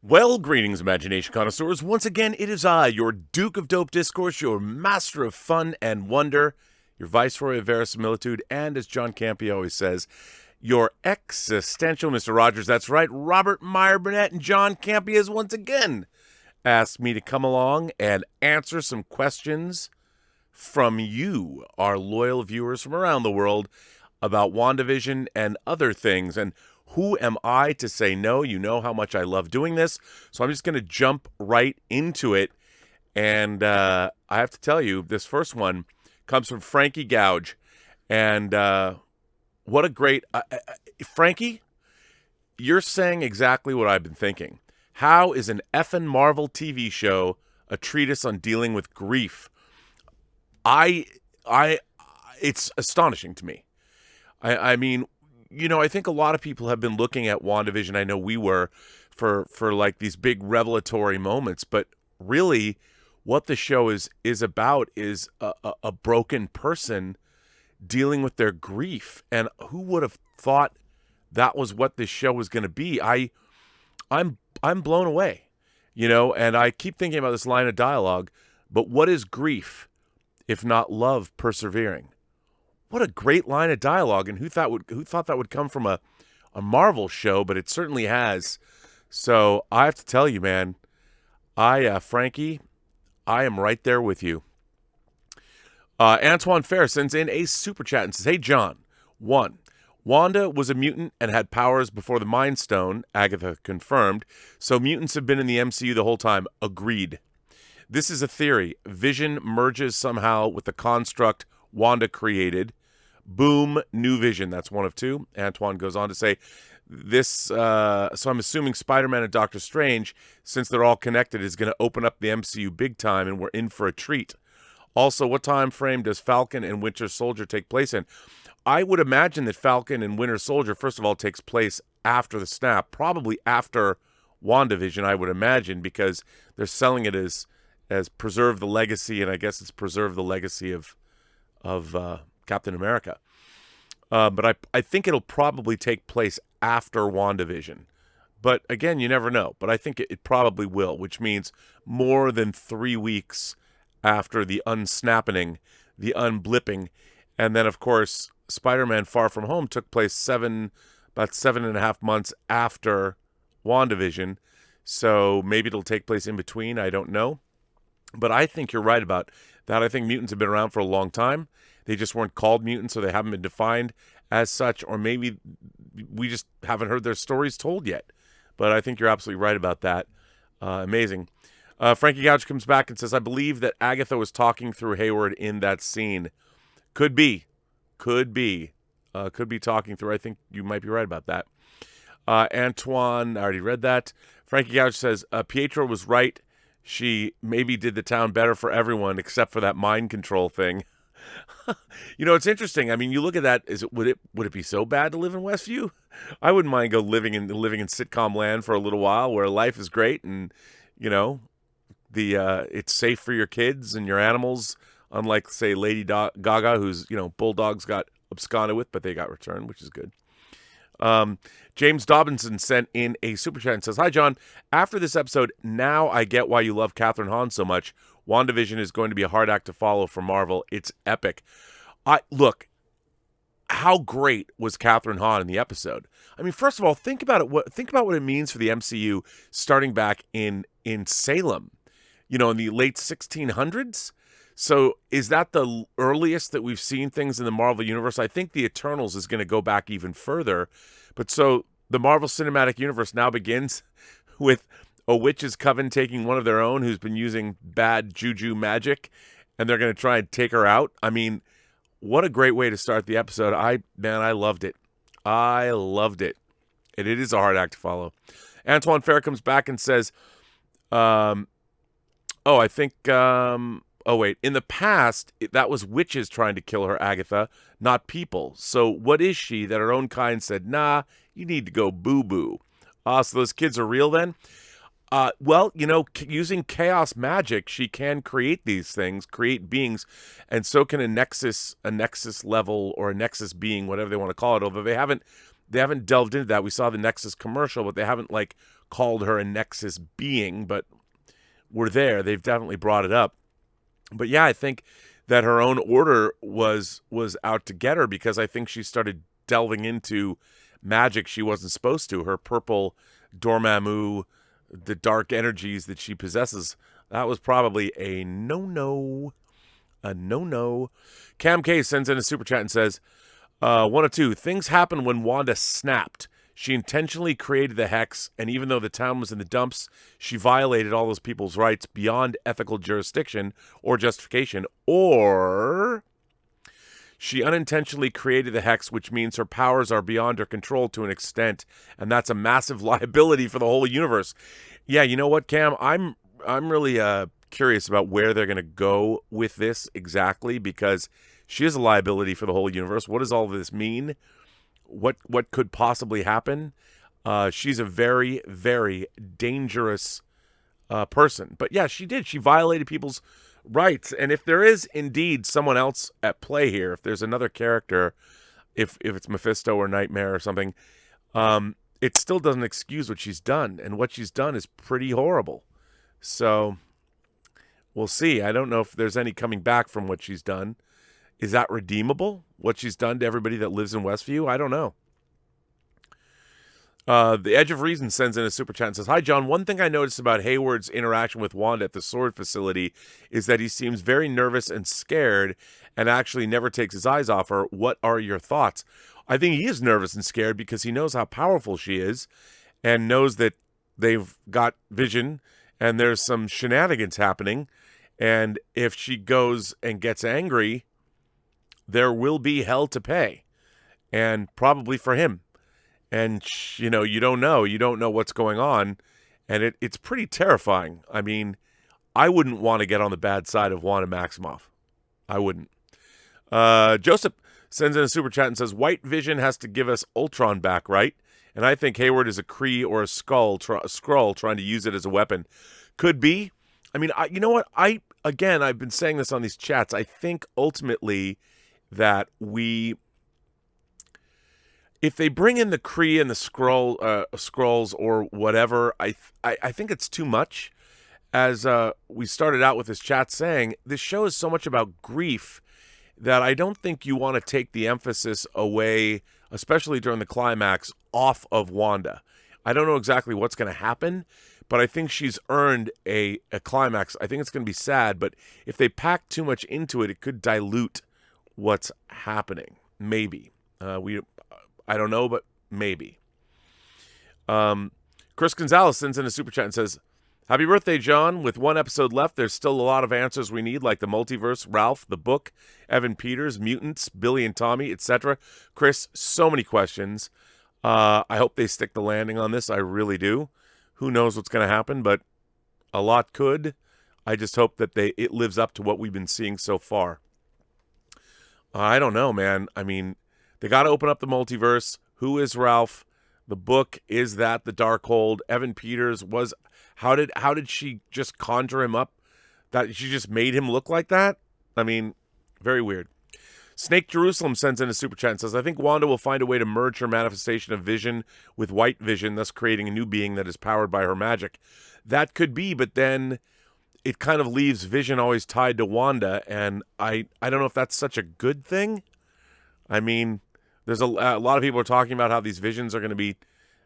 Well, greetings, imagination connoisseurs. Once again, it is I, your Duke of Dope Discourse, your master of fun and wonder, your viceroy of verisimilitude, and as John Campea always says, your existential Mr. Rogers. That's right, Robert Meyer Burnett and John Campea has once again asked me to come along and answer some questions from you, our loyal viewers from around the world, about WandaVision and other things. And who am I to say no? You know how much I love doing this. So I'm just going to jump right into it. And I have to tell you, this first one comes from Frankie Gouge. And what a great... Frankie, you're saying exactly what I've been thinking. How is an effing Marvel TV show a treatise on dealing with grief? It's astonishing to me. I mean, you know, I think a lot of people have been looking at WandaVision. I know we were for like these big revelatory moments, but really, what the show is about is a broken person dealing with their grief. And who would have thought that was what this show was going to be? I'm blown away, you know. And I keep thinking about this line of dialogue. But what is grief if not love persevering? What a great line of dialogue, and who thought that would come from a Marvel show? But it certainly has. So I have to tell you, man, Frankie, I am right there with you. Antoine Fair sends in a super chat and says, "Hey John, 1. Wanda was a mutant and had powers before the Mind Stone. Agatha confirmed. So mutants have been in the MCU the whole time. Agreed. This is a theory. Vision merges somehow with the construct Wanda created. Boom, new Vision." That's one of 2. Antoine goes on to say this. So I'm assuming Spider-Man and Doctor Strange, since they're all connected, is going to open up the MCU big time, and we're in for a treat. Also, what time frame does Falcon and Winter Soldier take place in? I would imagine that Falcon and Winter Soldier, first of all, takes place after the snap, probably after WandaVision, I would imagine, because they're selling it as preserve the legacy, and I guess it's preserve the legacy of Captain America. But I think it'll probably take place after WandaVision. But again, you never know. But I think it probably will, which means more than 3 weeks after the unsnapping, the unblipping. And then, of course, Spider-Man Far From Home took place about 7.5 months after WandaVision. So maybe it'll take place in between. I don't know. But I think you're right about that. I think mutants have been around for a long time. They just weren't called mutants, so they haven't been defined as such. Or maybe we just haven't heard their stories told yet. But I think you're absolutely right about that. Amazing. Frankie Gouch comes back and says, "I believe that Agatha was talking through Hayward in that scene." Could be. Could be talking through. I think you might be right about that. Antoine, I already read that. Frankie Gouch says, "Pietro was right. She maybe did the town better for everyone except for that mind control thing." You know, it's interesting. I mean, you look at that. Would it be so bad to live in Westview? I wouldn't mind living in sitcom land for a little while, where life is great, and you know, it's safe for your kids and your animals. Unlike, say, Lady Gaga, whose bulldogs got absconded with, but they got returned, which is good. James Dobinson sent in a super chat and says, "Hi, John. After this episode, now I get why you love Catherine Hahn so much. WandaVision is going to be a hard act to follow for Marvel. It's epic." Look, how great was Catherine Hahn in the episode? I mean, first of all, think about it. Think about what it means for the MCU starting back in Salem, in the late 1600s. So is that the earliest that we've seen things in the Marvel Universe? I think the Eternals is going to go back even further. But so the Marvel Cinematic Universe now begins with a witch's coven taking one of their own who's been using bad juju magic, and they're going to try and take her out. I mean, what a great way to start the episode. I loved it. I loved it. And it is a hard act to follow. Antoine Fair comes back and says, in the past, that was witches trying to kill her, Agatha, not people. So what is she that her own kind said, nah, you need to go boo-boo? So those kids are real then? Using chaos magic, she can create these things, create beings, and so can a nexus level or a nexus being, whatever they want to call it. Although they haven't delved into that. We saw the Nexus commercial, but they haven't called her a Nexus being, but we're there. They've definitely brought it up. But yeah, I think that her own order was out to get her, because I think she started delving into magic she wasn't supposed to. Her purple Dormammu, the dark energies that she possesses, that was probably a no-no. A no-no. Cam K sends in a super chat and says, one of two. Things happened when Wanda snapped. She intentionally created the hex, and even though the town was in the dumps, she violated all those people's rights beyond ethical jurisdiction or justification. Or she unintentionally created the hex, which means her powers are beyond her control to an extent, and that's a massive liability for the whole universe. Yeah, you know what, Cam? I'm really curious about where they're going to go with this exactly, because she is a liability for the whole universe. What does all of this mean? What could possibly happen? She's a very, very dangerous person. But yeah, she did. She violated people's rights. And if there is indeed someone else at play here, if there's another character, if it's Mephisto or Nightmare or something, it still doesn't excuse what she's done. And what she's done is pretty horrible. So we'll see. I don't know if there's any coming back from what she's done. Is that redeemable? What she's done to everybody that lives in Westview? I don't know. The Edge of Reason sends in a super chat and says, "Hi, John. One thing I noticed about Hayward's interaction with Wanda at the sword facility is that he seems very nervous and scared and actually never takes his eyes off her. What are your thoughts?" I think he is nervous and scared because he knows how powerful she is and knows that they've got Vision and there's some shenanigans happening. And if she goes and gets angry, there will be hell to pay, and probably for him. And, you know, you don't know what's going on, and it's pretty terrifying. I mean, I wouldn't want to get on the bad side of Wanda Maximoff. I wouldn't. Joseph sends in a super chat and says, White Vision has to give us Ultron back, right? And I think Hayward is a Kree or a Skrull trying to use it as a weapon. Could be. I mean, you know what? I've been saying this on these chats. I think ultimately that if they bring in the Kree and the Skrulls or whatever, I think it's too much. As we started out with this chat saying, this show is so much about grief that I don't think you want to take the emphasis away, especially during the climax, off of Wanda. I don't know exactly what's going to happen, but I think she's earned a climax. I think it's going to be sad, but if they pack too much into it, it could dilute what's happening. Maybe. I don't know, but maybe. Chris Gonzalez sends in a super chat and says, "Happy birthday, John. With one episode left, there's still a lot of answers we need, like the multiverse, Ralph, the book, Evan Peters, mutants, Billy and Tommy, etc." Chris, so many questions. I hope they stick the landing on this. I really do. Who knows what's going to happen, but a lot could. I just hope that it lives up to what we've been seeing so far. I don't know, man. I mean, they got to open up the multiverse. Who is Ralph? The book, is that the Darkhold? Evan Peters was... How did she just conjure him up? That she just made him look like that? I mean, very weird. Snake Jerusalem sends in a super chat and says, "I think Wanda will find a way to merge her manifestation of Vision with White Vision, thus creating a new being that is powered by her magic." That could be, but then it kind of leaves Vision always tied to Wanda, and I don't know if that's such a good thing. I mean, there's a lot of people are talking about how these visions are going to be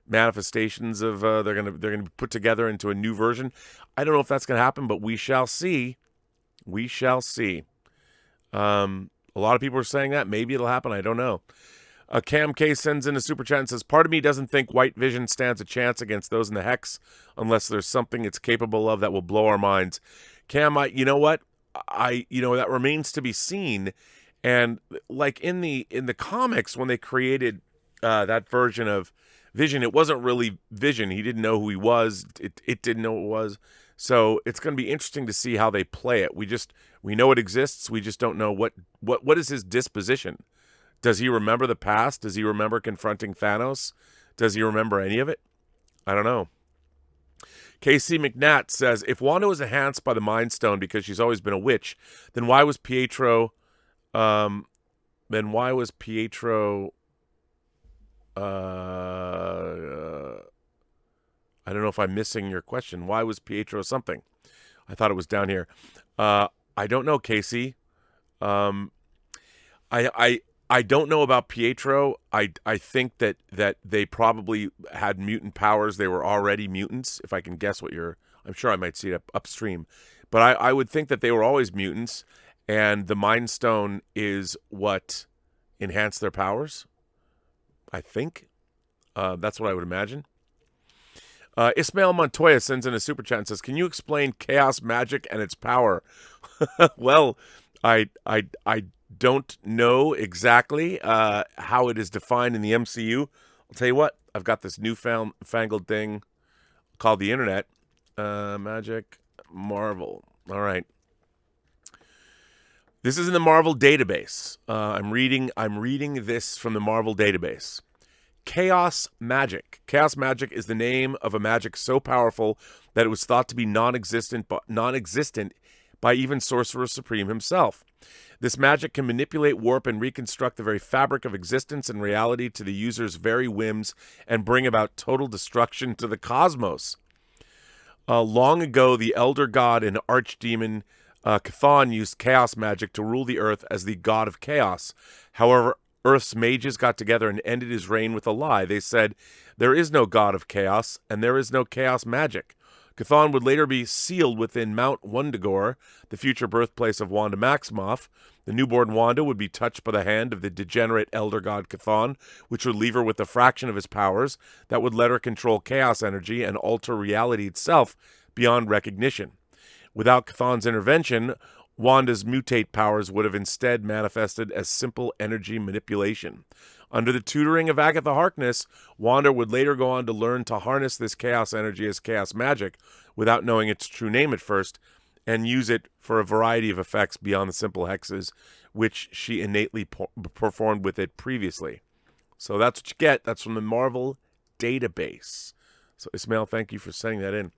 manifestations of they're going to be put together into a new version. I don't know if that's going to happen, but we shall see. We shall see. A lot of people are saying that maybe it'll happen. I don't know. Cam K sends in a super chat and says, "Part of me doesn't think White Vision stands a chance against those in the Hex unless there's something it's capable of that will blow our minds." Cam, you know what? That remains to be seen. And like in the comics, when they created that version of Vision, it wasn't really Vision. He didn't know who he was. It didn't know who it was. So it's going to be interesting to see how they play it. We know it exists. We just don't know what is his disposition. Does he remember the past? Does he remember confronting Thanos? Does he remember any of it? I don't know. KC McNatt says, "If Wanda was enhanced by the Mind Stone because she's always been a witch, then why was Pietro I don't know if I'm missing your question. Why was Pietro something? I thought it was down here. I don't know, Casey. Um, I don't know about Pietro. I think that they probably had mutant powers. They were already mutants. If I can guess what you're, I'm sure I might see it upstream, but I would think that they were always mutants, and the Mind Stone is what enhanced their powers. I think that's what I would imagine. Ismael Montoya sends in a super chat and says, "Can you explain chaos magic and its power?" Well, I don't know exactly how it is defined in the MCU. I'll tell you what, I've got this newfangled thing called the internet. Magic Marvel. All right. This is in the Marvel database. I'm reading this from the Marvel database. Chaos magic. Chaos magic is the name of a magic so powerful that it was thought to be non-existent by even Sorcerer Supreme himself. This magic can manipulate, warp, and reconstruct the very fabric of existence and reality to the user's very whims and bring about total destruction to the cosmos. Long ago, the elder god and archdemon Chthon used chaos magic to rule the earth as the god of chaos. However, Earth's mages got together and ended his reign with a lie. They said, "There is no god of chaos, and there is no chaos magic." Chthon would later be sealed within Mount Wundagore, the future birthplace of Wanda Maximoff. The newborn Wanda would be touched by the hand of the degenerate elder god Chthon, which would leave her with a fraction of his powers that would let her control chaos energy and alter reality itself beyond recognition. Without Chthon's intervention, Wanda's mutate powers would have instead manifested as simple energy manipulation. Under the tutoring of Agatha Harkness, Wanda would later go on to learn to harness this chaos energy as chaos magic without knowing its true name at first, and use it for a variety of effects beyond the simple hexes which she innately performed with it previously. So that's what you get. That's from the Marvel database. So Ismail, thank you for sending that in.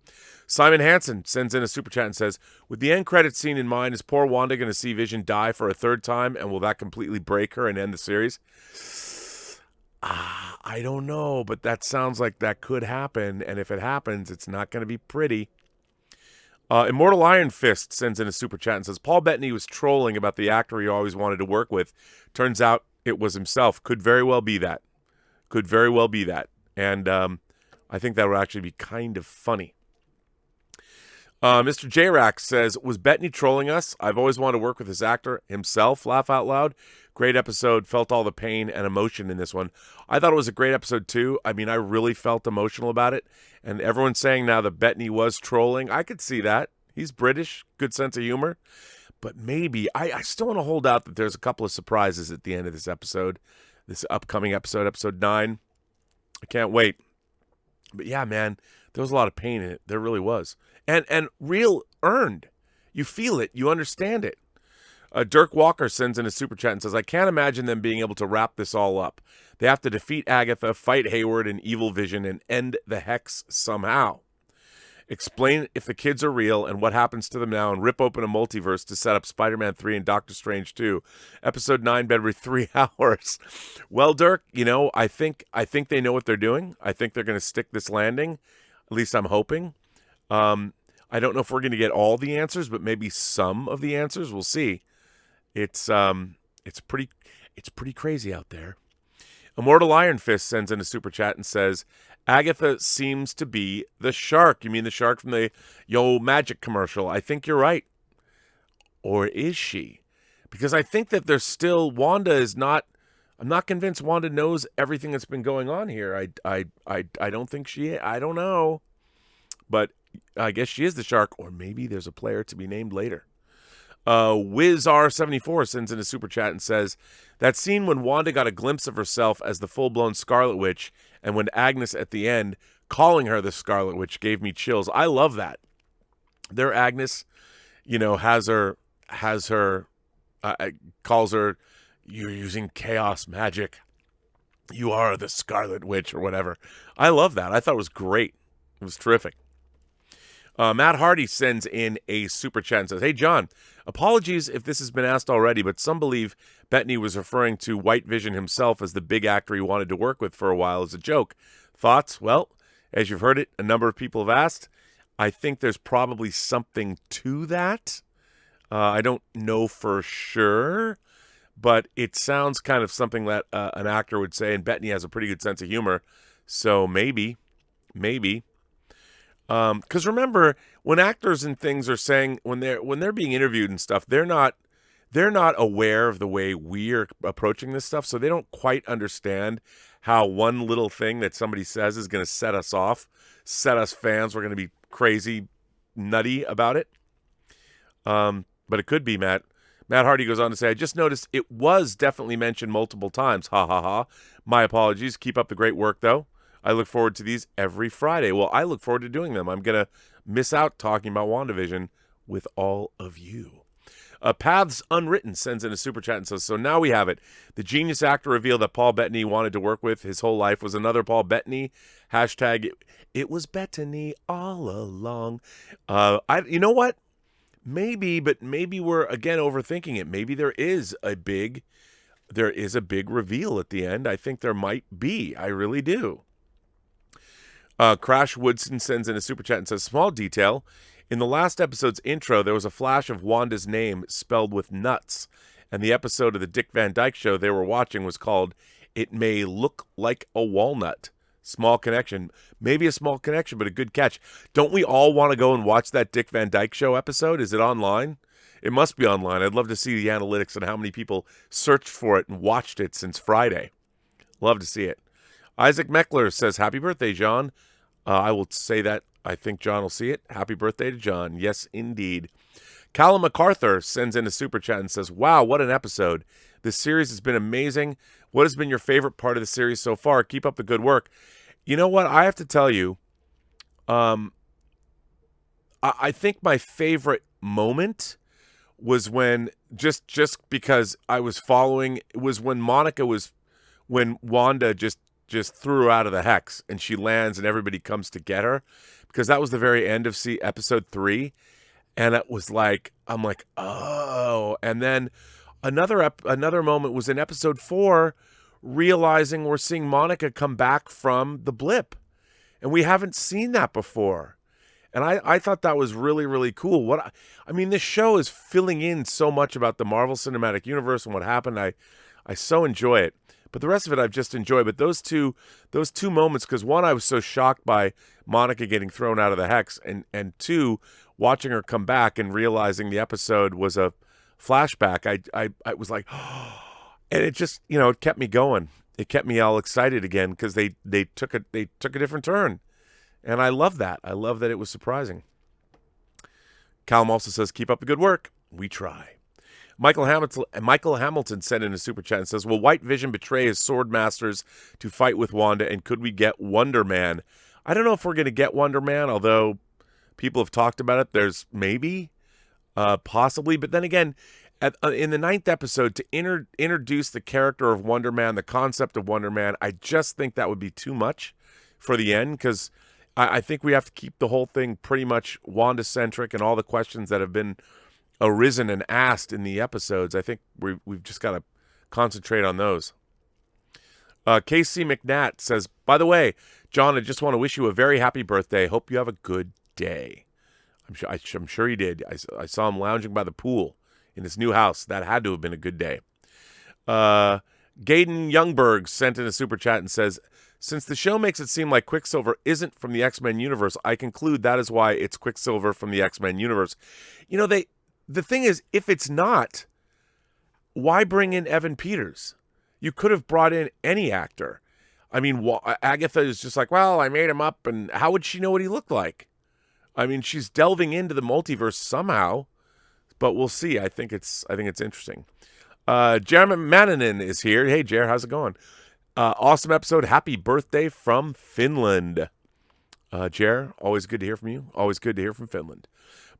Simon Hansen sends in a super chat and says, "With the end credit scene in mind, is poor Wanda going to see Vision die for a third time, and will that completely break her and end the series?" I don't know, but that sounds like that could happen, and if it happens, it's not going to be pretty. Immortal Iron Fist sends in a super chat and says, "Paul Bettany was trolling about the actor he always wanted to work with. Turns out it was himself. Could very well be that. Could very well be that. And I think that would actually be kind of funny." Mr. J-Rack says, "Was Bettany trolling us? I've always wanted to work with this actor himself. Laugh out loud. Great episode. Felt all the pain and emotion in this one." I thought it was a great episode too. I mean, I really felt emotional about it. And everyone's saying now that Bettany was trolling. I could see that. He's British. Good sense of humor. But maybe, I still want to hold out that there's a couple of surprises at the end of this episode. This upcoming episode, episode 9. I can't wait. But yeah, man, there was a lot of pain in it. There really was. And real earned. You feel it. You understand it. Dirk Walker sends in a super chat and says, "I can't imagine them being able to wrap this all up. They have to defeat Agatha, fight Hayward and Evil Vision, and end the Hex somehow. Explain if the kids are real and what happens to them now, and rip open a multiverse to set up Spider-Man 3 and Doctor Strange 2. Episode 9 better be 3 hours." Well, Dirk, I think they know what they're doing. I think they're going to stick this landing. At least I'm hoping. I don't know if we're going to get all the answers, but maybe some of the answers. We'll see. It's pretty crazy out there. Immortal Iron Fist sends in a super chat and says, "Agatha seems to be the shark." You mean the shark from the Yo Magic commercial? I think you're right. Or is she? Because I think that there's still, Wanda is not, I'm not convinced Wanda knows everything that's been going on here. I don't think I don't know. But I guess she is the shark, or maybe there's a player to be named later. WizR74 sends in a super chat and says, "That scene when Wanda got a glimpse of herself as the full-blown Scarlet Witch, and when Agnes at the end calling her the Scarlet Witch gave me chills." I love that. Their Agnes, has her, calls her, "You're using chaos magic. You are the Scarlet Witch," or whatever. I love that. I thought it was great. It was terrific. Matt Hardy sends in a super chat and says, "Hey, John, apologies if this has been asked already, but some believe Bettany was referring to White Vision himself as the big actor he wanted to work with for a while as a joke. Thoughts?" Well, As you've heard it, a number of people have asked. I think there's probably something to that. I don't know for sure, but it sounds kind of something that an actor would say, and Bettany has a pretty good sense of humor, so maybe. Because remember, when actors and things are saying, when they're being interviewed and stuff, they're not aware of the way we're approaching this stuff, so they don't quite understand how one little thing that somebody says is going to set us off, set us fans. We're going to be crazy, nutty about it. But it could be, Matt. Matt Hardy goes on to say, I just noticed it was definitely mentioned multiple times. Ha ha ha. My apologies. Keep up the great work, though. I look forward to these every Friday. Well, I look forward to doing them. I'm going to miss out talking about WandaVision with all of you. Paths Unwritten sends in a super chat and says, so now we have it. The genius actor revealed that Paul Bettany wanted to work with his whole life was another Paul Bettany. Hashtag, it was Bettany all along. You know what? Maybe we're, again, overthinking it. Maybe there is a big reveal at the end. I think there might be. I really do. Crash Woodson sends in a super chat and says, small detail. In the last episode's intro, there was a flash of Wanda's name spelled with nuts. And the episode of the Dick Van Dyke Show they were watching was called It May Look Like a Walnut. Small connection. Maybe a small connection, but a good catch. Don't we all want to go and watch that Dick Van Dyke Show episode? Is it online? It must be online. I'd love to see the analytics and how many people searched for it and watched it since Friday. Love to see it. Isaac Meckler says, happy birthday, John. I will say that. I think John will see it. Happy birthday to John. Yes, indeed. Callum MacArthur sends in a super chat and says, wow, what an episode. This series has been amazing. What has been your favorite part of the series so far? Keep up the good work. You know what? I have to tell you, I think my favorite moment was when, just because I was following, it was when when Wanda just threw her out of the hex and she lands and everybody comes to get her, because that was the very end of episode 3. And it was like, I'm like, oh. And then another moment was in episode 4, realizing we're seeing Monica come back from the blip. And we haven't seen that before. And I thought that was really, really cool. I mean, this show is filling in so much about the Marvel Cinematic Universe and what happened. I so enjoy it. But the rest of it I've just enjoyed. But those two moments, because one, I was so shocked by Monica getting thrown out of the hex, and two, watching her come back and realizing the episode was a flashback. I was like, oh, and it just, it kept me going. It kept me all excited again because they took a different turn, and I love that. I love that it was surprising. Callum also says, keep up the good work. We try. Michael Hamilton sent in a super chat and says, will White Vision betray his sword masters to fight with Wanda, and could we get Wonder Man? I don't know if we're going to get Wonder Man, although people have talked about it. There's maybe, possibly. But then again, in the 9th episode, to introduce the character of Wonder Man, the concept of Wonder Man, I just think that would be too much for the end, because I think we have to keep the whole thing pretty much Wanda-centric, and all the questions that have been arisen and asked in the episodes, I think we've just got to concentrate on those. KC McNatt says, by the way, John, I just want to wish you a very happy birthday. Hope you have a good day. I'm sure he did. I saw him lounging by the pool in his new house. That had to have been a good day. Gaden Youngberg sent in a super chat and says, since the show makes it seem like Quicksilver isn't from the X-Men universe, I conclude that is why it's Quicksilver from the X-Men universe. The thing is, if it's not, why bring in Evan Peters? You could have brought in any actor. I mean, Agatha is just like, well, I made him up, and how would she know what he looked like? I mean, she's delving into the multiverse somehow, but we'll see. I think it's interesting. Jeremy Manninen is here. Hey, Jer, how's it going? Awesome episode. Happy birthday from Finland. Jer, always good to hear from you. Always good to hear from Finland.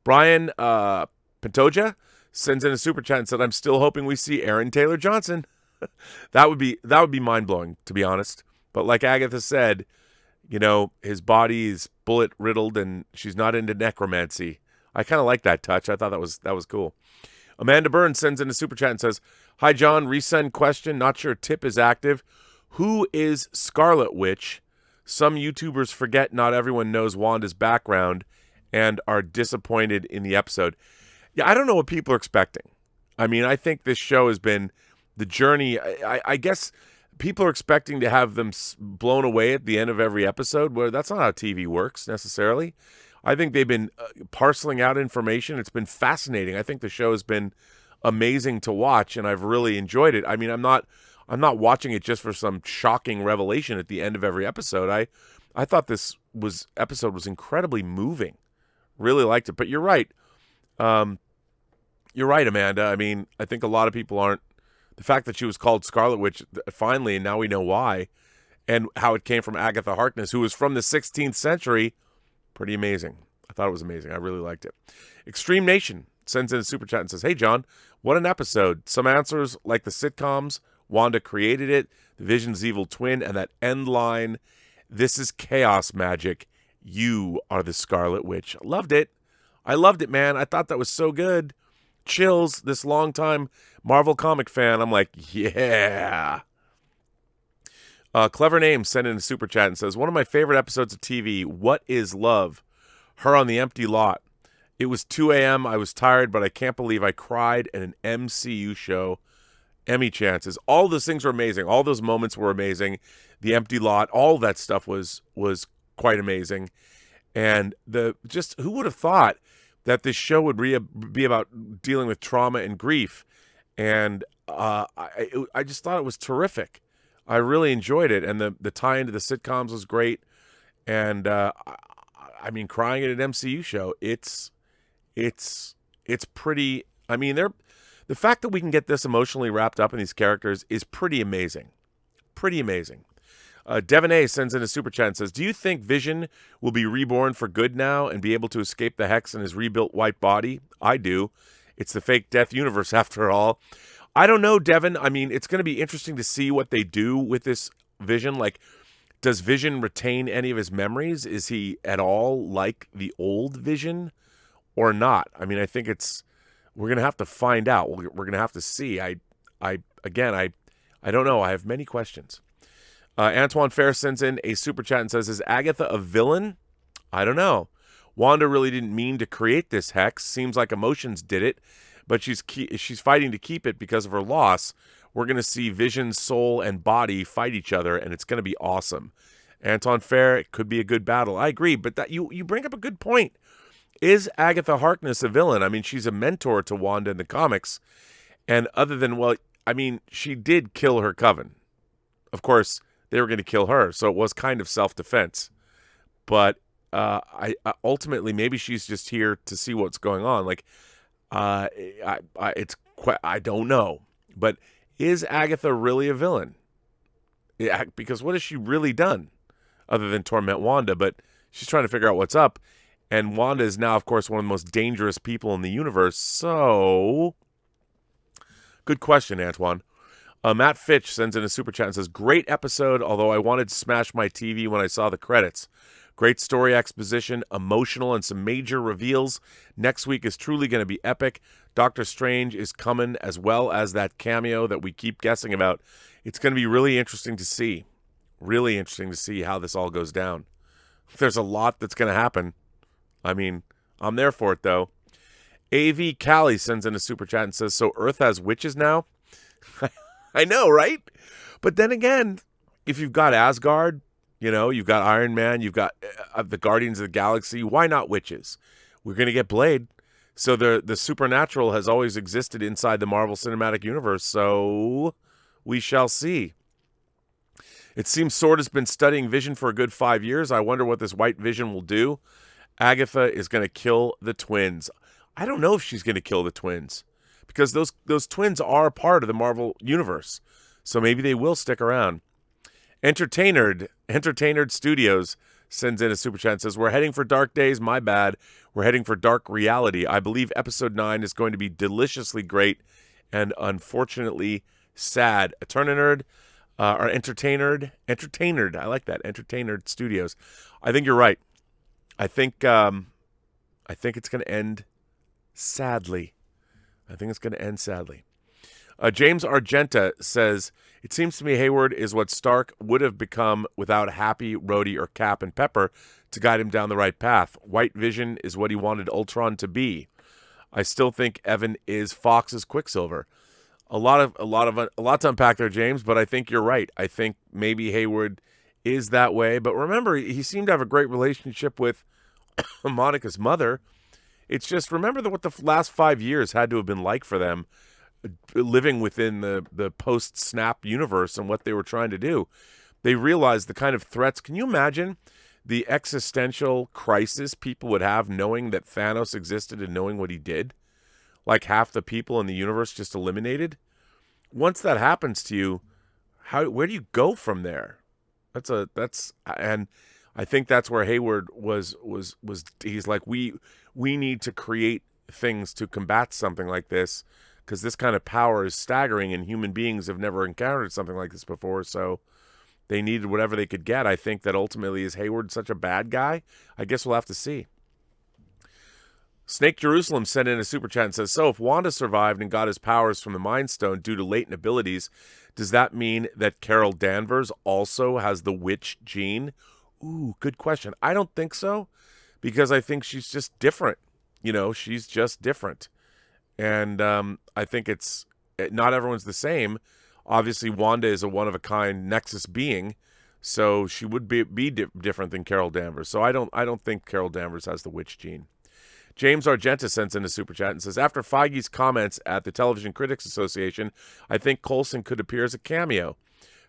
Brian Pantoja sends in a super chat and said, I'm still hoping we see Aaron Taylor Johnson. that would be mind-blowing, to be honest. But like Agatha said, his body is bullet riddled and she's not into necromancy. I kind of like that touch. I thought that was cool. Amanda Burns sends in a super chat and says, hi, John, resend question. Not sure tip is active. Who is Scarlet Witch? Some YouTubers forget not everyone knows Wanda's background and are disappointed in the episode. Yeah, I don't know what people are expecting. I mean, I think this show has been the journey. I guess people are expecting to have them blown away at the end of every episode, where that's not how TV works necessarily. I think they've been parceling out information. It's been fascinating. I think the show has been amazing to watch, and I've really enjoyed it. I mean, I'm not watching it just for some shocking revelation at the end of every episode. I thought this episode was incredibly moving. Really liked it. But you're right. You're right, Amanda. I mean, I think a lot of people aren't. The fact that she was called Scarlet Witch finally, and now we know why, and how it came from Agatha Harkness, who was from the 16th century, pretty amazing. I thought it was amazing. I really liked it. Extreme Nation sends in a super chat and says, "Hey, John, what an episode. Some answers like the sitcoms. Wanda created it, the Vision's evil twin, and that end line, 'This is chaos magic. You are the Scarlet Witch.'" Loved it. I loved it, man. I thought that was so good. Chills, this longtime Marvel comic fan. I'm like, yeah. Clever Name sent in a super chat and says, "One of my favorite episodes of TV, What is Love? Her on the empty lot. It was 2 a.m. I was tired, but I can't believe I cried at an MCU show. Emmy chances." All those things were amazing. All those moments were amazing. The empty lot, all that stuff was quite amazing. And who would have thought that this show would be about dealing with trauma and grief? And I just thought it was terrific. I really enjoyed it, and the tie into the sitcoms was great. And I mean, crying at an MCU show, it's pretty. I mean, the fact that we can get this emotionally wrapped up in these characters is pretty amazing. Pretty amazing. Devin A sends in a super chat and says, "Do you think Vision will be reborn for good now and be able to escape the hex in his rebuilt white body?" I do. It's the fake death universe after all. I don't know, Devin. I mean, it's going to be interesting to see what they do with this Vision. Like, does Vision retain any of his memories? Is he at all like the old Vision or not? I mean, I think we're going to have to find out. We're going to have to see. I don't know. I have many questions. Antoine Fair sends in a super chat and says, "Is Agatha a villain? I don't know. Wanda really didn't mean to create this hex. Seems like emotions did it, but she's fighting to keep it because of her loss. We're going to see Vision's soul and body fight each other, and it's going to be awesome." Anton Fair, it could be a good battle. I agree, but that you bring up a good point. Is Agatha Harkness a villain? I mean, she's a mentor to Wanda in the comics, and other than, well, I mean, she did kill her coven. Of course, they were going to kill her, so it was kind of self-defense. But I ultimately, maybe she's just here to see what's going on. Like, I don't know. But is Agatha really a villain? Yeah, because what has she really done other than torment Wanda? But she's trying to figure out what's up. And Wanda is now, of course, one of the most dangerous people in the universe. So, good question, Antoine. Matt Fitch sends in a super chat and says, "Great episode, although I wanted to smash my TV when I saw the credits. Great story exposition, emotional, and some major reveals. Next week is truly going to be epic. Doctor Strange is coming, as well as that cameo that we keep guessing about. It's going to be really interesting to see. Really interesting to see how this all goes down. There's a lot that's going to happen. I mean, I'm there for it, though." AV Callie sends in a super chat and says, "So Earth has witches now?" I know, right? But then again, if you've got Asgard, you've got Iron Man, you've got the Guardians of the Galaxy, why not witches? We're going to get Blade. So the supernatural has always existed inside the Marvel Cinematic Universe, so we shall see. It seems Sword has been studying Vision for a good 5 years. I wonder what this white Vision will do. Agatha is going to kill the twins. I don't know if she's going to kill the twins, because those twins are part of the Marvel Universe. So maybe they will stick around. Entertainerd Studios sends in a super chat and says, "We're heading for dark days. My bad. We're heading for dark reality. I believe episode 9 is going to be deliciously great and unfortunately sad." Entertainerd. I like that. Entertainerd Studios. I think you're right. I think it's going to end sadly. James Argenta says, it seems to me Hayward is what Stark would have become without Happy, Rhodey, or Cap and Pepper to guide him down the right path. White Vision is what he wanted Ultron to be. I still think Evan is Fox's Quicksilver. A lot to unpack there, James, but I think you're right. I think maybe Hayward is that way. But remember, he seemed to have a great relationship with Monica's mother. It's just, remember what the last 5 years had to have been like for them, living within the post-Snap universe and what they were trying to do. They realized the kind of threats. Can you imagine the existential crisis people would have knowing that Thanos existed and knowing what he did? Like half the people in the universe just eliminated. Once that happens to you, where do you go from there? And I think that's where Hayward was. He's like, we need to create things to combat something like this, because this kind of power is staggering and human beings have never encountered something like this before. So they needed whatever they could get. I think that ultimately, is Hayward such a bad guy? I guess we'll have to see. Snake Jerusalem sent in a super chat and says, so if Wanda survived and got his powers from the Mind Stone due to latent abilities, does that mean that Carol Danvers also has the witch gene? Ooh, good question. I don't think so, because I think she's just different. She's just different. And I think not everyone's the same. Obviously, Wanda is a one-of-a-kind Nexus being, so she would be different than Carol Danvers. So I don't think Carol Danvers has the witch gene. James Argenta sends in a super chat and says, after Feige's comments at the Television Critics Association, I think Coulson could appear as a cameo.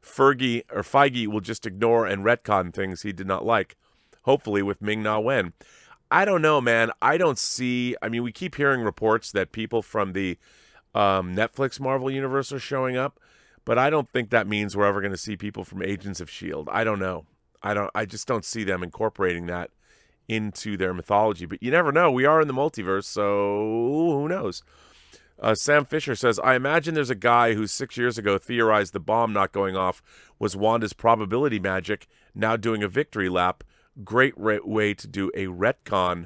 Feige will just ignore and retcon things he did not like, hopefully with Ming-Na Wen. I don't know, man. We keep hearing reports that people from the Netflix Marvel Universe are showing up, but I don't think that means we're ever going to see people from Agents of S.H.I.E.L.D. I don't know. I just don't see them incorporating that into their mythology, but you never know. We are in the multiverse, so who knows? Sam Fisher says, I imagine there's a guy who 6 years ago theorized the bomb not going off was Wanda's probability magic, now doing a victory lap. Great way to do a retcon.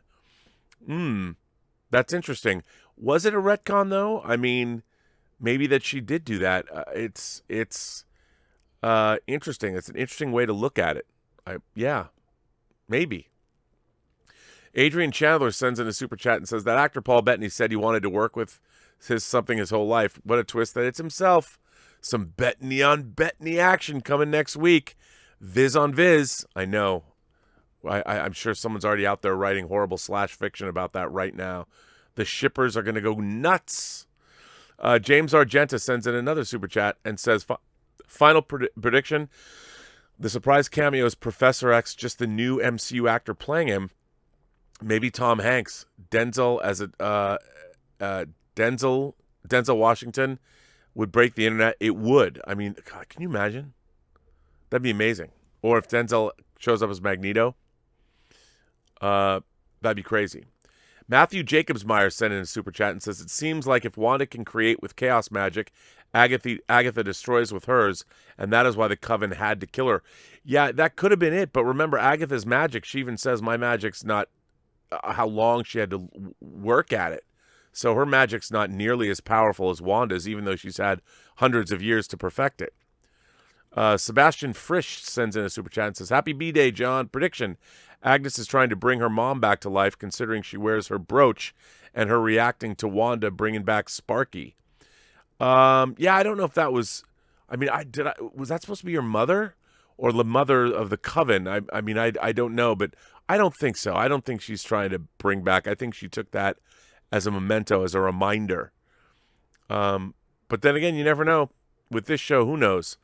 That's interesting. Was it a retcon, though? I mean, maybe that she did do that. It's interesting. It's an interesting way to look at it. Maybe. Adrian Chandler sends in a super chat and says that actor Paul Bettany said he wanted to work with something his whole life. What a twist that it's himself. Some Bettany on Bettany action coming next week. Viz on Viz. I know. I'm sure someone's already out there writing horrible slash fiction about that right now. The shippers are going to go nuts. James Argenta sends in another super chat and says, final prediction. The surprise cameo is Professor X, just the new MCU actor playing him. Maybe Tom Hanks, Denzel Washington would break the internet. It would. I mean, God, can you imagine? That'd be amazing. Or if Denzel shows up as Magneto, that'd be crazy. Matthew Jacobsmeyer sent in a super chat and says, it seems like if Wanda can create with chaos magic, Agatha destroys with hers, and that is why the Coven had to kill her. Yeah, that could have been it, but remember, Agatha's magic, she even says, my magic's not how long she had to work at it. So her magic's not nearly as powerful as Wanda's, even though she's had hundreds of years to perfect it. Sebastian Frisch sends in a super chat and says, happy B-Day, John. Prediction. Agnes is trying to bring her mom back to life, considering she wears her brooch, and her reacting to Wanda bringing back Sparky. I don't know if that was... was that supposed to be your mother? Or the mother of the Coven? I don't know, but I don't think so. I don't think she's trying to bring back... I think she took that as a memento, as a reminder. But then again, you never know. With this show, who knows?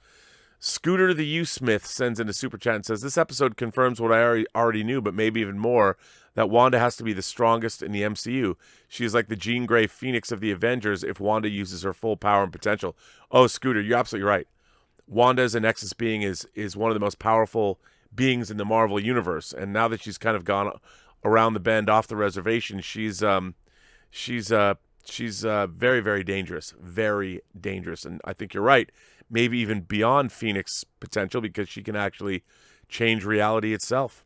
Scooter the U-Smith sends in a super chat and says, this episode confirms what I already knew, but maybe even more, that Wanda has to be the strongest in the MCU. She is like the Jean Grey Phoenix of the Avengers if Wanda uses her full power and potential. Oh, Scooter, you're absolutely right. Wanda as a Nexus being is one of the most powerful beings in the Marvel Universe, and now that she's kind of gone around the bend off the reservation, she's very, very dangerous. Very dangerous. And I think you're right. Maybe even beyond Phoenix potential, because she can actually change reality itself.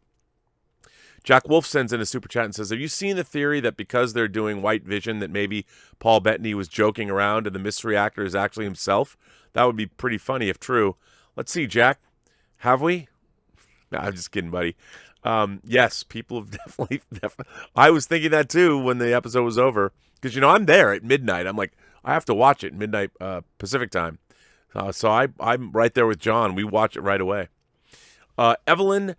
Jack Wolf sends in a super chat and says, have you seen the theory that because they're doing White Vision that maybe Paul Bettany was joking around and the mystery actor is actually himself? That would be pretty funny if true. Let's see, Jack. Have we? No, I'm just kidding, buddy. Yes, people have definitely. I was thinking that too when the episode was over. Because, I'm there at midnight. I'm like, I have to watch it midnight Pacific time. So I'm right there with John. We watch it right away. Evelyn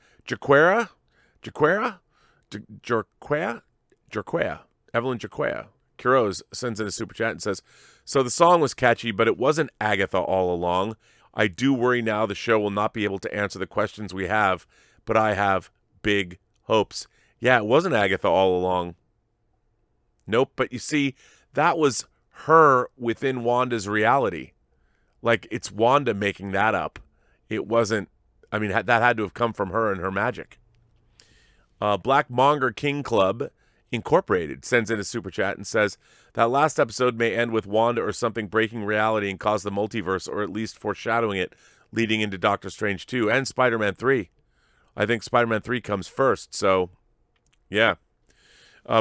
Evelyn Jaquea Quiroz sends in a super chat and says, so the song was catchy, but it wasn't Agatha all along. I do worry now the show will not be able to answer the questions we have, but I have big hopes. Yeah, it wasn't Agatha all along. Nope, but you see, that was her within Wanda's reality. Like, it's Wanda making that up. It wasn't, that had to have come from her and her magic. Black Monger King Club Incorporated sends in a super chat and says, that last episode may end with Wanda or something breaking reality and cause the multiverse, or at least foreshadowing it, leading into Doctor Strange 2 and Spider-Man 3. I think Spider-Man 3 comes first, so, yeah.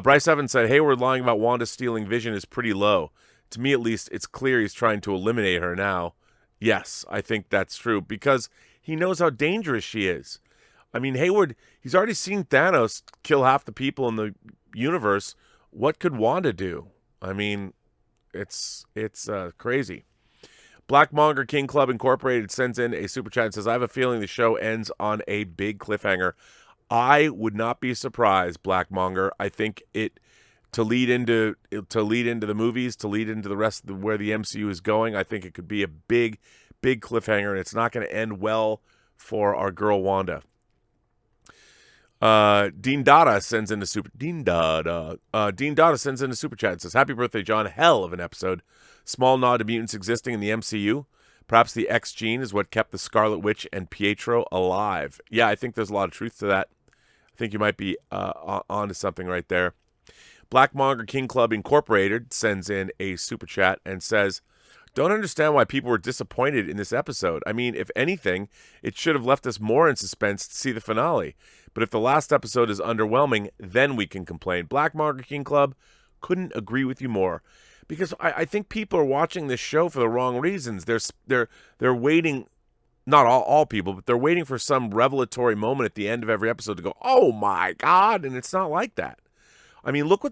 Bryce Evans said, Hayward lying about Wanda stealing Vision is pretty low. To me, at least, it's clear he's trying to eliminate her now. Yes, I think that's true, because he knows how dangerous she is. Hayward, he's already seen Thanos kill half the people in the universe. What could Wanda do? It's crazy. Blackmonger King Club Incorporated sends in a super chat and says, I have a feeling the show ends on a big cliffhanger. I would not be surprised, Blackmonger. I think to lead into the movies, to lead into the rest of where the MCU is going, I think it could be a big, big cliffhanger, and it's not going to end well for our girl Wanda. Dean Dada sends in a super chat and says, happy birthday, John. Hell of an episode. Small nod to mutants existing in the MCU. Perhaps the X gene is what kept the Scarlet Witch and Pietro alive. Yeah, I think there's a lot of truth to that. I think you might be onto something right there. Blackmonger King Club Incorporated sends in a super chat and says, don't understand why people were disappointed in this episode. If anything, it should have left us more in suspense to see the finale. But if the last episode is underwhelming, then we can complain. Blackmonger King Club, couldn't agree with you more. Because I think people are watching this show for the wrong reasons. They're waiting, not all people, but they're waiting for some revelatory moment at the end of every episode to go, oh my God, and it's not like that. Look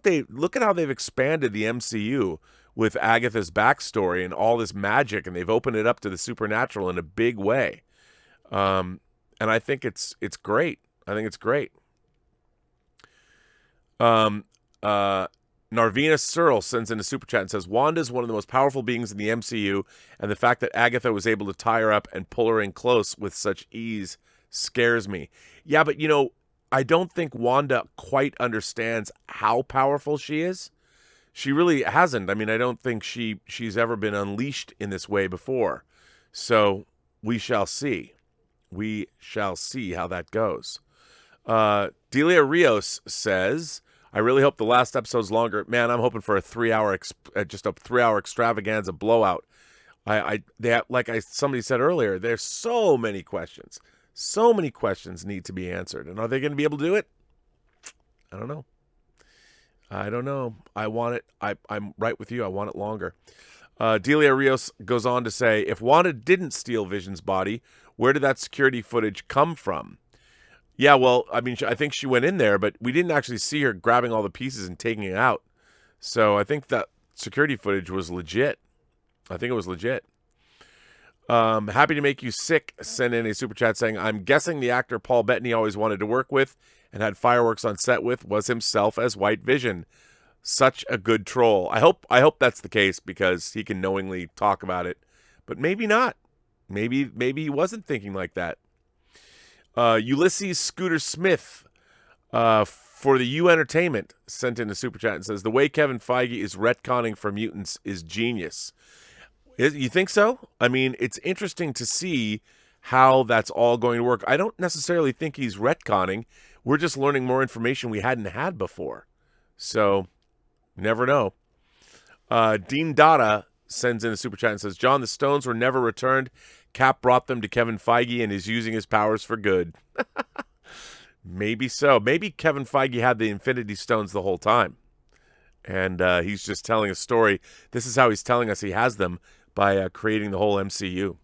at how they've expanded the MCU with Agatha's backstory and all this magic, and they've opened it up to the supernatural in a big way. And I think it's great. I think it's great. Narvina Searle sends in a super chat and says, Wanda is one of the most powerful beings in the MCU, and the fact that Agatha was able to tie her up and pull her in close with such ease scares me. Yeah, but I don't think Wanda quite understands how powerful she is. She really hasn't. I don't think she's ever been unleashed in this way before. So we shall see. We shall see how that goes. Delia Rios says, I really hope the last episode's longer. Man, I'm hoping for a 3-hour extravaganza blowout. Somebody said earlier, there's so many questions. So many questions need to be answered. And are they going to be able to do it? I don't know. I want it. I'm right with you. I want it longer. Delia Rios goes on to say, if Wanda didn't steal Vision's body, where did that security footage come from? Yeah, well, I think she went in there, but we didn't actually see her grabbing all the pieces and taking it out. So I think that security footage was legit. I think it was legit. Happy to make you sick. Send in a super chat saying, I'm guessing the actor Paul Bettany always wanted to work with and had fireworks on set with was himself as White Vision. Such a good troll. I hope that's the case because he can knowingly talk about it, but maybe not. Maybe he wasn't thinking like that. Ulysses Scooter Smith for the U Entertainment sent in a super chat and says, the way Kevin Feige is retconning for mutants is genius. You think so? It's interesting to see how that's all going to work. I don't necessarily think he's retconning. We're just learning more information we hadn't had before. So, never know. Dean Dada sends in a super chat and says, John, the stones were never returned. Cap brought them to Kevin Feige and is using his powers for good. Maybe so. Maybe Kevin Feige had the Infinity Stones the whole time. And he's just telling a story. This is how he's telling us he has them, by creating the whole MCU.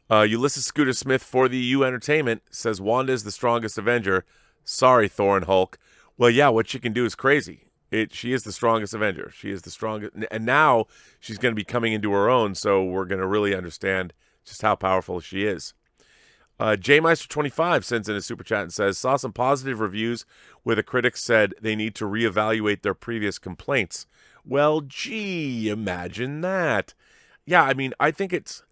Ulysses Scooter Smith for the U Entertainment says Wanda is the strongest Avenger. Sorry, Thor and Hulk. Well, yeah, what she can do is crazy. She is the strongest Avenger. She is the strongest. And now she's going to be coming into her own, so we're going to really understand just how powerful she is. JMeister25 sends in a super chat and says, saw some positive reviews where the critics said they need to reevaluate their previous complaints. Well, gee, imagine that. Yeah, I mean, I think it's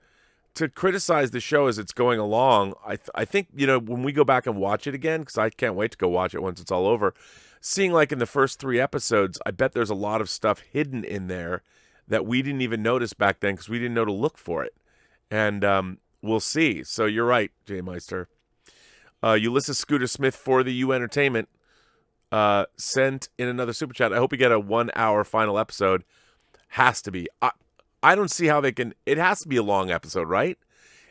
to criticize the show as it's going along. I think, when we go back and watch it again, because I can't wait to go watch it once it's all over, seeing like in the first 3 episodes, I bet there's a lot of stuff hidden in there that we didn't even notice back then because we didn't know to look for it. And we'll see. So you're right, Jay Meister. Ulysses Scooter Smith for the U Entertainment sent in another super chat. I hope we get a 1-hour final episode. Has to be. I don't see how they can. It has to be a long episode, right?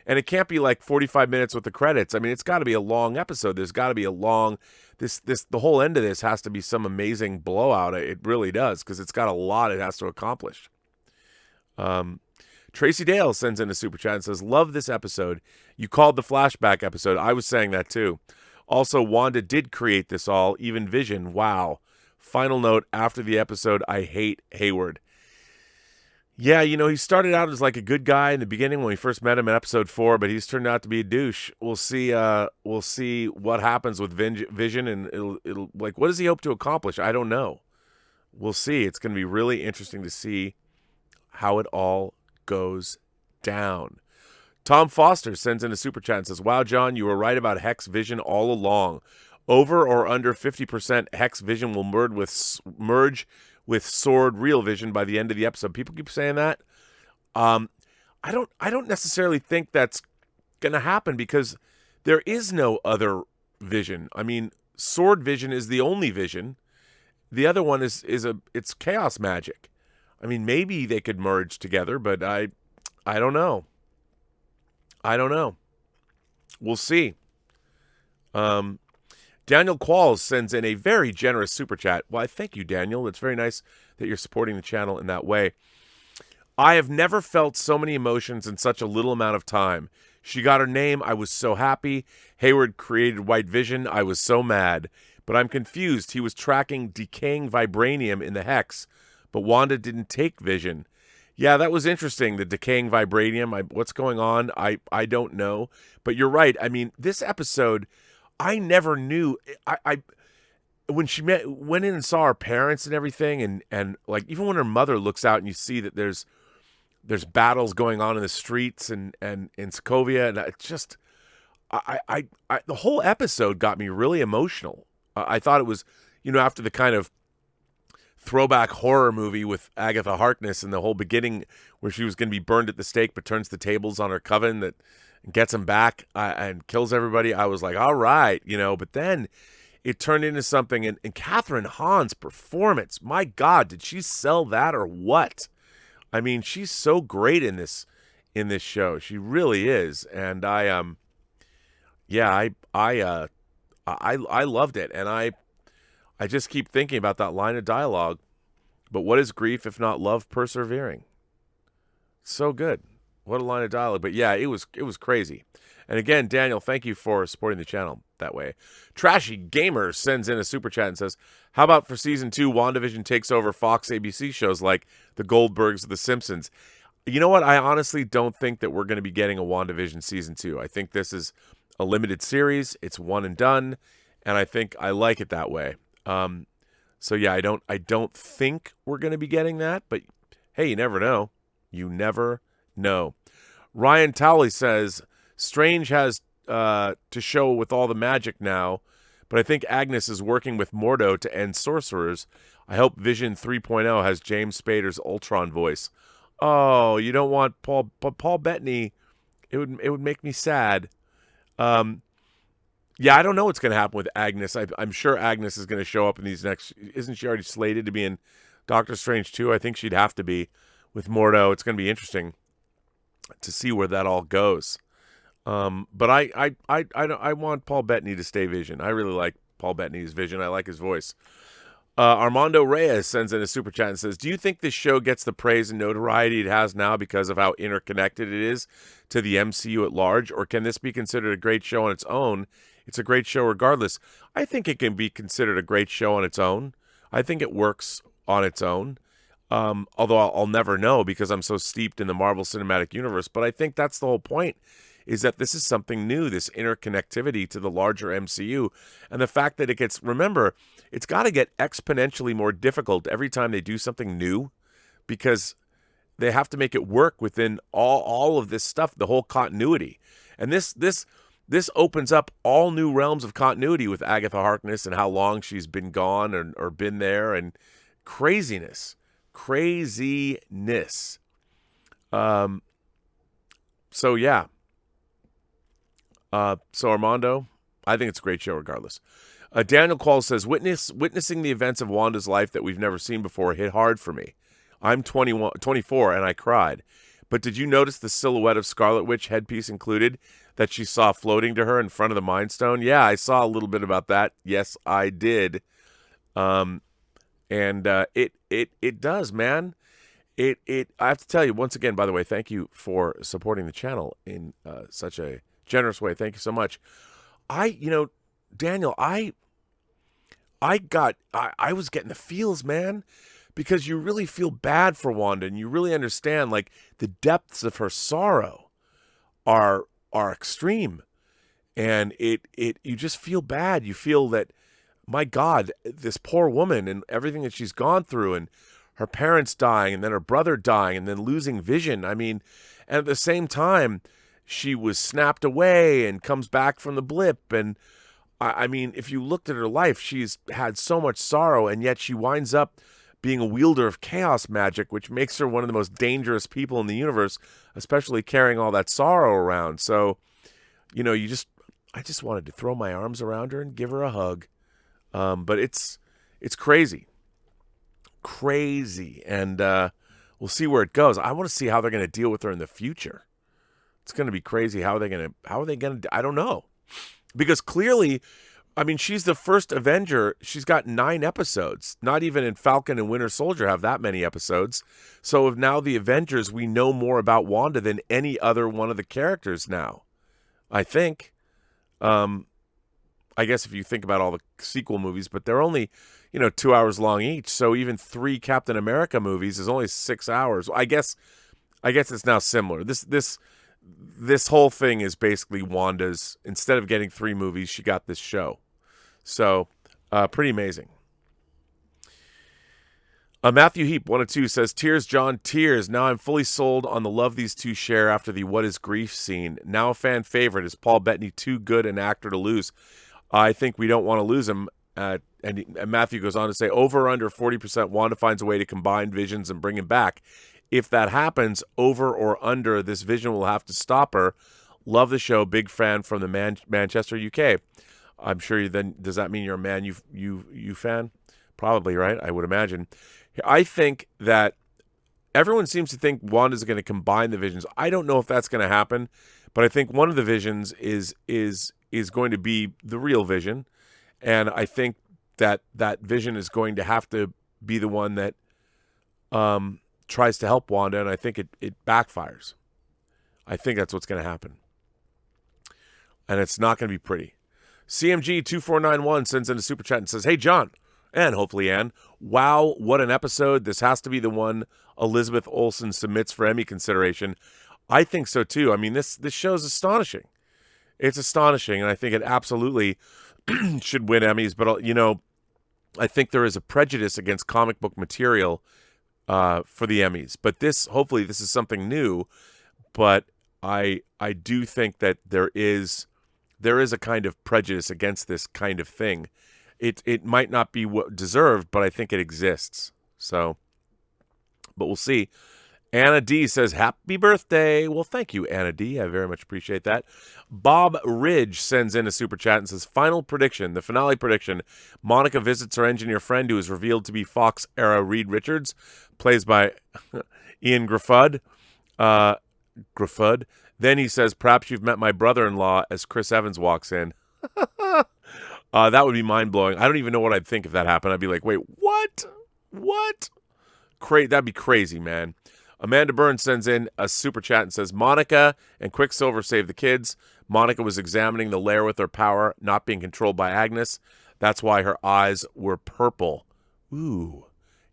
And it can't be like 45 minutes with the credits. I mean, it's got to be a long episode. There's got to be a long. The whole end of this has to be some amazing blowout. It really does, because it's got a lot it has to accomplish. Tracy Dale sends in a super chat and says, love this episode. You called the flashback episode. I was saying that too. Also, Wanda did create this all, even Vision. Wow. Final note after the episode, I hate Hayward. Yeah, he started out as like a good guy in the beginning when we first met him in episode 4, but he's turned out to be a douche. We'll see what happens with Vision, and it'll like, what does he hope to accomplish? I don't know. We'll see. It's going to be really interesting to see how it all goes down. Tom Foster sends in a super chat and says, wow, John, you were right about Hex Vision all along. Over or under 50% Hex Vision will merge with Sword Real Vision by the end of the episode. People keep saying that. I don't necessarily think that's going to happen, because there is no other Vision. I mean, Sword Vision is the only Vision. The other one it's chaos magic. I mean, maybe they could merge together, but I don't know. We'll see. Daniel Qualls sends in a very generous super chat. Well, I thank you, Daniel. It's very nice that you're supporting the channel in that way. I have never felt so many emotions in such a little amount of time. She got her name. I was so happy. Hayward created White Vision. I was so mad. But I'm confused. He was tracking decaying vibranium in the Hex, but Wanda didn't take Vision. Yeah, that was interesting, the decaying vibranium. What's going on? I don't know. But you're right. I mean, this episode, I never knew. When she went in and saw her parents and everything, and like even when her mother looks out and you see that there's battles going on in the streets and in Sokovia, and it's just the whole episode got me really emotional. I thought it was, after the kind of throwback horror movie with Agatha Harkness in the whole beginning, where she was going to be burned at the stake but turns the tables on her coven that gets him back and kills everybody. I was like, all right, but then it turned into something. And Catherine Hahn's performance, my God, did she sell that or what? I mean, she's so great in this show. She really is. And I loved it. And I just keep thinking about that line of dialogue. But what is grief if not love persevering? So good. What a line of dialogue. But yeah, it was crazy. And again, Daniel, thank you for supporting the channel that way. Trashy Gamer sends in a super chat and says, how about for season 2, WandaVision takes over Fox ABC shows like The Goldbergs or The Simpsons? You know what? I honestly don't think that we're going to be getting a WandaVision season 2. I think this is a limited series. It's one and done. And I think I like it that way. So yeah, I don't think we're going to be getting that, but hey, you never know. You never know. Ryan Towley says, Strange has to show with all the magic now, but I think Agnes is working with Mordo to end sorcerers. I hope Vision 3.0 has James Spader's Ultron voice. Oh, you don't want Paul Bettany. It would make me sad. Yeah, I don't know what's going to happen with Agnes. I'm sure Agnes is going to show up in these next... Isn't she already slated to be in Doctor Strange 2? I think she'd have to be with Mordo. It's going to be interesting to see where that all goes. But I want Paul Bettany to stay Vision. I really like Paul Bettany's Vision. I like his voice. Armando Reyes sends in a super chat and says, do you think this show gets the praise and notoriety it has now because of how interconnected it is to the MCU at large? Or can this be considered a great show on its own? It's a great show regardless. I think it can be considered a great show on its own. I think it works on its own. Although I'll never know because I'm so steeped in the Marvel Cinematic Universe. But I think that's the whole point, is that this is something new, this interconnectivity to the larger MCU. And the fact that it gets, remember, it's got to get exponentially more difficult every time they do something new because they have to make it work within all of this stuff, the whole continuity. And this opens up all new realms of continuity with Agatha Harkness and how long she's been gone or been there, and craziness. So yeah. So Armando, I think it's a great show regardless. Daniel Quall says, witnessing the events of Wanda's life that we've never seen before hit hard for me. I'm 24 and I cried. But did you notice the silhouette of Scarlet Witch, headpiece included, that she saw floating to her in front of the Mind Stone? Yeah, I saw a little bit about that. Yes, I did. And it does, man. I have to tell you once again, by the way, thank you for supporting the channel in such a generous way. Thank you so much. Daniel, I was getting the feels, man, because you really feel bad for Wanda and you really understand, like, the depths of her sorrow are extreme, and you just feel bad. You feel that, my God, this poor woman and everything that she's gone through, and her parents dying, and then her brother dying, and then losing vision. I mean, and at the same time, she was snapped away and comes back from the blip. And I mean, if you looked at her life, she's had so much sorrow, and yet she winds up being a wielder of chaos magic, which makes her one of the most dangerous people in the universe, especially carrying all that sorrow around. So, I just wanted to throw my arms around her and give her a hug. But it's crazy. And we'll see where it goes. I want to see how they're going to deal with her in the future. It's going to be crazy. How are they going to, I don't know. Because clearly, I mean, she's the first Avenger. She's got 9 episodes. Not even in Falcon and Winter Soldier have that many episodes. So of now the Avengers, we know more about Wanda than any other one of the characters now, I think. I guess if you think about all the sequel movies, but they're only, 2 hours long each. So even 3 Captain America movies is only 6 hours. I guess it's now similar. This whole thing is basically Wanda's. Instead of getting 3 movies, she got this show. So, pretty amazing. Matthew Heap, 102, says, tears, John, tears. Now I'm fully sold on the love these two share after the What is Grief scene. Now a fan favorite. Is Paul Bettany too good an actor to lose? I think we don't want to lose him. And Matthew goes on to say, over or under 40%, Wanda finds a way to combine visions and bring him back. If that happens, over or under, this Vision will have to stop her. Love the show. Big fan from the Manchester, UK. I'm sure does that mean you're a Man U fan? Probably, right? I would imagine. I think that everyone seems to think Wanda's going to combine the visions. I don't know if that's going to happen, but I think one of the visions is going to be the real Vision, and I think that Vision is going to have to be the one that tries to help Wanda, and I think it backfires. I think that's what's going to happen, and it's not going to be pretty. CMG2491 sends in a super chat and says, hey, John, and hopefully Ann, wow, what an episode. This has to be the one Elizabeth Olsen submits for Emmy consideration. I think so, too. I mean, this show is astonishing. It's astonishing, and I think it absolutely should win Emmys. But, I think there is a prejudice against comic book material for the Emmys. But hopefully this is something new. But I do think that there is a kind of prejudice against this kind of thing. It might not be deserved, but I think it exists. So, but we'll see. Anna D says, happy birthday. Well, thank you, Anna D. I very much appreciate that. Bob Ridge sends in a super chat and says, final prediction, the finale prediction. Monica visits her engineer friend who is revealed to be Fox-era Reed Richards, plays by Ian Gruffudd. Then he says, perhaps you've met my brother-in-law as Chris Evans walks in. That would be mind-blowing. I don't even know what I'd think if that happened. I'd be like, wait, what? What? That'd be crazy, man. Amanda Burns sends in a super chat and says, Monica and Quicksilver save the kids. Monica was examining the lair with her power not being controlled by Agnes. That's why her eyes were purple. Ooh.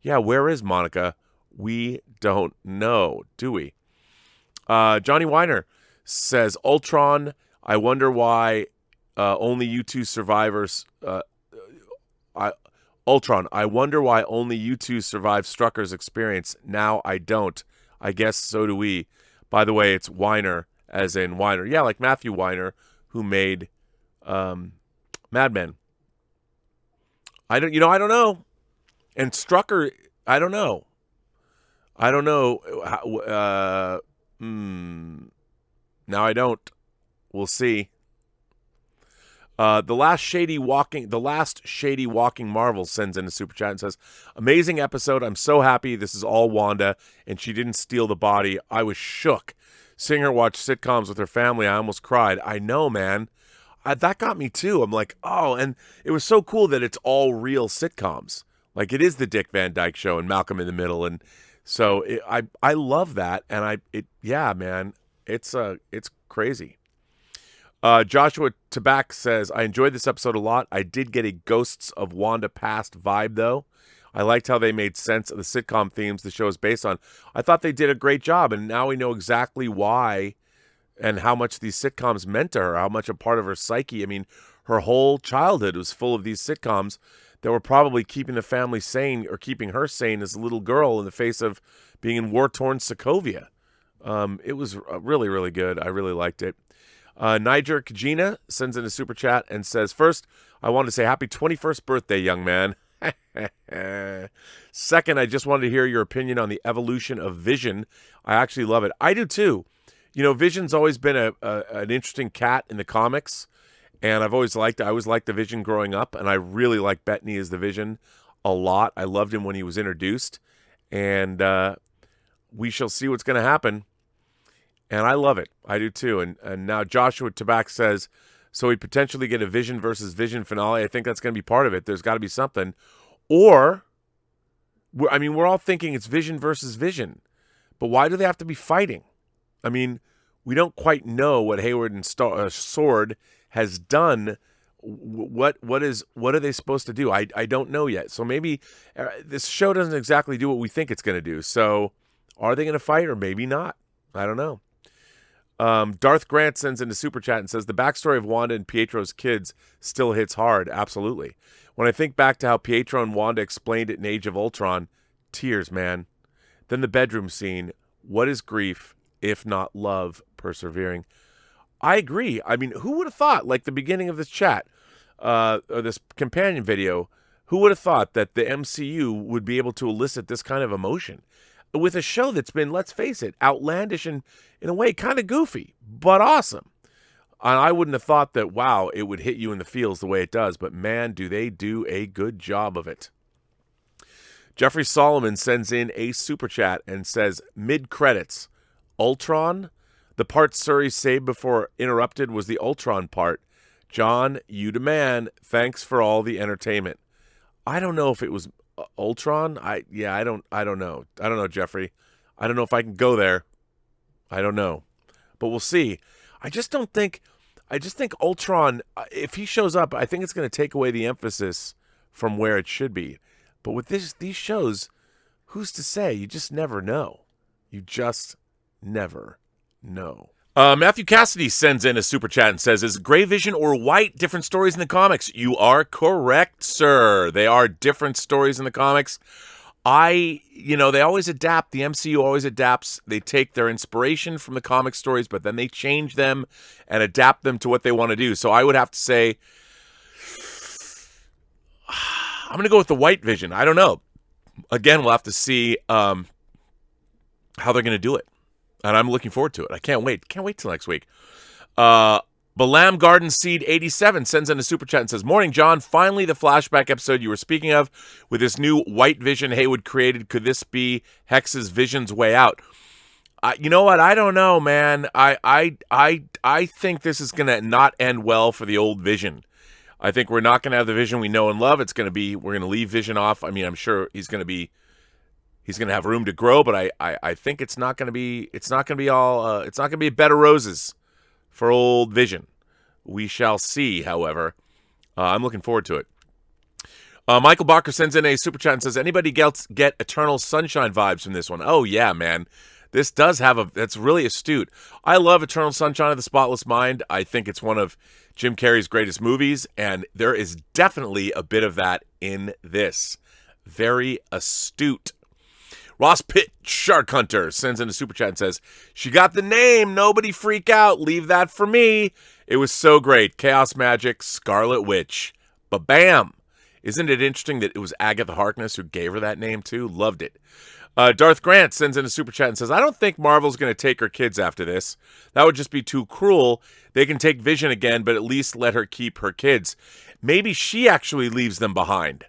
Yeah, where is Monica? We don't know, do we? Johnny Weiner says, Ultron, I wonder why only you two survivors... Ultron, I wonder why only you two survived Strucker's experience. Now I don't. I guess so do we. By the way, it's Weiner, as in Weiner. Yeah, like Matthew Weiner, who made Mad Men. I don't know. And Strucker, I don't know. Now I don't. We'll see. The last shady walking Marvel sends in a super chat and says, amazing episode. I'm so happy this is all Wanda and she didn't steal the body. I was shook. Seeing her watch sitcoms with her family, I almost cried. I know, man. That got me too. I'm like, oh, and it was so cool that it's all real sitcoms. Like it is the Dick Van Dyke Show and Malcolm in the Middle, and so I love that, and man, it's crazy. Joshua Tabak says, I enjoyed this episode a lot. I did get a Ghosts of Wanda Past vibe, though. I liked how they made sense of the sitcom themes the show is based on. I thought they did a great job, and now we know exactly why and how much these sitcoms meant to her, how much a part of her psyche. I mean, her whole childhood was full of these sitcoms that were probably keeping the family sane or keeping her sane as a little girl in the face of being in war-torn Sokovia. It was really, really good. I really liked it. Niger Kajina sends in a super chat and says, first, I want to say happy 21st birthday, young man. Second, I just wanted to hear your opinion on the evolution of Vision. I actually love it. I do too. You know, Vision's always been an interesting cat in the comics, and I always liked the Vision growing up, and I really like Bettany as the Vision a lot. I loved him when he was introduced, and we shall see what's going to happen. And I love it. I do too. And now Joshua Tabak says, so we potentially get a Vision versus Vision finale. I think that's going to be part of it. There's got to be something. Or, we're all thinking it's Vision versus Vision. But why do they have to be fighting? I mean, we don't quite know what Hayward and Sword has done. What are they supposed to do? I don't know yet. So maybe this show doesn't exactly do what we think it's going to do. So are they going to fight or maybe not? I don't know. Darth Grant sends in a super chat and says, the backstory of Wanda and Pietro's kids still hits hard. Absolutely. When I think back to how Pietro and Wanda explained it in Age of Ultron, tears, man. Then the bedroom scene. What is grief, if not love, persevering? I agree. I mean, who would have thought, like the beginning of this chat, or this companion video, who would have thought that the MCU would be able to elicit this kind of emotion with a show that's been, let's face it, outlandish and in a way kind of goofy, but awesome. And I wouldn't have thought that, wow, it would hit you in the feels the way it does, but man, do they do a good job of it. Jeffrey Solomon sends in a super chat and says, mid-credits, Ultron? The part Suri saved before interrupted was the Ultron part. John, you demand. Thanks for all the entertainment. I don't know if it was Ultron. I don't know. I don't know, Jeffrey. I don't know if I can go there. I don't know. But we'll see. I just think Ultron, if he shows up, I think it's going to take away the emphasis from where it should be. But with these shows, who's to say? You just never know. You just never know. Matthew Cassidy sends in a super chat and says, is Gray Vision or White different stories in the comics? You are correct, sir. They are different stories in the comics. They always adapt. The MCU always adapts. They take their inspiration from the comic stories, but then they change them and adapt them to what they want to do. So I would have to say, I'm going to go with the White Vision. I don't know. Again, we'll have to see how they're going to do it. And I'm looking forward to it. I can't wait. Can't wait till next week. Balam Garden Seed 87 sends in a super chat and says, morning, John. Finally, the flashback episode you were speaking of with this new White Vision Hayward created. Could this be Hex's Vision's way out? You know what? I don't know, man. I think this is gonna not end well for the old Vision. I think we're not gonna have the Vision we know and love. We're gonna leave Vision off. I mean, I'm sure he's gonna have room to grow, but I think it's not gonna be all it's not gonna be a bed of roses for old Vision. We shall see. However, I'm looking forward to it. Michael Barker sends in a super chat and says, "Anybody else get Eternal Sunshine vibes from this one?" Oh yeah, man. This does that's really astute. I love Eternal Sunshine of the Spotless Mind. I think it's one of Jim Carrey's greatest movies, and there is definitely a bit of that in this. Very astute. Ross Pitt, Shark Hunter, sends in a super chat and says, "She got the name. Nobody freak out. Leave that for me. It was so great. Chaos Magic, Scarlet Witch. Ba-bam." Isn't it interesting that it was Agatha Harkness who gave her that name, too? Loved it. Darth Grant sends in a super chat and says, "I don't think Marvel's going to take her kids after this. That would just be too cruel. They can take Vision again, but at least let her keep her kids. Maybe she actually leaves them behind.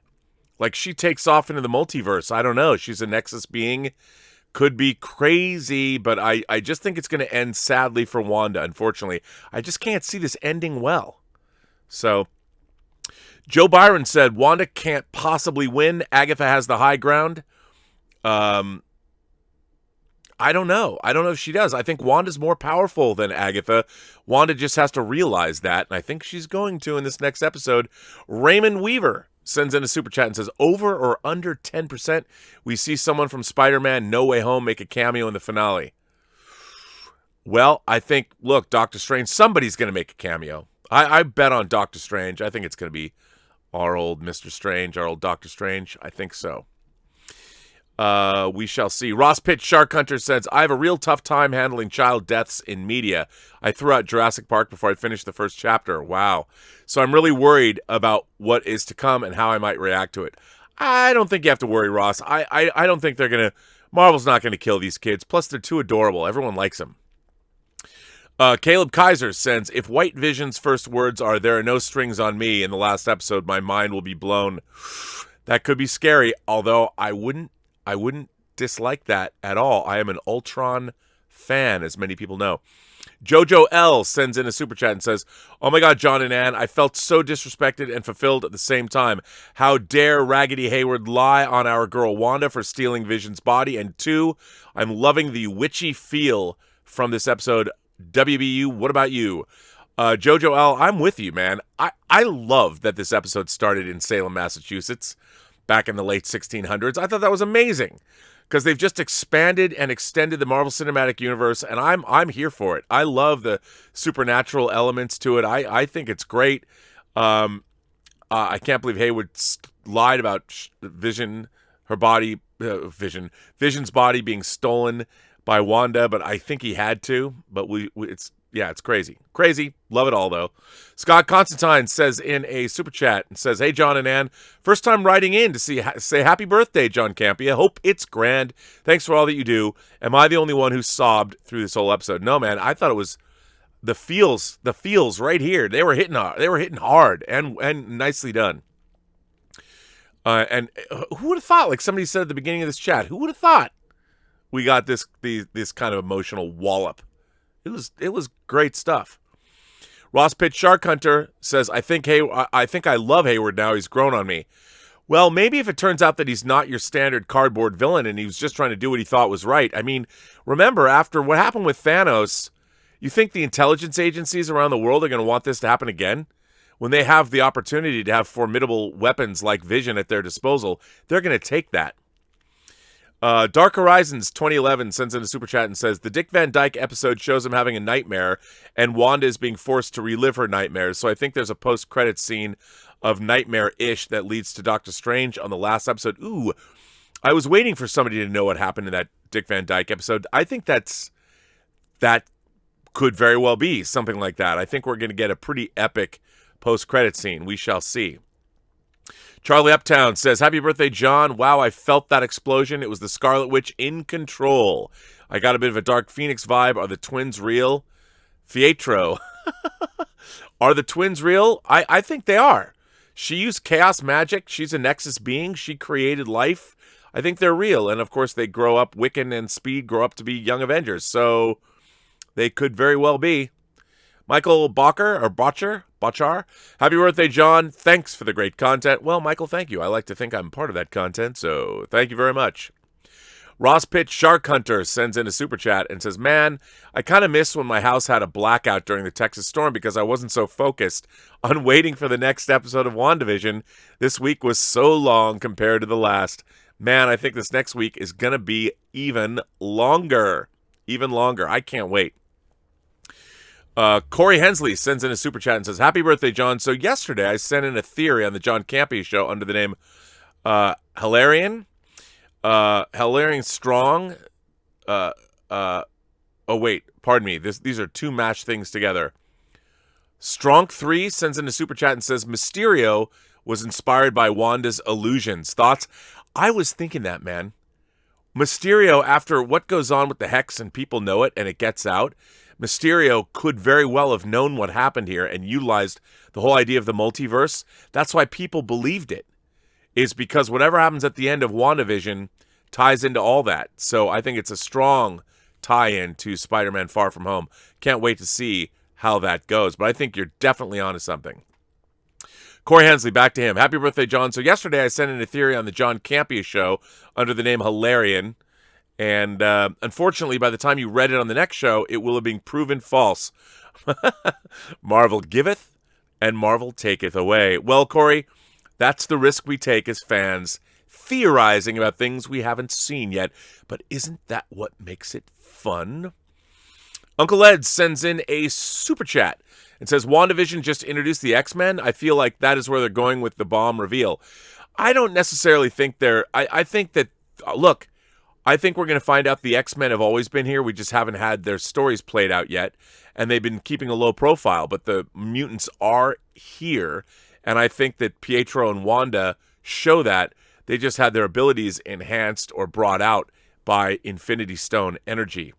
Like she takes off into the multiverse. I don't know. She's a Nexus being. Could be crazy, but I just think it's going to end sadly for Wanda, unfortunately. I just can't see this ending well." So, Joe Byron said, "Wanda can't possibly win. Agatha has the high ground." I don't know. I don't know if she does. I think Wanda's more powerful than Agatha. Wanda just has to realize that, and I think she's going to in this next episode. Raymond Weaver sends in a super chat and says, "Over or under 10%, we see someone from Spider-Man No Way Home make a cameo in the finale." Well, I think, look, Doctor Strange, somebody's going to make a cameo. I bet on Doctor Strange. I think it's going to be our old Mr. Strange, our old Doctor Strange. I think so. We shall see. Ross Pitt, Shark Hunter, says, "I have a real tough time handling child deaths in media. I threw out Jurassic Park before I finished the first chapter." Wow. So I'm really worried about what is to come and how I might react to it. I don't think you have to worry, Ross. I don't think Marvel's not going to kill these kids. Plus, they're too adorable. Everyone likes them. Caleb Kaiser sends, "If White Vision's first words are 'there are no strings on me' in the last episode, my mind will be blown." That could be scary, although I wouldn't dislike that at all. I am an Ultron fan, as many people know. Jojo L sends in a super chat and says, "Oh my God, John and Ann, I felt so disrespected and fulfilled at the same time. How dare Raggedy Hayward lie on our girl Wanda for stealing Vision's body? And 2, I'm loving the witchy feel from this episode. WBU, what about you?" Jojo L, I'm with you, man. I love that this episode started in Salem, Massachusetts, back in the late 1600s. I thought that was amazing because they've just expanded and extended the Marvel Cinematic Universe, and I'm here for it. I love the supernatural elements to it. I think it's great. I can't believe Hayward lied about Vision, Vision's body being stolen by Wanda, but I think he had to. But it's crazy. Crazy. Love it all, though. Scott Constantine says in a super chat and says, "Hey, John and Ann, first time writing in to say happy birthday, John Campea. Hope it's grand. Thanks for all that you do. Am I the only one who sobbed through this whole episode?" No, man. I thought it was the feels right here. They were hitting hard and nicely done. And who would have thought, like somebody said at the beginning of this chat, who would have thought we got this kind of emotional wallop? It was great stuff. Ross Pitt Shark Hunter says, I think I love Hayward now. He's grown on me." Well, maybe if it turns out that he's not your standard cardboard villain and he was just trying to do what he thought was right. I mean, remember, after what happened with Thanos, you think the intelligence agencies around the world are going to want this to happen again? When they have the opportunity to have formidable weapons like Vision at their disposal, they're going to take that. Dark Horizons 2011 sends in a super chat and says, "The Dick Van Dyke episode shows him having a nightmare and Wanda is being forced to relive her nightmares. So I think there's a post-credit scene of nightmare-ish that leads to Doctor Strange on the last episode." Ooh, I was waiting for somebody to know what happened in that Dick Van Dyke episode. I think that could very well be something like that. I think we're going to get a pretty epic post-credit scene. We shall see. Charlie Uptown says, "Happy birthday, John. Wow, I felt that explosion. It was the Scarlet Witch in control. I got a bit of a Dark Phoenix vibe. Are the twins real?" Pietro. Are the twins real? I think they are. She used chaos magic. She's a Nexus being. She created life. I think they're real. And of course, they grow up, Wiccan and Speed grow up to be young Avengers. So they could very well be. Michael Botchar. Happy birthday, John. Thanks for the great content. Well, Michael, thank you. I like to think I'm part of that content, so thank you very much. Ross Pitt Shark Hunter sends in a super chat and says, man, I kind of miss when my house had a blackout during the Texas storm because I wasn't so focused on waiting for the next episode of WandaVision. This week was so long compared to the last. Man, I think this next week is going to be even longer. Even longer. I can't wait. Corey Hensley sends in a super chat and says, happy birthday, John. So yesterday I sent in a theory on the John Campea Show under the name Hilarion Strong. Oh, wait, pardon me. These are two matched things together. Strong3 sends in a super chat and says, Mysterio was inspired by Wanda's illusions. Thoughts? I was thinking that, man. Mysterio, after what goes on with the Hex and people know it and it gets out, Mysterio could very well have known what happened here and utilized the whole idea of the multiverse. That's why people believed it, is because whatever happens at the end of WandaVision ties into all that. So I think it's a strong tie-in to Spider-Man Far From Home. Can't wait to see how that goes, but I think you're definitely onto something. Corey Hensley, back to him. Happy birthday, John. So yesterday I sent in a theory on the John Campea Show under the name Hilarion. And unfortunately, by the time you read it on the next show, it will have been proven false. Marvel giveth and Marvel taketh away. Well, Corey, that's the risk we take as fans, theorizing about things we haven't seen yet. But isn't that what makes it fun? Uncle Ed sends in a super chat and says, WandaVision just introduced the X-Men. I feel like that is where they're going with the bomb reveal. I don't necessarily think they're... I think that... Look... I think we're going to find out the X-Men have always been here. We just haven't had their stories played out yet. And they've been keeping a low profile. But the mutants are here. And I think that Pietro and Wanda show that. They just had their abilities enhanced or brought out by Infinity Stone energy.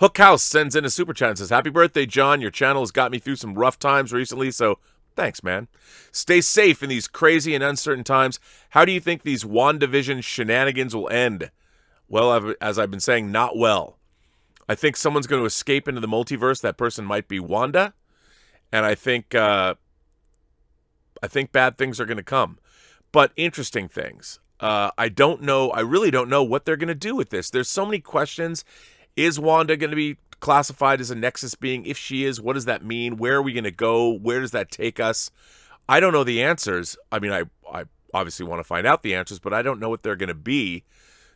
Hook House sends in a super chat and says, happy birthday, John. Your channel has got me through some rough times recently, so thanks, man. Stay safe in these crazy and uncertain times. How do you think these WandaVision shenanigans will end? Well, as I've been saying, not well. I think someone's going to escape into the multiverse. That person might be Wanda. And I think bad things are going to come. But interesting things. I don't know. I really don't know what they're going to do with this. There's so many questions. Is Wanda going to be classified as a Nexus being? If she is, what does that mean? Where are we going to go? Where does that take us? I don't know the answers. I mean, I obviously want to find out the answers, but I don't know what they're going to be.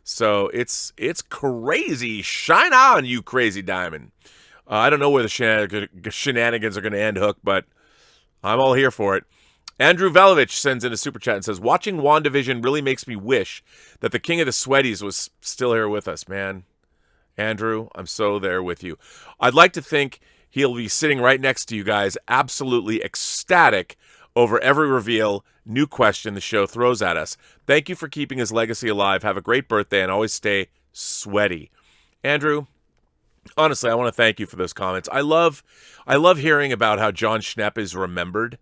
So it's crazy. Shine on, you crazy diamond. I don't know where the shenanigans are going to end, Hook, but I'm all here for it. Andrew Velovich sends in a super chat and says, watching WandaVision really makes me wish that the King of the Sweaties was still here with us, man. Andrew, I'm so there with you. I'd like to think he'll be sitting right next to you guys, absolutely ecstatic over every reveal, new question the show throws at us. Thank you for keeping his legacy alive. Have a great birthday and always stay sweaty. Andrew, honestly, I want to thank you for those comments. I love hearing about how John Schnepp is remembered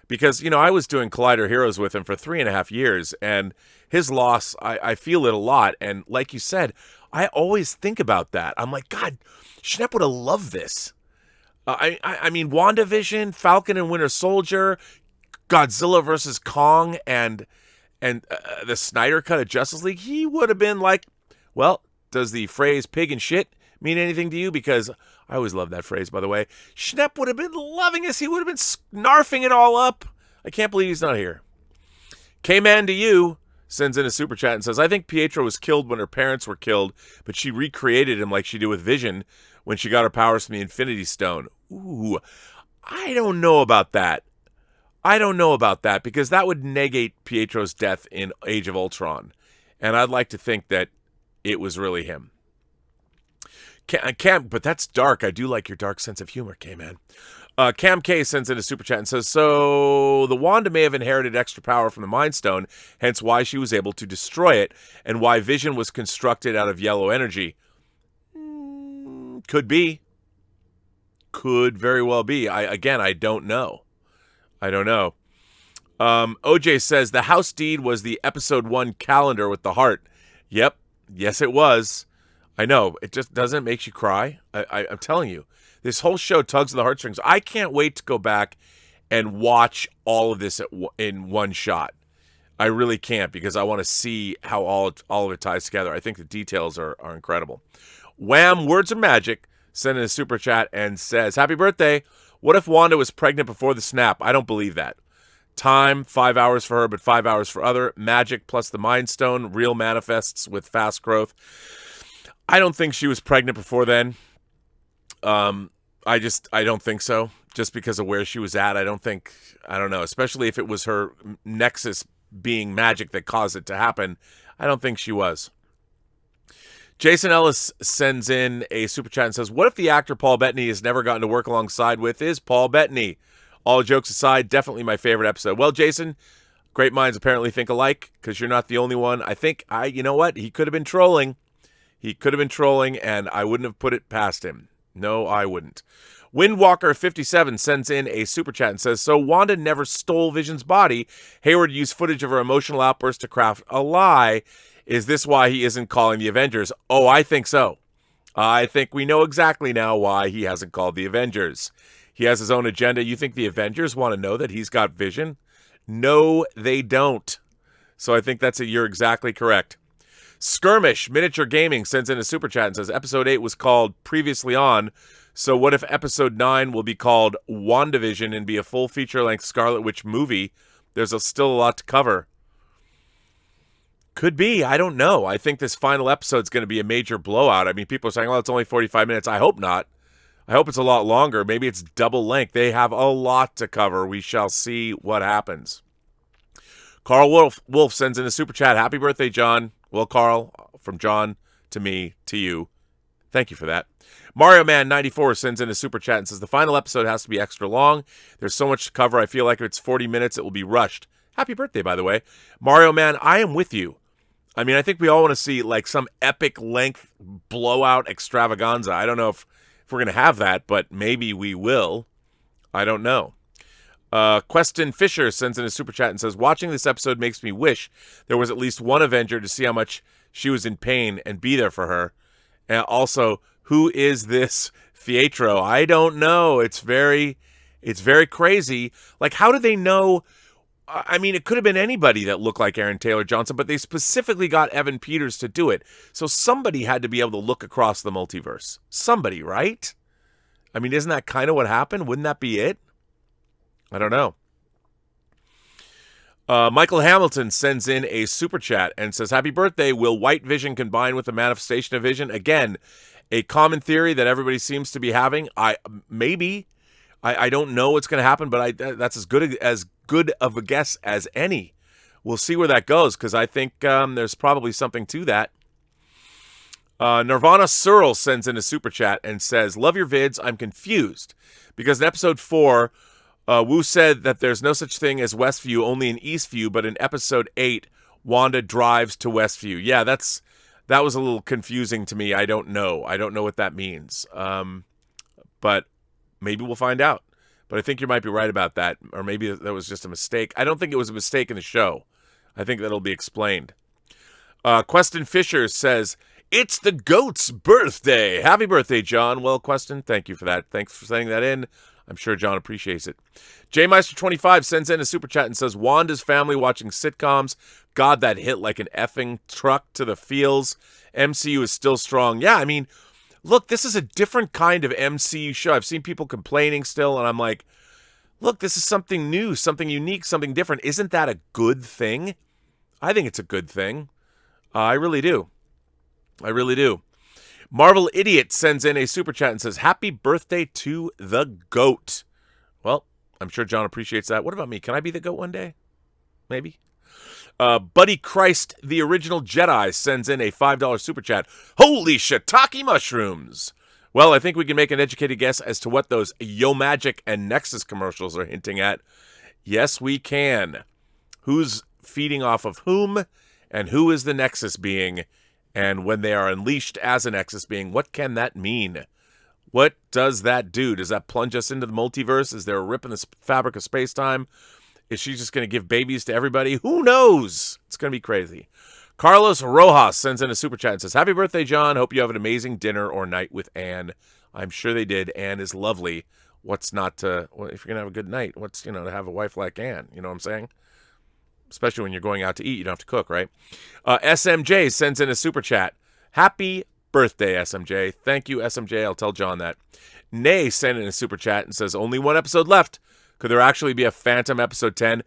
because, you know, I was doing Collider Heroes with him for 3.5 years, and his loss, I feel it a lot. And like you said, I always think about that. I'm like, God, Schnepp would have loved this. I mean, WandaVision, Falcon and Winter Soldier, Godzilla versus Kong, and the Snyder Cut of Justice League. He would have been like, well, does the phrase pig and shit mean anything to you? Because I always love that phrase, by the way. Schnepp would have been loving this. He would have been snarfing it all up. I can't believe he's not here. K-Man to you sends in a super chat and says, I think Pietro was killed when her parents were killed, but she recreated him like she did with Vision when she got her powers from the Infinity Stone. Ooh, I don't know about that. Because that would negate Pietro's death in Age of Ultron. And I'd like to think that it was really him. But that's dark. I do like your dark sense of humor, K-Man. Cam K sends in a super chat and says, so the Wanda may have inherited extra power from the Mind Stone, hence why she was able to destroy it, and why Vision was constructed out of yellow energy. Could be. Could very well be. I don't know. OJ says the house deed was the episode 1 calendar with the heart. Yep. Yes, it was. I know. It just doesn't make you cry. I'm telling you, this whole show tugs on the heartstrings. I can't wait to go back and watch all of this in one shot. I really can't, because I want to see how all of it ties together. I think the details are incredible. Wham! Words of Magic sent in a super chat and says, "Happy birthday. What if Wanda was pregnant before the snap? I don't believe that. Time, 5 hours for her, but 5 hours for other. Magic plus the Mind Stone, real manifests with fast growth. I don't think she was pregnant before then. I don't think so. Just because of where she was at, I don't know. Especially if it was her nexus being magic that caused it to happen. I don't think she was." Jason Ellis sends in a super chat and says, "What if the actor Paul Bettany has never gotten to work alongside with is Paul Bettany? All jokes aside, definitely my favorite episode." Well, Jason, great minds apparently think alike, because you're not the only one. You know what? He could have been trolling. And I wouldn't have put it past him. No, I wouldn't. Windwalker57 sends in a super chat and says, "So Wanda never stole Vision's body. Hayward used footage of her emotional outburst to craft a lie. Is this why he isn't calling the Avengers?" Oh, I think so. I think we know exactly now why he hasn't called the Avengers. He has his own agenda. You think the Avengers want to know that he's got Vision? No, they don't. So I think you're exactly correct. Skirmish Miniature Gaming sends in a super chat and says, "Episode 8 was called Previously On. So what if Episode 9 will be called WandaVision and be a full feature-length Scarlet Witch movie? There's still a lot to cover." Could be. I don't know. I think this final episode's going to be a major blowout. I mean, people are saying, "Oh, it's only 45 minutes." I hope not. I hope it's a lot longer. Maybe it's double length. They have a lot to cover. We shall see what happens. Carl Wolf sends in a super chat. "Happy birthday, John." Well, Carl, from John to me to you, thank you for that. Mario Man 94 sends in a super chat and says, "The final episode has to be extra long. There's so much to cover. I feel like if it's 40 minutes, it will be rushed." Happy birthday, by the way. Mario Man, I am with you. I mean, I think we all want to see like some epic length blowout extravaganza. I don't know if we're going to have that, but maybe we will. I don't know. Queston Fisher sends in a super chat and says, "Watching this episode makes me wish there was at least one Avenger to see how much she was in pain and be there for her. And also, who is this Fietro? I don't know. It's very crazy. Like, how do they know? I mean, it could have been anybody that looked like Aaron Taylor Johnson, but they specifically got Evan Peters to do it. So somebody had to be able to look across the multiverse. Somebody, right? I mean, isn't that kind of what happened? Wouldn't that be it? I don't know. Michael Hamilton sends in a super chat and says, "Happy birthday. Will White Vision combine with the manifestation of Vision?" Again, a common theory that everybody seems to be having. I don't know what's going to happen, but that's as good of a guess as any. We'll see where that goes, because I think there's probably something to that. Nirvana Searle sends in a super chat and says, "Love your vids. I'm confused because in episode 4, Wu said that there's no such thing as Westview, only an Eastview, but in episode 8, Wanda drives to Westview." Yeah, that was a little confusing to me. I don't know what that means. But maybe we'll find out. But I think you might be right about that, or maybe that was just a mistake. I don't think it was a mistake in the show. I think that'll be explained. Queston Fisher says, "It's the GOAT's birthday. Happy birthday, John." Well, Queston, thank you for that. Thanks for sending that in. I'm sure John appreciates it. JMeister25 sends in a super chat and says, "Wanda's family watching sitcoms. God, that hit like an effing truck to the feels. MCU is still strong." Yeah, I mean, look, this is a different kind of MCU show. I've seen people complaining still, and I'm like, look, this is something new, something unique, something different. Isn't that a good thing? I think it's a good thing. I really do. Marvel Idiot sends in a super chat and says, "Happy birthday to the GOAT." Well, I'm sure John appreciates that. What about me? Can I be the GOAT one day? Maybe. Buddy Christ, the original Jedi, sends in a $5 super chat. "Holy shiitake mushrooms." Well, I think we can make an educated guess as to what those Yo Magic and Nexus commercials are hinting at. Yes, we can. Who's feeding off of whom, and who is the Nexus being? And when they are unleashed as a Nexus being, what can that mean? What does that do? Does that plunge us into the multiverse? Is there a rip in the fabric of space-time? Is she just going to give babies to everybody? Who knows? It's going to be crazy. Carlos Rojas sends in a super chat and says, happy birthday, John. Hope you have an amazing dinner or night with Anne. I'm sure they did. Anne is lovely. What's not to, well, if you're going to have a good night, what's, to have a wife like Anne? You know what I'm saying? Especially when you're going out to eat, you don't have to cook, right? SMJ sends in a super chat. Happy birthday, SMJ. Thank you, SMJ. I'll tell John that. Nay sent in a super chat and says, only one episode left. Could there actually be a Phantom episode 10?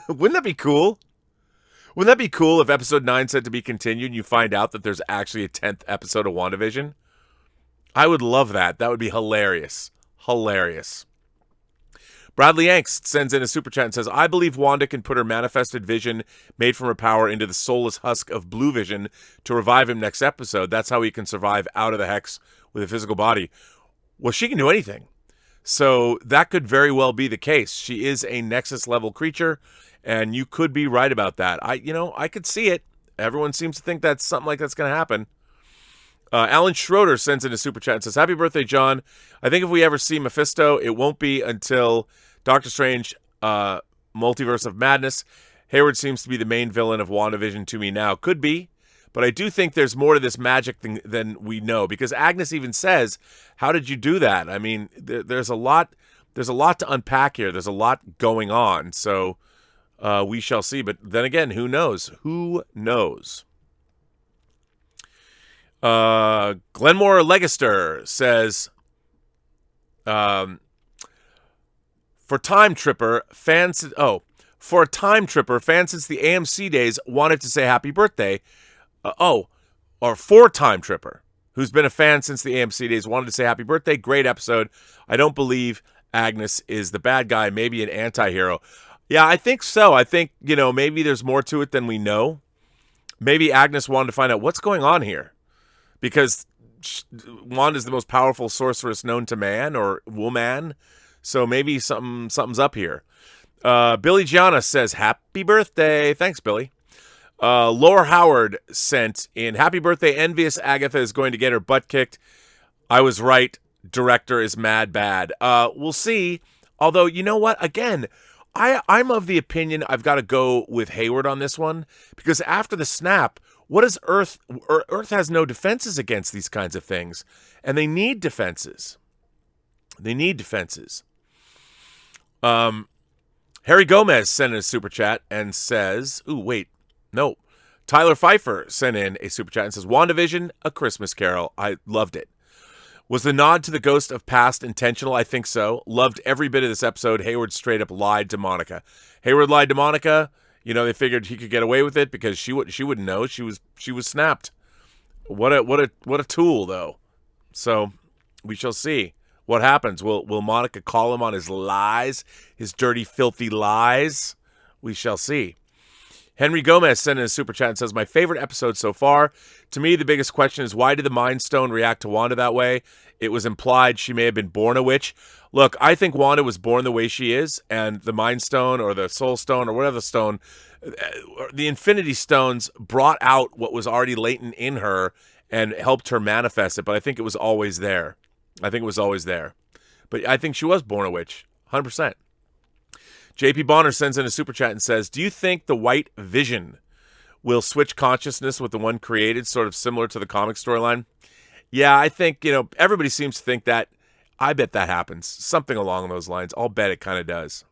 Wouldn't that be cool? Wouldn't that be cool if episode 9 said to be continued and you find out that there's actually a 10th episode of WandaVision? I would love that. That would be hilarious. Hilarious. Bradley Angst sends in a super chat and says, I believe Wanda can put her manifested vision made from her power into the soulless husk of Blue Vision to revive him next episode. That's how he can survive out of the Hex with a physical body. Well, she can do anything. So that could very well be the case. She is a Nexus level creature, and you could be right about that. I could see it. Everyone seems to think that's something like that's going to happen. Alan Schroeder sends in a super chat and says, happy birthday, John. I think if we ever see Mephisto, it won't be until Doctor Strange, Multiverse of Madness. Hayward seems to be the main villain of WandaVision to me now. Could be. But I do think there's more to this magic thing than we know, because Agnes even says, how did you do that? I mean, there's a lot to unpack here. There's a lot going on. So we shall see. But then again, who knows? Who knows? Glenmore Legister says, for a time tripper, fans since the AMC days wanted to say happy birthday. Or four-time tripper, who's been a fan since the AMC days, wanted to say happy birthday. Great episode. I don't believe Agnes is the bad guy, maybe an anti-hero. Yeah, I think so. I think, maybe there's more to it than we know. Maybe Agnes wanted to find out what's going on here. Because Wanda's the most powerful sorceress known to man or woman. So maybe something's up here. Billy Gianna says, happy birthday. Thanks, Billy. Laura Howard sent in, happy birthday, envious Agatha is going to get her butt kicked. I was right. Director is mad bad. We'll see. Although, you know what? Again, I'm of the opinion I've got to go with Hayward on this one. Because after the snap, what is Earth? Earth has no defenses against these kinds of things. And they need defenses. Harry Gomez sent in a super chat and says, no. Tyler Pfeiffer sent in a super chat and says, WandaVision, A Christmas Carol. I loved it. Was the nod to the ghost of past intentional? I think so. Loved every bit of this episode. Hayward straight up lied to Monica. Hayward lied to Monica. They figured he could get away with it because she wouldn't know. She was snapped. What a tool, though. So we shall see what happens. Will Monica call him on his lies, his dirty, filthy lies? We shall see. Henry Gomez sent in a super chat and says, my favorite episode so far. To me, the biggest question is, why did the Mind Stone react to Wanda that way? It was implied she may have been born a witch. Look, I think Wanda was born the way she is, and the Mind Stone or the Soul Stone or whatever stone, the Infinity Stones brought out what was already latent in her and helped her manifest it, but I think it was always there. But I think she was born a witch, 100%. JP Bonner sends in a super chat and says, do you think the White Vision will switch consciousness with the one created, sort of similar to the comic storyline? Yeah, I think, everybody seems to think that. I bet that happens. Something along those lines. I'll bet it kind of does.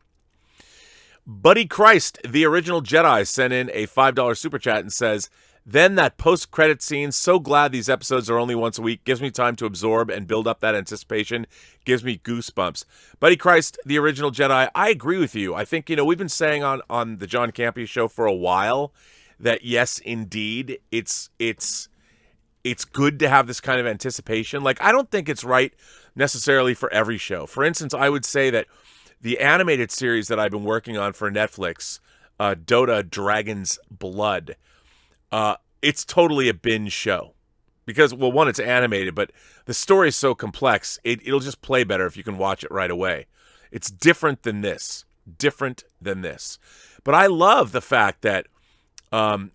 Buddy Christ, the original Jedi, sent in a $5 super chat and says, then that post-credit scene, so glad these episodes are only once a week, gives me time to absorb and build up that anticipation, gives me goosebumps. Buddy Christ, the original Jedi, I agree with you. I think, we've been saying on the John Campea Show for a while that yes, indeed, it's good to have this kind of anticipation. Like, I don't think it's right necessarily for every show. For instance, I would say that the animated series that I've been working on for Netflix, Dota Dragon's Blood, it's totally a binge show because, well, one, it's animated, but the story is so complex, it'll just play better if you can watch it right away. It's different than this. But I love the fact that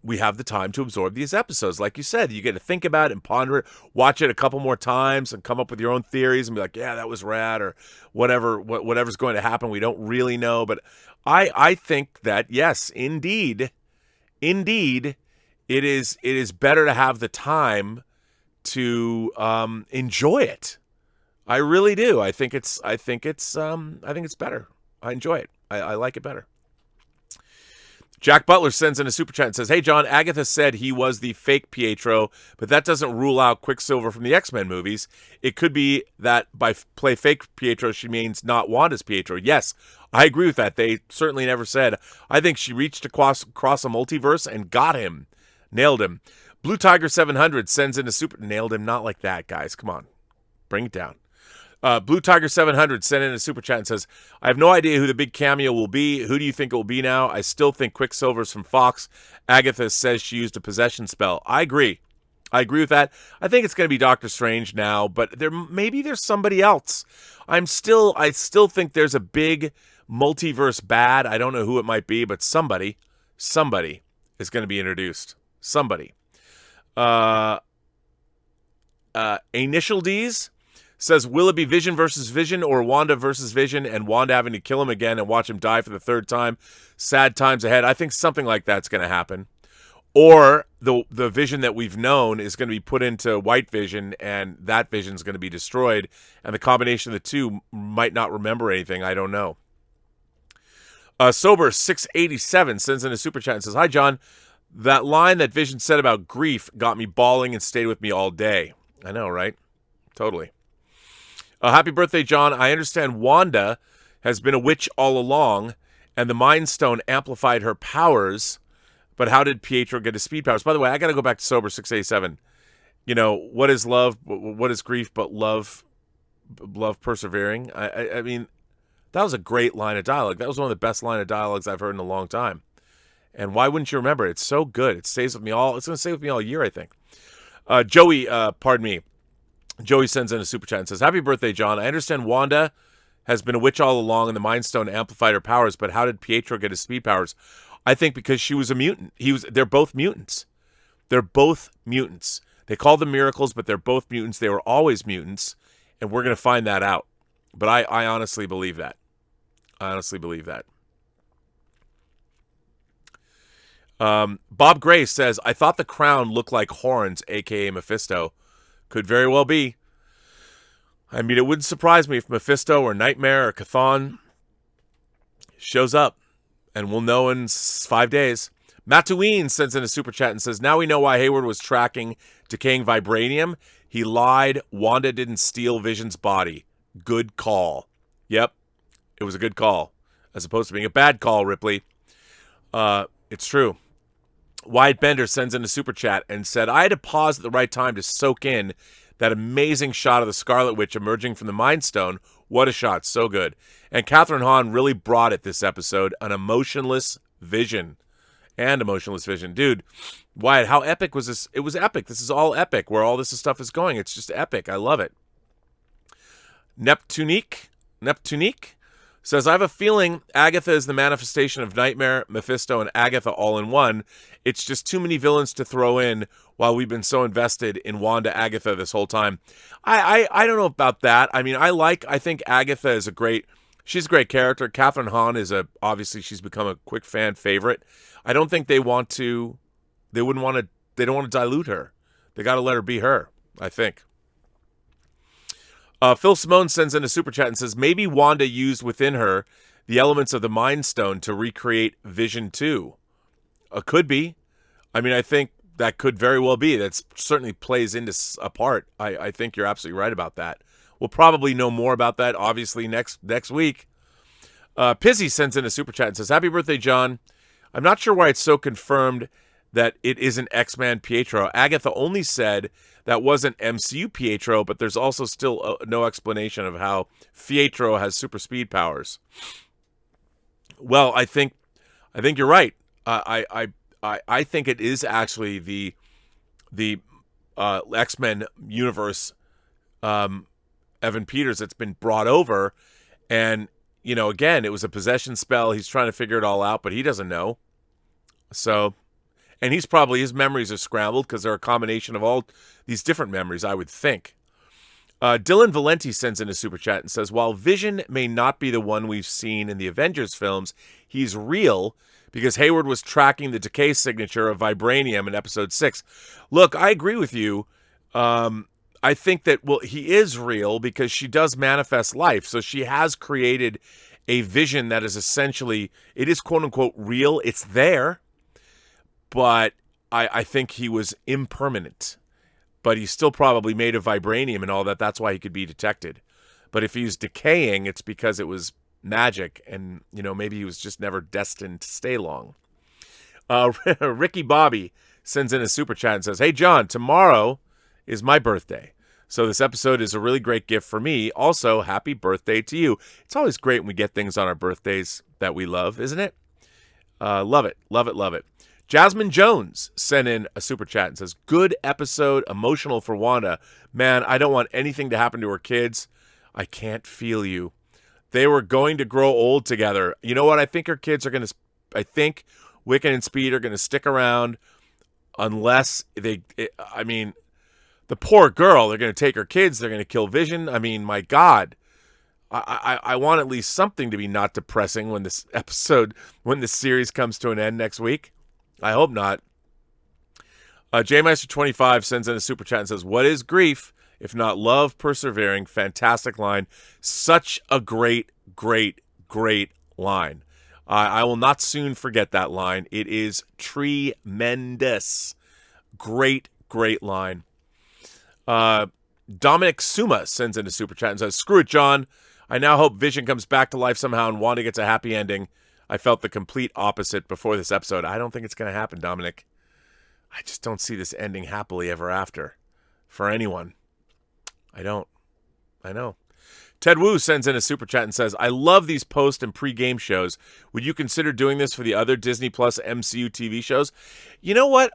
we have the time to absorb these episodes. Like you said, you get to think about it and ponder it, watch it a couple more times and come up with your own theories and be like, yeah, that was rad, or whatever's going to happen. We don't really know. But I think that, yes, indeed, it is better to have the time to enjoy it. I really do. I think it's better. I enjoy it. I like it better. Jack Butler sends in a super chat and says, "Hey John, Agatha said he was the fake Pietro, but that doesn't rule out Quicksilver from the X-Men movies. It could be that by play fake Pietro, she means not Wanda's Pietro." Yes, I agree with that. They certainly never said. I think she reached across a multiverse and got him. Nailed him. Blue Tiger 700 sends in a super... Nailed him. Not like that, guys. Come on. Bring it down. Blue Tiger 700 sent in a super chat and says, "I have no idea who the big cameo will be. Who do you think it will be now? I still think Quicksilver's from Fox. Agatha says she used a possession spell." I agree. I agree with that. I think it's going to be Doctor Strange now, but maybe there's somebody else. I still think there's a big multiverse bad. I don't know who it might be, but somebody is going to be introduced. Somebody. Initial D's says, "Will it be Vision versus Vision or Wanda versus Vision and Wanda having to kill him again and watch him die for the third time? Sad times ahead." I think something like that's going to happen. Or the Vision that we've known is going to be put into White Vision, and that Vision is going to be destroyed, and the combination of the two might not remember anything. I don't know. Sober 687 sends in a super chat and says, "Hi John, that line that Vision said about grief got me bawling and stayed with me all day." I know, right? Totally. Happy birthday, John. I understand Wanda has been a witch all along, and the Mind Stone amplified her powers, but how did Pietro get his speed powers? By the way, I got to go back to Sober 687. You know, what is love? What is grief but love persevering? I mean, that was a great line of dialogue. That was one of the best line of dialogues I've heard in a long time. And why wouldn't you remember it? It's so good. It stays with me all. It's going to stay with me all year, I think. Joey sends in a super chat and says, "Happy birthday, John. I understand Wanda has been a witch all along and the Mind Stone amplified her powers, but how did Pietro get his speed powers?" I think because she was a mutant. They're both mutants. They're both mutants. They call them miracles, but they're both mutants. They were always mutants, and we're going to find that out. But I honestly believe that. I honestly believe that. Bob Gray says, "I thought the crown looked like horns, a.k.a. Mephisto." Could very well be. I mean, it wouldn't surprise me if Mephisto or Nightmare or Chthon shows up, and we'll know in 5 days. Mattuine sends in a super chat and says, "Now we know why Hayward was tracking decaying vibranium. He lied. Wanda didn't steal Vision's body. Good call." Yep, it was a good call, as opposed to being a bad call, Ripley. It's true. Wyatt Bender sends in a super chat and said, "I had to pause at the right time to soak in that amazing shot of the Scarlet Witch emerging from the Mind Stone. What a shot. So good." And Catherine Hahn really brought it this episode. An emotionless Vision. Dude, Wyatt, how epic was this? It was epic. This is all epic, where all this stuff is going. It's just epic. I love it. Neptunique says, "I have a feeling Agatha is the manifestation of Nightmare, Mephisto, and Agatha all in one. It's just too many villains to throw in while we've been so invested in Wanda Agatha this whole time." I don't know about that. I mean, I think Agatha is she's a great character. Catherine Hahn is obviously she's become a quick fan favorite. I don't think they don't want to dilute her. They got to let her be her, I think. Phil Simone sends in a super chat and says, "Maybe Wanda used within her the elements of the Mind Stone to recreate Vision 2. Could be. I mean, I think that could very well be. That certainly plays into a part. I think you're absolutely right about that. We'll probably know more about that, obviously, next week. Pizzy sends in a super chat and says, "Happy birthday, John. I'm not sure why it's so confirmed that it isn't X-Man Pietro. Agatha only said that wasn't MCU Pietro, but there's also still no explanation of how Pietro has super speed powers." Well, I think you're right. I think it is actually the X-Men universe, Evan Peters, that's been brought over, and again, it was a possession spell. He's trying to figure it all out, but he doesn't know. So, And his memories are scrambled because they're a combination of all these different memories, I would think. Dylan Valenti sends in a super chat and says, while Vision may not be the one we've seen in the Avengers films, he's real because Hayward was tracking the decay signature of vibranium in episode 6. Look, I agree with you. I think that, he is real because she does manifest life. So she has created a vision that is essentially, it is quote unquote real. It's there, but I think he was impermanent. But he's still probably made of vibranium and all that. That's why he could be detected. But if he's decaying, it's because it was magic. And, maybe he was just never destined to stay long. Ricky Bobby sends in a super chat and says, hey, John, tomorrow is my birthday. So this episode is a really great gift for me. Also, happy birthday to you. It's always great when we get things on our birthdays that we love, isn't it? Love it, love it, love it. Jasmine Jones sent in a super chat and says, good episode, emotional for Wanda. Man, I don't want anything to happen to her kids. I can't feel you. They were going to grow old together. You know what? I think her kids are going to, I think Wiccan and Speed are going to stick around unless the poor girl, they're going to take her kids. They're going to kill Vision. I mean, my God. I want at least something to be not depressing when this series comes to an end next week. I hope not. JMeister25 sends in a super chat and says, what is grief if not love persevering? Fantastic line. Such a great, great, great line. I will not soon forget that line. It is tremendous. Great, great line. Dominic Suma sends in a super chat and says, screw it, John. I now hope Vision comes back to life somehow and Wanda gets a happy ending. I felt the complete opposite before this episode. I don't think it's going to happen, Dominic. I just don't see this ending happily ever after for anyone. I don't. I know. Ted Wu sends in a super chat and says, I love these post and pre-game shows. Would you consider doing this for the other Disney Plus MCU TV shows? You know what?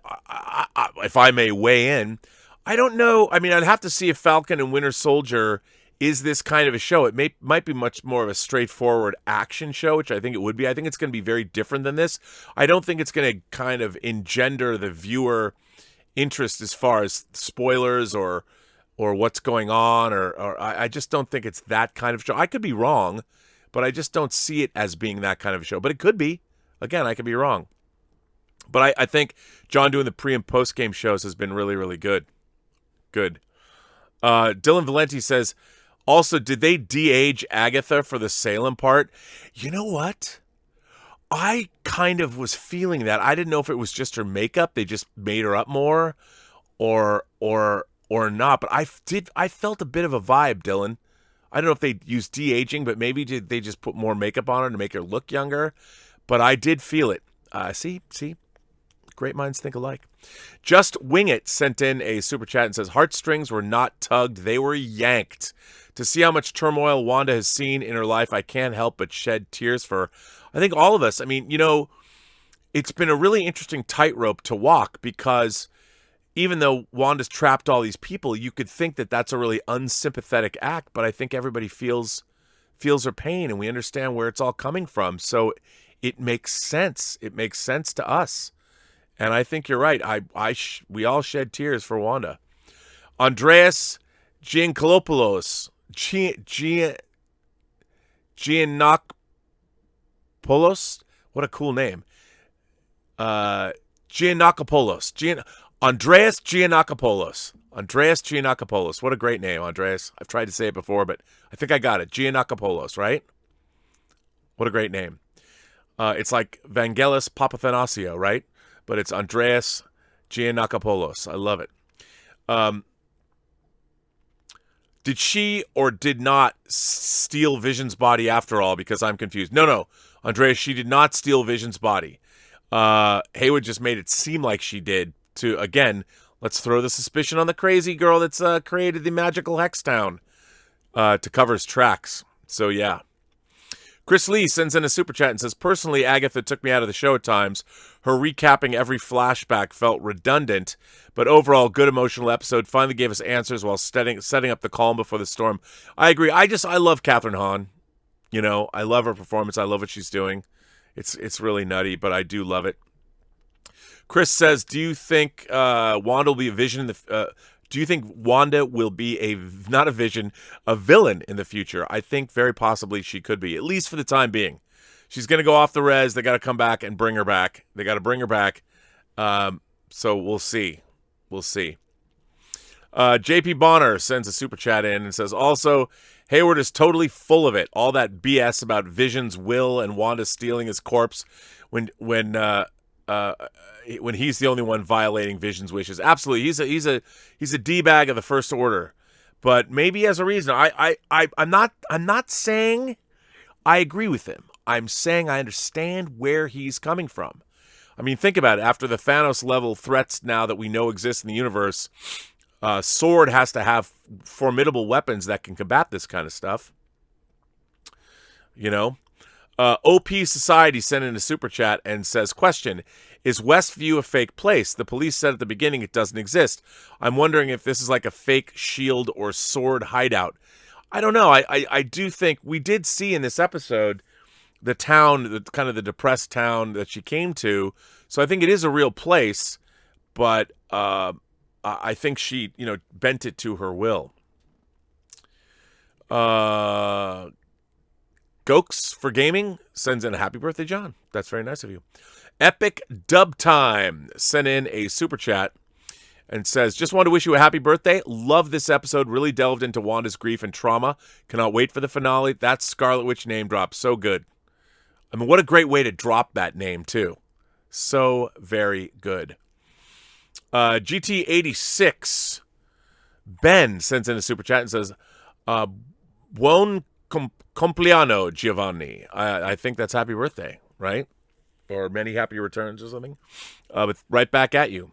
If I may weigh in, I don't know. I mean, I'd have to see if Falcon and Winter Soldier is this kind of a show. It might be much more of a straightforward action show, which I think it would be. I think it's going to be very different than this. I don't think it's going to kind of engender the viewer interest as far as spoilers or what's going on, or I just don't think it's that kind of show. I could be wrong, but I just don't see it as being that kind of a show. But it could be. Again, I could be wrong. But I think John doing the pre- and post-game shows has been really, really good. Good. Dylan Valenti says, also, did they de-age Agatha for the Salem part? You know what? I kind of was feeling that. I didn't know if it was just her makeup. They just made her up more or not. But I felt a bit of a vibe, Dylan. I don't know if they used de-aging, but maybe they just put more makeup on her to make her look younger. But I did feel it. See? Great minds think alike. Just Wing It sent in a super chat and says, heartstrings were not tugged, they were yanked. To see how much turmoil Wanda has seen in her life, I can't help but shed tears for her. I think all of us, I mean, it's been a really interesting tightrope to walk because even though Wanda's trapped all these people, you could think that that's a really unsympathetic act, but I think everybody feels her pain and we understand where it's all coming from. So it makes sense. It makes sense to us. And I think you're right. We all shed tears for Wanda. Andreas Giancolopoulos. Giannakopoulos? What a cool name. Giannakopoulos. Andreas Giannakopoulos. Andreas Giannakopoulos. What a great name, Andreas. I've tried to say it before, but I think I got it. Giannakopoulos, right? What a great name. It's like Vangelis Papathanasio, right? But it's Andreas Giannakopoulos. I love it. Did she or did not steal Vision's body after all? Because I'm confused. No, Andreas, she did not steal Vision's body. Hayward just made it seem like she did to, again, let's throw the suspicion on the crazy girl that's created the magical Hextown to cover his tracks. So, yeah. Chris Lee sends in a super chat and says, personally, Agatha took me out of the show at times. Her recapping every flashback felt redundant, but overall, good emotional episode. Finally gave us answers while setting up the calm before the storm. I agree. I love Catherine Hahn. I love her performance. I love what she's doing. It's really nutty, but I do love it. Chris says, do you think Wanda will be a Vision in the do you think Wanda will be not a Vision, a villain in the future? I think very possibly she could be, at least for the time being. She's going to go off the res. They got to come back and bring her back. They got to bring her back. So we'll see. We'll see. JP Bonner sends a super chat in and says, also, Hayward is totally full of it. All that BS about Vision's will and Wanda stealing his corpse when he's the only one violating Vision's wishes. Absolutely, he's a D-bag of the First Order, but maybe as a reason. I'm not saying I agree with him. I'm saying I understand where he's coming from. I mean, think about it. After the Thanos level threats now that we know exist in the universe, Sword has to have formidable weapons that can combat this kind of stuff. You know. OP Society sent in a super chat and says, question, is Westview a fake place? The police said at the beginning it doesn't exist. I'm wondering if this is like a fake SHIELD or Sword hideout. I don't know. I do think we did see in this episode the town, kind of the depressed town that she came to. So I think it is a real place, but I think she, bent it to her will. Gokes for Gaming sends in a happy birthday, John. That's very nice of you. Epic Dub Time sent in a super chat and says, just want to wish you a happy birthday. Love this episode. Really delved into Wanda's grief and trauma. Cannot wait for the finale. That Scarlet Witch name drop. So good. I mean, what a great way to drop that name, too. So very good. GT86 Ben sends in a super chat and says, Buon compleanno, Giovanni. I think that's happy birthday, right? Or many happy returns or something. But right back at you.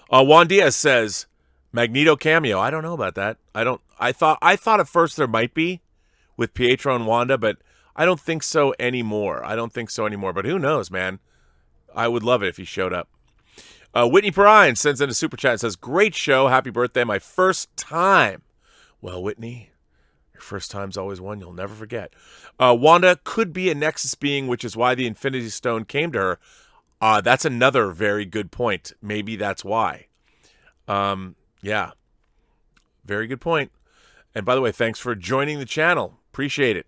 Juan Diaz says, Magneto cameo. I don't know about that. I thought at first there might be with Pietro and Wanda, but I don't think so anymore. But who knows, man? I would love it if he showed up. Whitney Perrine sends in a super chat and says, great show. Happy birthday. My first time. Well, Whitney, your first time's always one you'll never forget. Wanda could be a Nexus being, which is why the Infinity Stone came to her. That's another very good point. Maybe that's why. Yeah. Very good point. And by the way, thanks for joining the channel. Appreciate it.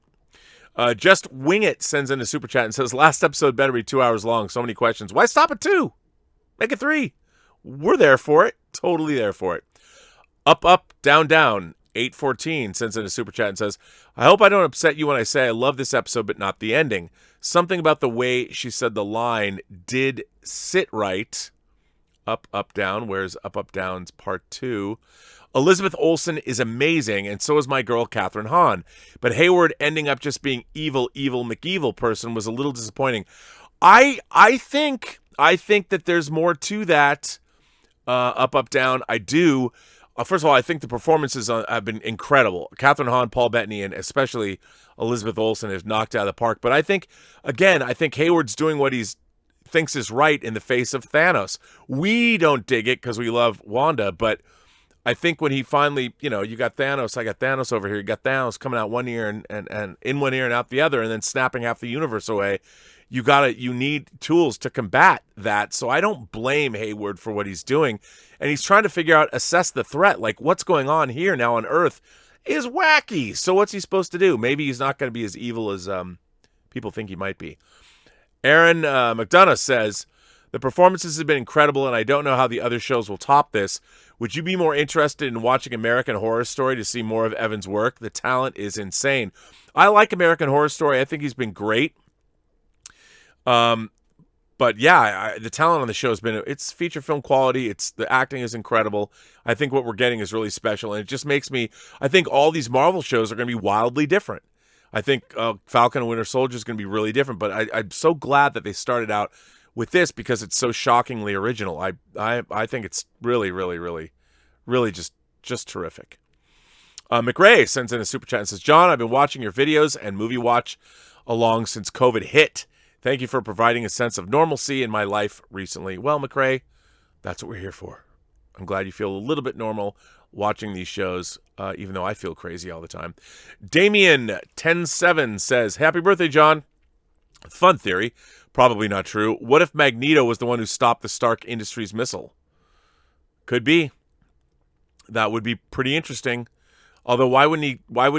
Just Wing It sends in a super chat and says, last episode better be 2 hours long. So many questions. Why stop at 2? Make it 3. We're there for it. Totally there for it. Up, up, down, down. 814 sends in a super chat and says, I hope I don't upset you when I say I love this episode, but not the ending. Something about the way she said the line did sit right. Up, up, down. Where's up, up, down's part 2? Elizabeth Olsen is amazing, and so is my girl, Catherine Hahn. But Hayward ending up just being evil McEvil person was a little disappointing. I think that there's more to that. Up, up, down. I do. First of all, I think the performances have been incredible. Catherine Hahn, Paul Bettany, and especially Elizabeth Olsen have knocked out of the park. But I think Hayward's doing what he thinks is right in the face of Thanos. We don't dig it because we love Wanda, but I think when he finally, you got Thanos, I got Thanos over here. You got Thanos coming out one ear and in one ear and out the other, and then snapping half the universe away. You need tools to combat that. So I don't blame Hayward for what he's doing. And he's trying to assess the threat. Like, what's going on here now on Earth is wacky. So what's he supposed to do? Maybe he's not going to be as evil as people think he might be. Aaron McDonough says, the performances have been incredible, and I don't know how the other shows will top this. Would you be more interested in watching American Horror Story to see more of Evan's work? The talent is insane. I like American Horror Story. I think he's been great. But yeah, the talent on the show it's feature film quality. The acting is incredible. I think what we're getting is really special. And it just makes I think all these Marvel shows are going to be wildly different. I think Falcon and Winter Soldier is going to be really different, but I'm so glad that they started out with this because it's so shockingly original. I think it's really, really, really, really just terrific. McRae sends in a super chat and says, John, I've been watching your videos and movie watch along since COVID hit. Thank you for providing a sense of normalcy in my life recently. Well, McRae, that's what we're here for. I'm glad you feel a little bit normal watching these shows, even though I feel crazy all the time. Damien107 says, happy birthday, John. Fun theory. Probably not true. What if Magneto was the one who stopped the Stark Industries missile? Could be. That would be pretty interesting. Although, why would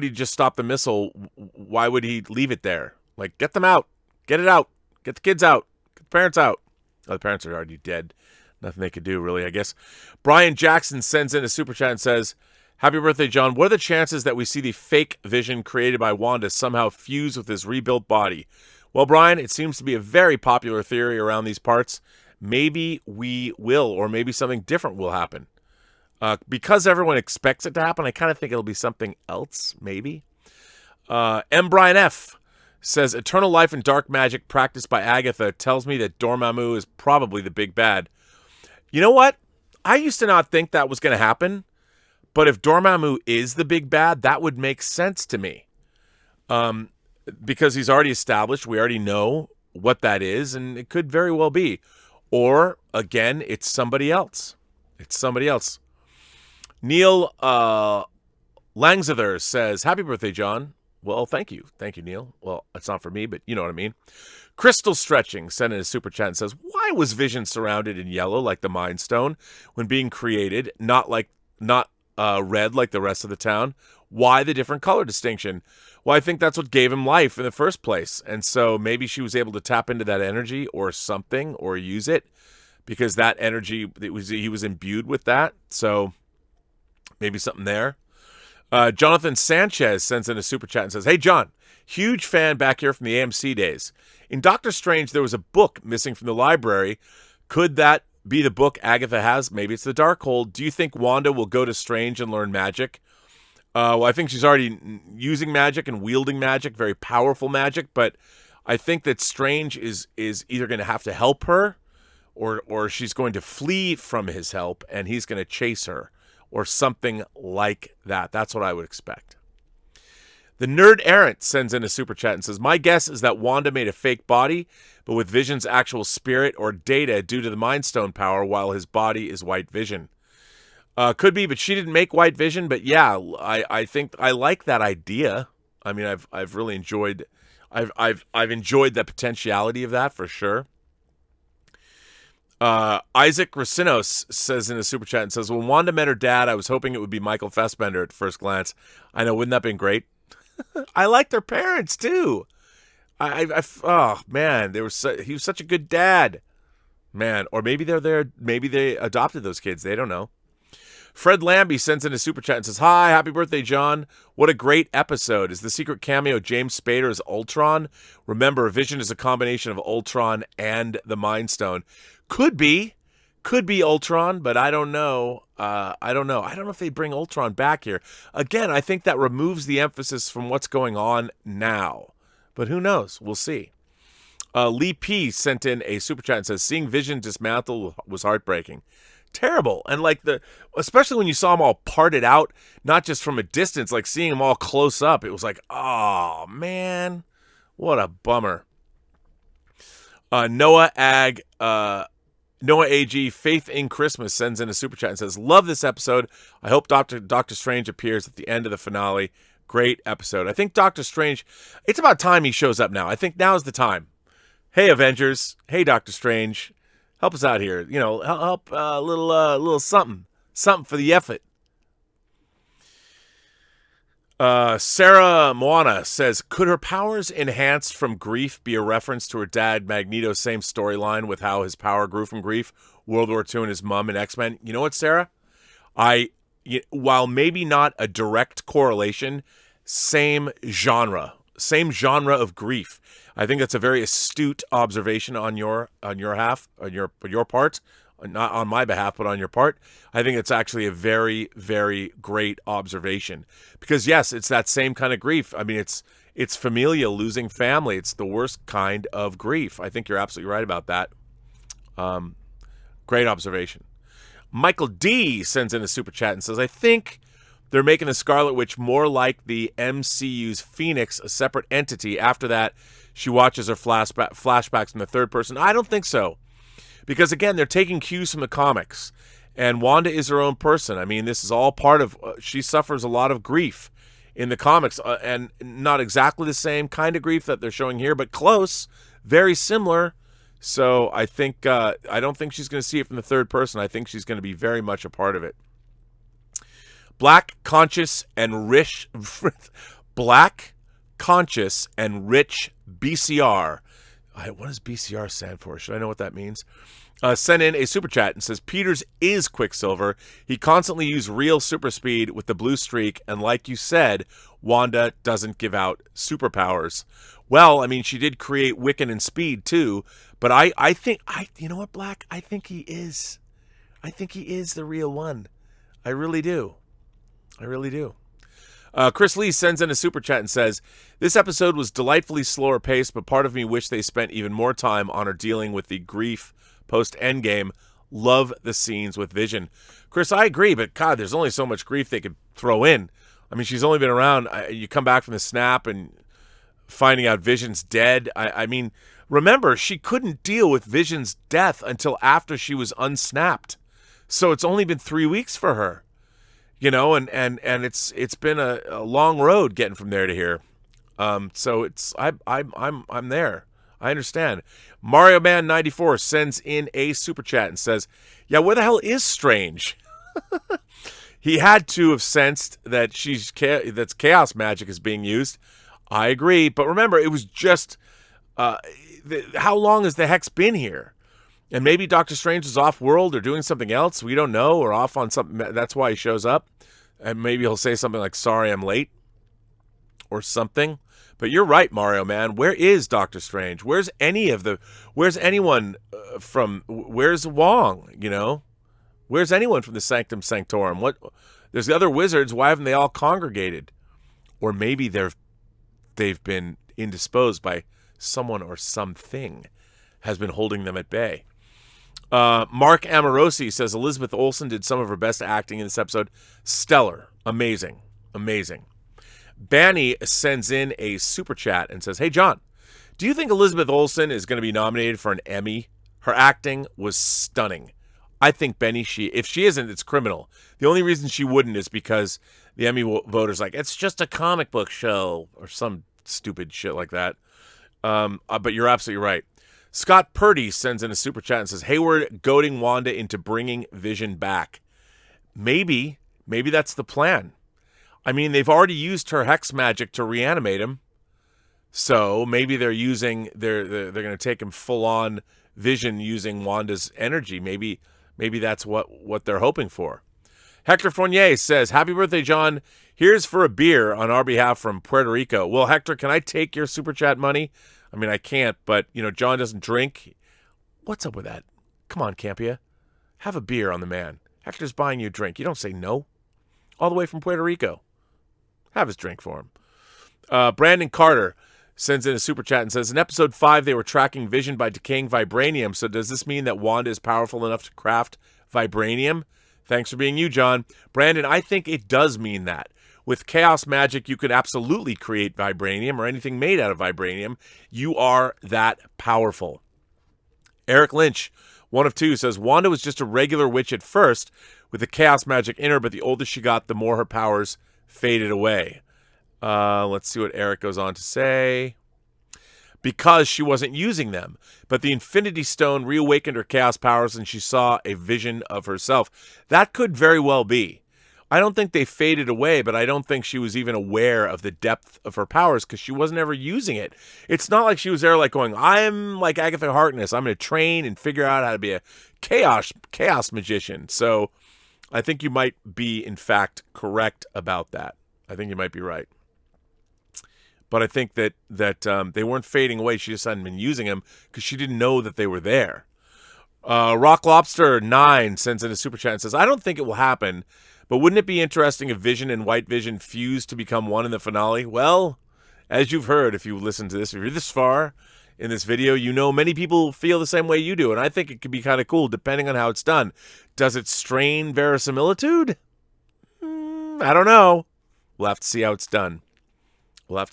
he just stop the missile? Why would he leave it there? Like, get them out. Get it out. Get the kids out. Get the parents out. Oh, the parents are already dead. Nothing they could do, really, I guess. Brian Jackson sends in a super chat and says, happy birthday, John. What are the chances that we see the fake Vision created by Wanda somehow fuse with his rebuilt body? Well, Brian, it seems to be a very popular theory around these parts. Maybe we will, or maybe something different will happen. Because everyone expects it to happen, I kind of think it'll be something else, maybe. M. Brian F. says, eternal life and dark magic practiced by Agatha tells me that Dormammu is probably the big bad. You know what? I used to not think that was going to happen, but if Dormammu is the big bad, that would make sense to me. Because he's already established, we already know what that is, and it could very well be. Or, again, it's somebody else. It's somebody else. Neil Langsether says, happy birthday, John. Well, thank you. Thank you, Neil. Well, it's not for me, but you know what I mean. Crystal Stretching sent in a super chat and says, why was Vision surrounded in yellow like the Mind Stone when being created, not red like the rest of the town? Why the different color distinction? Well, I think that's what gave him life in the first place. And so maybe she was able to tap into that energy or something or use it because that energy, he was imbued with that. So maybe something there. Jonathan Sanchez sends in a super chat and says, hey, John, huge fan back here from the AMC days. In Doctor Strange, there was a book missing from the library. Could that be the book Agatha has? Maybe it's the Darkhold. Do you think Wanda will go to Strange and learn magic? Well, I think she's already using magic and wielding magic, very powerful magic, but I think that Strange is either going to have to help her or she's going to flee from his help and he's going to chase her or something like that. That's what I would expect. The Nerd Errant sends in a super chat and says, my guess is that Wanda made a fake body, but with Vision's actual spirit or data due to the Mind Stone power while his body is White Vision. Could be, but she didn't make White Vision. But yeah, I think I like that idea. I mean, I've really enjoyed, I've enjoyed the potentiality of that for sure. Isaac Racinos says in a super chat and says, when Wanda met her dad, I was hoping it would be Michael Fassbender at first glance. I know, wouldn't that have been great? I like their parents too. Oh man, he was such a good dad, man. Or maybe they're there. Maybe they adopted those kids. They don't know. Fred Lambie sends in a super chat and says, hi, happy birthday, John. What a great episode. Is the secret cameo James Spader as Ultron? Remember, Vision is a combination of Ultron and the Mind Stone. Could be Ultron, but I don't know. I don't know if they bring Ultron back here. Again, I think that removes the emphasis from what's going on now. But who knows? We'll see. Lee P sent in a super chat and says, seeing Vision dismantle was heartbreaking. Terrible. And especially when you saw them all parted out, not just from a distance, like seeing them all close up, it was like, oh man, what a bummer. Noah AG Faith in Christmas sends in a super chat and says, love this episode. I hope Doctor Strange appears at the end of the finale. Great episode. I think Doctor Strange, it's about time he shows up now. I think now's the time. Hey Avengers, hey Doctor Strange, help us out here. You know, help a little something for the effort. Sarah Moana says, could her powers enhanced from grief be a reference to her dad Magneto's same storyline with how his power grew from grief, World War II and his mom and X-Men? You know what, Sarah? While maybe not a direct correlation, same genre of grief. I think that's a very astute observation on your part. Not on my behalf, but on your part. I think it's actually a very, very great observation. Because, yes, it's that same kind of grief. I mean, it's familial, losing family. It's the worst kind of grief. I think you're absolutely right about that. Great observation. Michael D sends in a super chat and says, I think they're making the Scarlet Witch more like the MCU's Phoenix, a separate entity. After that, she watches her flashbacks in the third person. I don't think so. Because, again, they're taking cues from the comics. And Wanda is her own person. I mean, this is all part of... she suffers a lot of grief in the comics. And not exactly the same kind of grief that they're showing here, but close. Very similar. So I think I don't think she's going to see it from the third person. I think she's going to be very much a part of it. Black, conscious, and rich. Black, conscious, and rich BCR. What does BCR stand for? Should I know what that means? Sent in a super chat and says, Peters is Quicksilver. He constantly used real super speed with the blue streak. And like you said, Wanda doesn't give out superpowers. Well, I mean, she did create Wiccan and Speed too. But I think, you know what, Black? I think he is. I think he is the real one. I really do. I really do. Chris Lee sends in a super chat and says, this episode was delightfully slower paced, but part of me wished they spent even more time on her dealing with the grief post-Endgame. Love the scenes with Vision. Chris, I agree, but God, there's only so much grief they could throw in. I mean, she's only been around. You come back from the snap and finding out Vision's dead. I mean, remember, she couldn't deal with Vision's death until after she was unsnapped. So it's only been 3 weeks for her. You know, and it's been a long road getting from there to here. So it's I'm there. I understand. Mario Man 94 sends in a super chat and says, "Yeah, where the hell is Strange?" He had to have sensed that that's chaos magic is being used. I agree, but remember, it was just how long has the hex been here? And maybe Doctor Strange is off-world or doing something else. We don't know, or off on something. That's why he shows up. And maybe he'll say something like, sorry, I'm late. Or something. But you're right, Mario, man. Where is Doctor Strange? Where's anyone where's Wong, you know? Where's anyone from the Sanctum Sanctorum? There's the other wizards. Why haven't they all congregated? Or maybe they've been indisposed by someone or something has been holding them at bay. Mark Amorosi says Elizabeth Olsen did some of her best acting in this episode. Stellar. Amazing. Bettany sends in a super chat and says, hey, John, do you think Elizabeth Olsen is going to be nominated for an Emmy? Her acting was stunning. I think Bettany, if she isn't, it's criminal. The only reason she wouldn't is because the Emmy voters like, it's just a comic book show or some stupid shit like that. But you're absolutely right. Scott Purdy sends in a super chat and says, Hayward goading Wanda into bringing Vision back. Maybe that's the plan. I mean, they've already used her hex magic to reanimate him. So maybe they're going to take him full on Vision using Wanda's energy. Maybe that's what they're hoping for. Hector Fournier says, happy birthday, John. Here's for a beer on our behalf from Puerto Rico. Well, Hector, can I take your super chat money? I mean, I can't, but, you know, John doesn't drink. What's up with that? Come on, Campea. Have a beer on the man. Hector's buying you a drink. You don't say no. All the way from Puerto Rico. Have his drink for him. Brandon Carter sends in a super chat and says, in episode 5, they were tracking Vision by decaying vibranium. So does this mean that Wanda is powerful enough to craft vibranium? Thanks for being you, John. Brandon, I think it does mean that. With chaos magic, you could absolutely create vibranium or anything made out of vibranium. You are that powerful. Eric Lynch, 1 of 2, says, Wanda was just a regular witch at first with the chaos magic in her, but the older she got, the more her powers faded away. Let's see what Eric goes on to say. Because she wasn't using them. But the Infinity Stone reawakened her chaos powers and she saw a vision of herself. That could very well be. I don't think they faded away, but I don't think she was even aware of the depth of her powers because she wasn't ever using it. It's not like she was there like going, I'm like Agatha Harkness. I'm going to train and figure out how to be a chaos magician. So I think you might be, in fact, correct about that. I think you might be right. But I think that they weren't fading away. She just hadn't been using them because she didn't know that they were there. Rock Lobster 9 sends in a super chat and says, I don't think it will happen, but wouldn't it be interesting if Vision and White Vision fuse to become one in the finale? Well, as you've heard, if you listen to this, if you're this far in this video, you know many people feel the same way you do, and I think it could be kind of cool depending on how it's done. Does it strain verisimilitude? I don't know. We'll have to see how it's done. Grant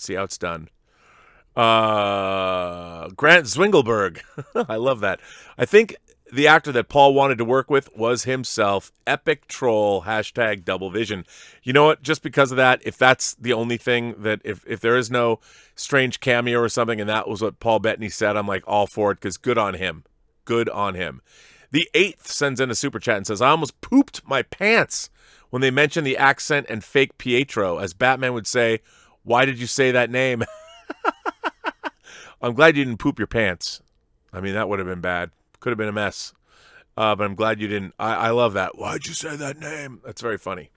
Zwingelberg. I love that. I think the actor that Paul wanted to work with was himself. Epic troll, hashtag double vision. You know what? Just because of that, if that's the only thing that, if there is no strange cameo or something, and that was what Paul Bettany said, I'm like all for it, because good on him. Good on him. The 8th sends in a super chat and says, I almost pooped my pants when they mentioned the accent and fake Pietro. As Batman would say, why did you say that name? I'm glad you didn't poop your pants. I mean, that would have been bad. Could have been a mess. But I'm glad you didn't. I love that. Why'd you say that name? That's very funny.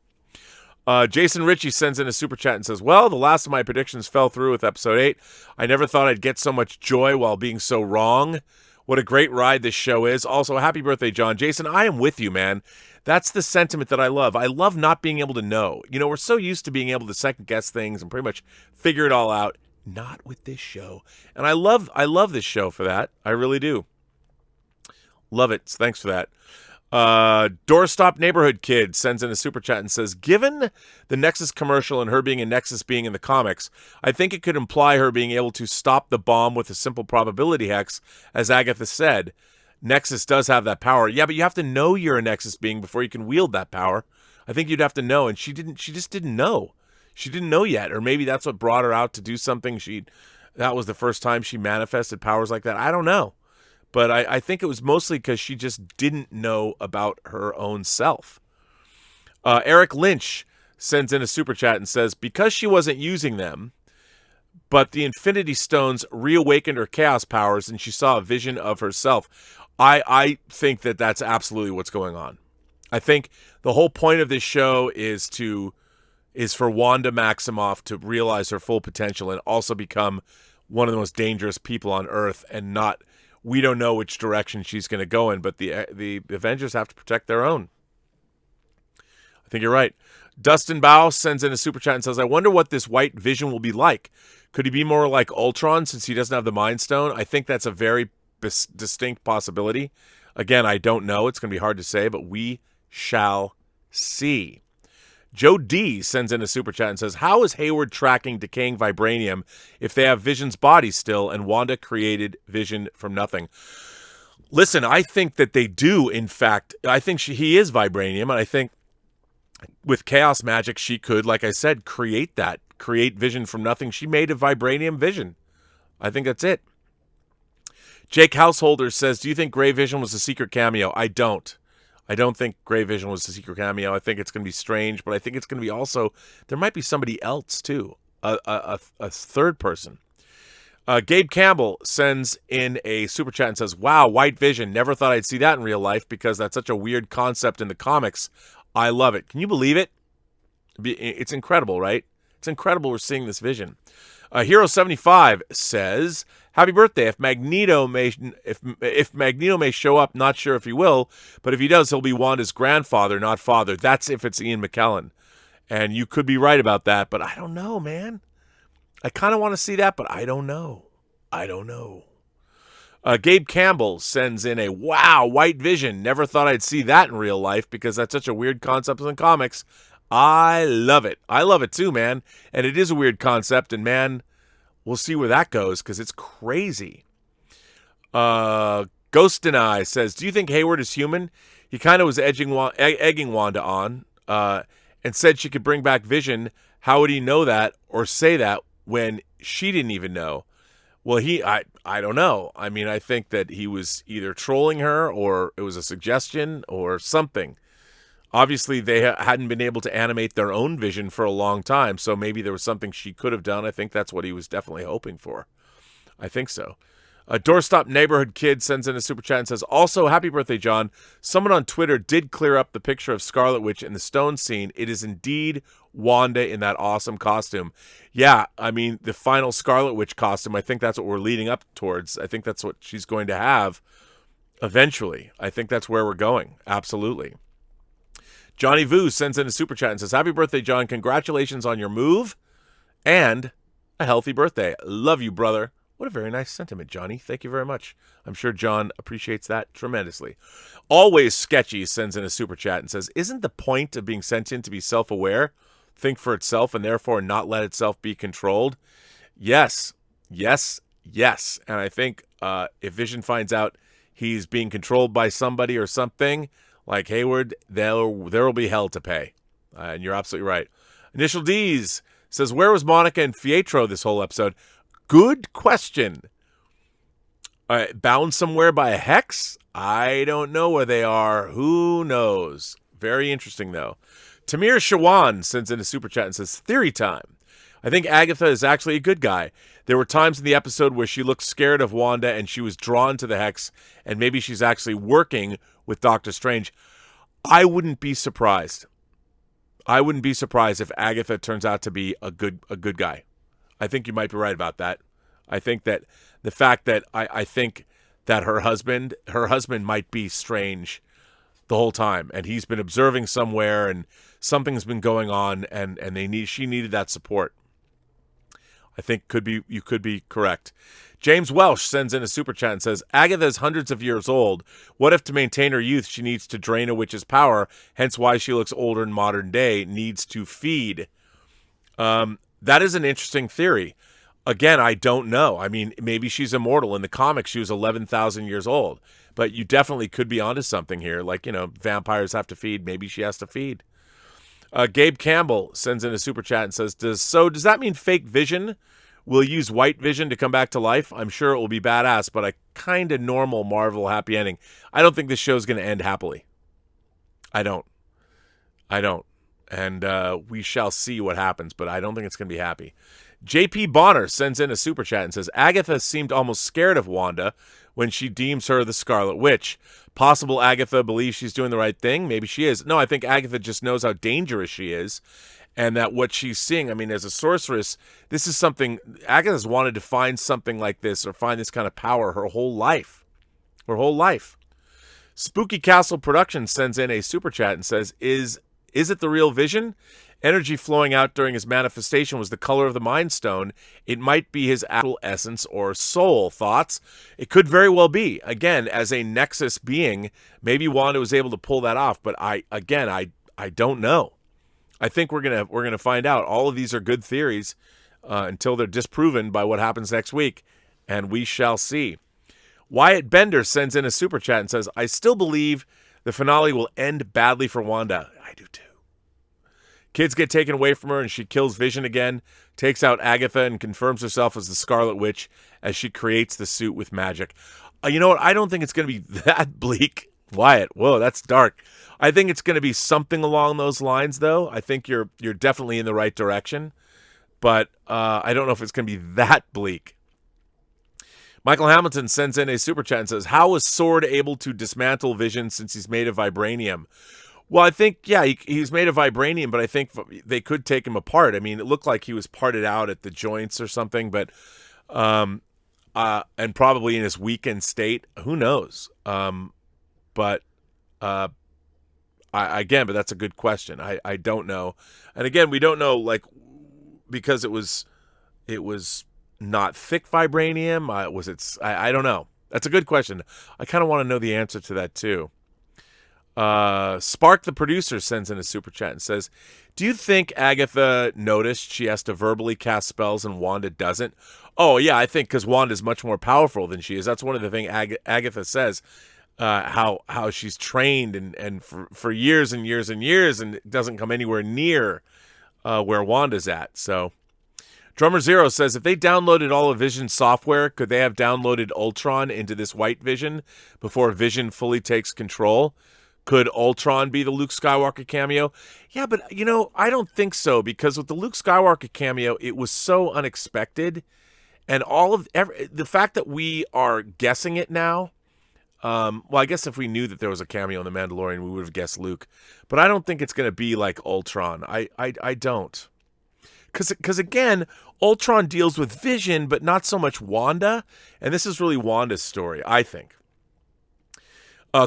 Jason Ritchie sends in a super chat and says, well, the last of my predictions fell through with episode 8. I never thought I'd get so much joy while being so wrong. What a great ride this show is. Also, happy birthday, John. Jason, I am with you, man. That's the sentiment that I love. I love not being able to know. You know, we're so used to being able to second guess things and pretty much figure it all out. Not with this show. And I love this show for that. I really do. Love it. Thanks for that. Doorstop Neighborhood Kid sends in a super chat and says, given the Nexus commercial and her being a Nexus being in the comics, I think it could imply her being able to stop the bomb with a simple probability hex, as Agatha said. Nexus does have that power. Yeah, but you have to know you're a Nexus being before you can wield that power. I think you'd have to know, and she just didn't know. She didn't know yet, or maybe that's what brought her out to do something. That was the first time she manifested powers like that. I don't know. But I think it was mostly because she just didn't know about her own self. Eric Lynch sends in a super chat and says, because she wasn't using them, but the Infinity Stones reawakened her chaos powers and she saw a vision of herself. I think that that's absolutely what's going on. I think the whole point of this show is for Wanda Maximoff to realize her full potential and also become one of the most dangerous people on Earth, and not, we don't know which direction she's going to go in, but the Avengers have to protect their own. I think you're right. Dustin Bow sends in a super chat and says, I wonder what this white Vision will be like. Could he be more like Ultron since he doesn't have the Mind Stone? I think that's a very distinct possibility. Again, I don't know. It's going to be hard to say, but we shall see. Joe D sends in a super chat and says, how is Hayward tracking decaying vibranium if they have Vision's body still and Wanda created Vision from nothing? Listen, I think that they do, in fact. I think he is vibranium, and I think with chaos magic she could, like I said, create Vision from nothing. She made a vibranium Vision. I think that's it. Jake Householder says, do you think Grey Vision was a secret cameo? I don't think Grey Vision was a secret cameo. I think it's going to be strange, but I think it's going to be also, there might be somebody else too, a third person. Gabe Campbell sends in a super chat and says, wow, White Vision. Never thought I'd see that in real life because that's such a weird concept in the comics. I love it. Can you believe it? It's incredible, right? It's incredible we're seeing this Vision. Hero75 says, happy birthday. If Magneto may show up, not sure if he will, but if he does, he'll be Wanda's grandfather, not father. That's if it's Ian McKellen. And you could be right about that, but I don't know, man. I kind of want to see that, but I don't know. Gabe Campbell sends in a, wow, White Vision. Never thought I'd see that in real life because that's such a weird concept in comics. I love it. I love it too, man. And it is a weird concept, and man, we'll see where that goes because it's crazy. Ghost and I says, do you think Hayward is human? He kind of was egging Wanda on and said she could bring back Vision. How would he know that or say that when she didn't even know? Well, I don't know. I mean, I think that he was either trolling her or it was a suggestion or something. Obviously, they hadn't been able to animate their own Vision for a long time, so maybe there was something she could have done. I think that's what he was definitely hoping for. I think so. Doorstop Neighborhood Kid sends in a super chat and says, also, happy birthday, John. Someone on Twitter did clear up the picture of Scarlet Witch in the stone scene. It is indeed Wanda in that awesome costume. Yeah, I mean, the final Scarlet Witch costume, I think that's what we're leading up towards. I think that's what she's going to have eventually. I think that's where we're going. Absolutely. Johnny Vu sends in a super chat and says, happy birthday, John. Congratulations on your move and a healthy birthday. Love you, brother. What a very nice sentiment, Johnny. Thank you very much. I'm sure John appreciates that tremendously. Always Sketchy sends in a super chat and says, isn't the point of being sentient to be self-aware, think for itself, and therefore not let itself be controlled? Yes. And I think if Vision finds out he's being controlled by somebody or something like Hayward, there will be hell to pay. And you're absolutely right. Initial D's says, where was Monica and Pietro this whole episode? Good question. Bound somewhere by a hex? I don't know where they are. Who knows? Very interesting, though. Tamir Shawan sends in a super chat and says, theory time. I think Agatha is actually a good guy. There were times in the episode where she looked scared of Wanda and she was drawn to the hex, and maybe she's actually working with Doctor Strange. I wouldn't be surprised. I wouldn't be surprised if Agatha turns out to be a good guy. I think you might be right about that. I think that the fact that I think that her husband might be Strange the whole time, and he's been observing somewhere, and something's been going on, and she needed that support. I think you could be correct. James Welsh sends in a super chat and says, Agatha is hundreds of years old. What if to maintain her youth she needs to drain a witch's power, hence why she looks older in modern day, needs to feed? That is an interesting theory. Again, I don't know. I mean, maybe she's immortal. In the comics, she was 11,000 years old. But you definitely could be onto something here. Like, vampires have to feed. Maybe she has to feed. Gabe Campbell sends in a super chat and says, does that mean fake Vision will use white Vision to come back to life? I'm sure it will be badass, but a kind of normal Marvel happy ending. I don't think this show's going to end happily. I don't. And we shall see what happens, but I don't think it's going to be happy. JP Bonner sends in a super chat and says, Agatha seemed almost scared of Wanda when she deems her the Scarlet Witch. Possible Agatha believes she's doing the right thing? Maybe she is. No, I think Agatha just knows how dangerous she is, and that what she's seeing, I mean, as a sorceress, this is something, Agatha's wanted to find something like this or find this kind of power her whole life. Her whole life. Spooky Castle Productions sends in a super chat and says, is it the real Vision? Energy flowing out during his manifestation was the color of the Mind Stone. It might be his actual essence or soul. Thoughts? It could very well be. Again, as a Nexus being, maybe Wanda was able to pull that off, but I don't know. I think we're gonna find out. All of these are good theories until they're disproven by what happens next week, and we shall see. Wyatt Bender sends in a super chat and says, I still believe the finale will end badly for Wanda. I do too. Kids get taken away from her and she kills Vision again, takes out Agatha and confirms herself as the Scarlet Witch as she creates the suit with magic. You know what? I don't think it's going to be that bleak. Wyatt, whoa, that's dark. I think it's going to be something along those lines, though. I think you're definitely in the right direction, but I don't know if it's going to be that bleak. Michael Hamilton sends in a super chat and says, how was Sword able to dismantle Vision since he's made of vibranium? Well, I think, yeah, he's made of vibranium, but I think they could take him apart. I mean, it looked like he was parted out at the joints or something, but and probably in his weakened state. Who knows? But that's a good question. I don't know. And again, we don't know, like, because it was not thick vibranium. I don't know. That's a good question. I kind of want to know the answer to that too. Spark the producer sends in a super chat and says, do you think Agatha noticed she has to verbally cast spells and Wanda doesn't? Oh yeah, I think because Wanda's much more powerful than she is. That's one of the things Agatha says, how she's trained and for years and years and years and doesn't come anywhere near where Wanda's at. So Drummer Zero says, if they downloaded all of Vision's software, could they have downloaded Ultron into this white Vision before Vision fully takes control? Could Ultron be the Luke Skywalker cameo? Yeah, but, I don't think so, because with the Luke Skywalker cameo, it was so unexpected. And the fact that we are guessing it now, well, I guess if we knew that there was a cameo in The Mandalorian, we would have guessed Luke. But I don't think it's going to be like Ultron. I don't. Because again, Ultron deals with Vision, but not so much Wanda. And this is really Wanda's story, I think.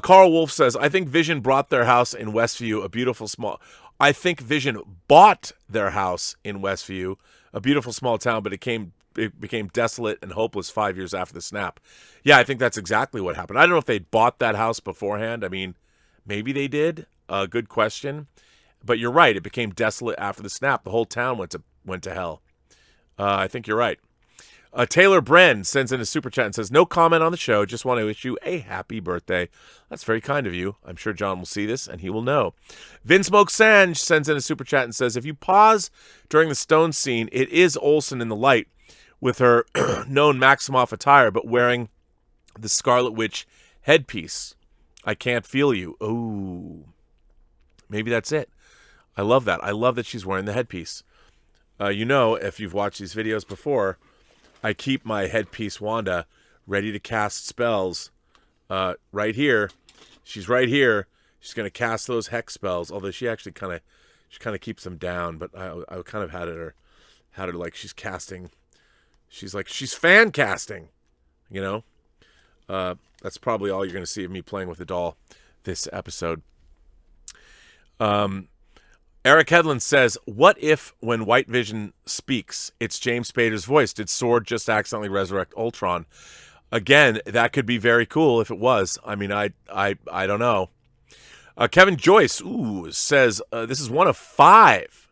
Carl Wolf says, I think Vision brought their house in Westview, a beautiful small... I think Vision bought their house in Westview, a beautiful small town, but it became desolate and hopeless 5 years after the snap. Yeah, I think that's exactly what happened. I don't know if they bought that house beforehand. I mean, maybe they did. Good question. But you're right. It became desolate after the snap. The whole town went to hell. I think you're right. Taylor Bren sends in a super chat and says, no comment on the show. Just want to wish you a happy birthday. That's very kind of you. I'm sure John will see this and he will know. Vinsmoke Sanj sends in a super chat and says, if you pause during the Stone scene, it is Olsen in the light with her known Maximoff attire, but wearing the Scarlet Witch headpiece. I can't feel you. Oh, maybe that's it. I love that. I love that she's wearing the headpiece. If you've watched these videos before, I keep my headpiece Wanda ready to cast spells right here. She's right here. She's going to cast those hex spells, although she actually kind of keeps them down, but I kind of had her like she's casting. She's fan casting, That's probably all you're going to see of me playing with the doll this episode. Eric Hedlund says, what if when White Vision speaks, it's James Spader's voice? Did Sword just accidentally resurrect Ultron? Again, that could be very cool if it was. I mean, I don't know. Kevin Joyce says, this is one of 5.